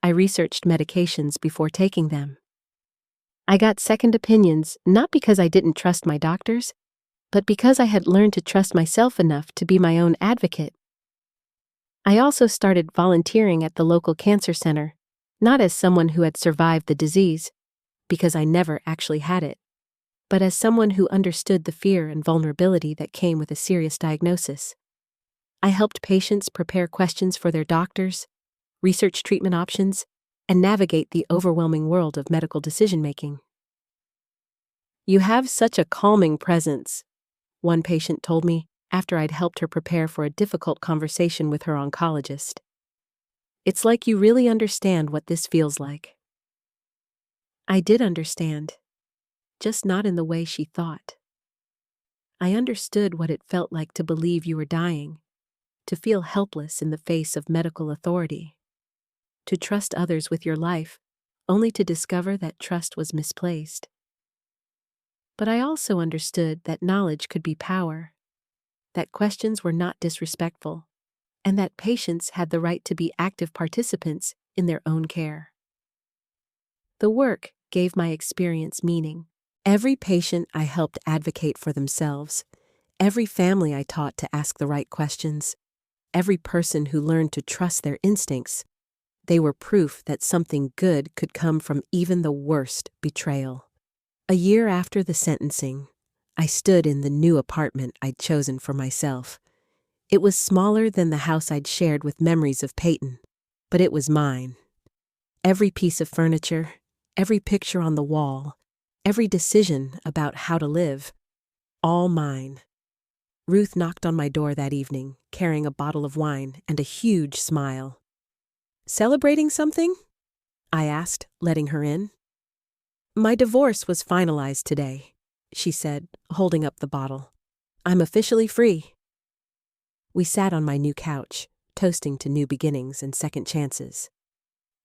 I researched medications before taking them. I got second opinions not because I didn't trust my doctors, but because I had learned to trust myself enough to be my own advocate. I also started volunteering at the local cancer center, not as someone who had survived the disease, because I never actually had it, but as someone who understood the fear and vulnerability that came with a serious diagnosis. I helped patients prepare questions for their doctors, research treatment options, and navigate the overwhelming world of medical decision-making. "You have such a calming presence," one patient told me after I'd helped her prepare for a difficult conversation with her oncologist. "It's like you really understand what this feels like." I did understand, just not in the way she thought. I understood what it felt like to believe you were dying, to feel helpless in the face of medical authority, to trust others with your life, only to discover that trust was misplaced. But I also understood that knowledge could be power, that questions were not disrespectful, and that patients had the right to be active participants in their own care. The work gave my experience meaning. Every patient I helped advocate for themselves, every family I taught to ask the right questions, every person who learned to trust their instincts, they were proof that something good could come from even the worst betrayal. A year after the sentencing, I stood in the new apartment I'd chosen for myself. It was smaller than the house I'd shared with memories of Peyton, but it was mine. Every piece of furniture, every picture on the wall, Every decision about how to live, all mine. Ruth knocked on my door that evening, carrying a bottle of wine and a huge smile. "Celebrating something?" I asked, letting her in. "My divorce was finalized today," she said, holding up the bottle. "I'm officially free." We sat on my new couch, toasting to new beginnings and second chances.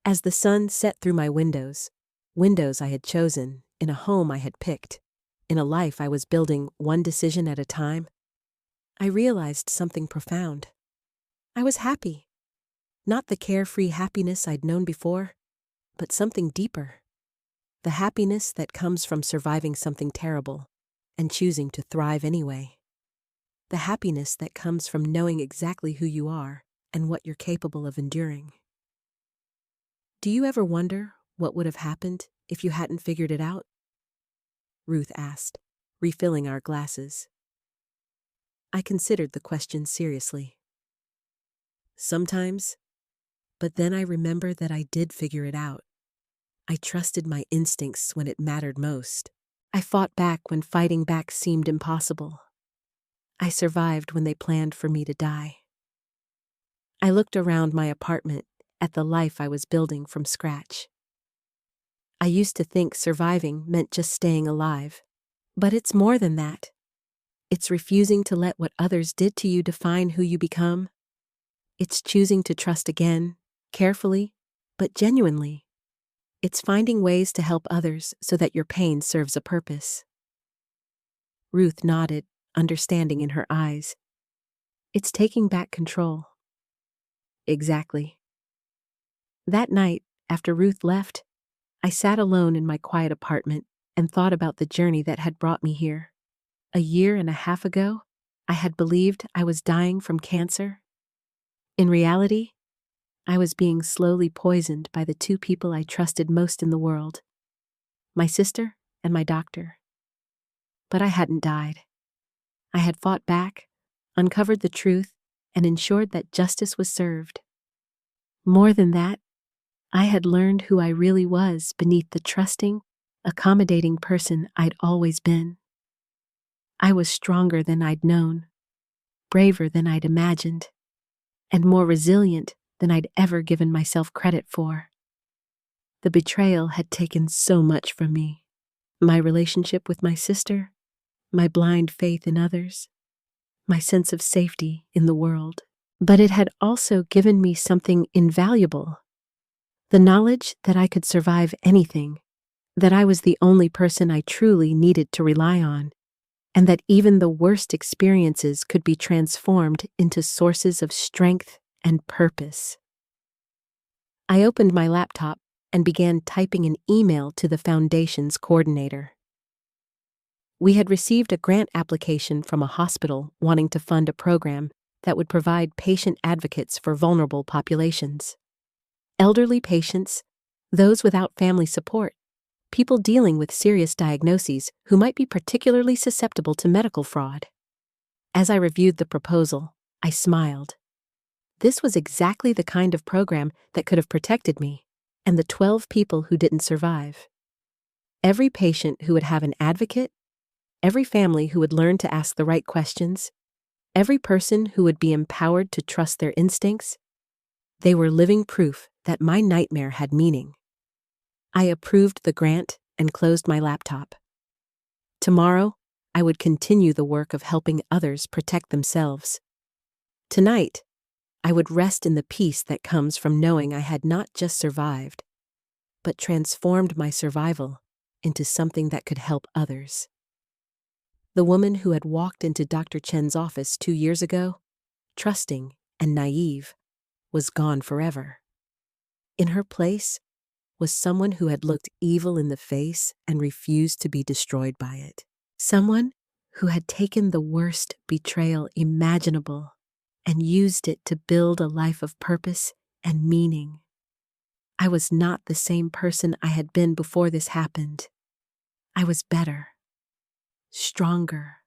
As the sun set through my windows I had chosen, in a home I had picked, in a life I was building one decision at a time, I realized something profound. I was happy. Not the carefree happiness I'd known before, but something deeper. The happiness that comes from surviving something terrible and choosing to thrive anyway. The happiness that comes from knowing exactly who you are and what you're capable of enduring. Do you ever wonder what would have happened if you hadn't figured it out? Ruth asked, refilling our glasses. I considered the question seriously. Sometimes, but then I remember that I did figure it out. I trusted my instincts when it mattered most. I fought back when fighting back seemed impossible. I survived when they planned for me to die. I looked around my apartment at the life I was building from scratch. I used to think surviving meant just staying alive. But it's more than that. It's refusing to let what others did to you define who you become. It's choosing to trust again, carefully, but genuinely. It's finding ways to help others so that your pain serves a purpose. Ruth nodded, understanding in her eyes. It's taking back control. Exactly. That night, after Ruth left, I sat alone in my quiet apartment and thought about the journey that had brought me here. 1.5 years ago, I had believed I was dying from cancer. In reality, I was being slowly poisoned by the two people I trusted most in the world, my sister and my doctor. But I hadn't died. I had fought back, uncovered the truth, and ensured that justice was served. More than that, I had learned who I really was beneath the trusting, accommodating person I'd always been. I was stronger than I'd known, braver than I'd imagined, and more resilient than I'd ever given myself credit for. The betrayal had taken so much from me. My relationship with my sister, my blind faith in others, my sense of safety in the world. But it had also given me something invaluable. The knowledge that I could survive anything, that I was the only person I truly needed to rely on, and that even the worst experiences could be transformed into sources of strength and purpose. I opened my laptop and began typing an email to the Foundation's coordinator. We had received a grant application from a hospital wanting to fund a program that would provide patient advocates for vulnerable populations. Elderly patients, those without family support, people dealing with serious diagnoses who might be particularly susceptible to medical fraud. As I reviewed the proposal, I smiled. This was exactly the kind of program that could have protected me and the 12 people who didn't survive. Every patient who would have an advocate, every family who would learn to ask the right questions, every person who would be empowered to trust their instincts, they were living proof that my nightmare had meaning. I approved the grant and closed my laptop. Tomorrow, I would continue the work of helping others protect themselves. Tonight, I would rest in the peace that comes from knowing I had not just survived, but transformed my survival into something that could help others. The woman who had walked into Dr. Chen's office 2 years ago, trusting and naive, was gone forever. In her place was someone who had looked evil in the face and refused to be destroyed by it. Someone who had taken the worst betrayal imaginable and used it to build a life of purpose and meaning. I was not the same person I had been before this happened. I was better, stronger,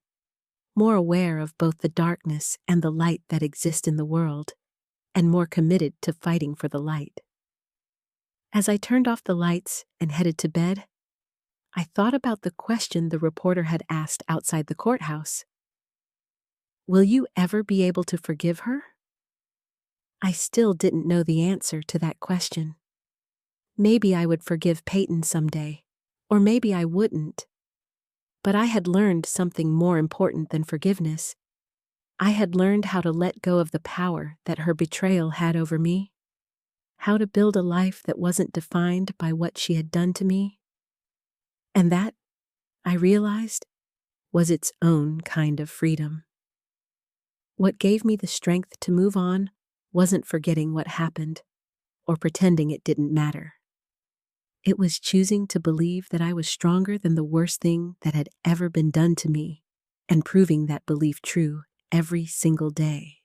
more aware of both the darkness and the light that exist in the world, and more committed to fighting for the light. As I turned off the lights and headed to bed, I thought about the question the reporter had asked outside the courthouse. Will you ever be able to forgive her? I still didn't know the answer to that question. Maybe I would forgive Peyton someday, or maybe I wouldn't. But I had learned something more important than forgiveness. I had learned how to let go of the power that her betrayal had over me, how to build a life that wasn't defined by what she had done to me. And that, I realized, was its own kind of freedom. What gave me the strength to move on wasn't forgetting what happened or pretending it didn't matter. It was choosing to believe that I was stronger than the worst thing that had ever been done to me, and proving that belief true every single day.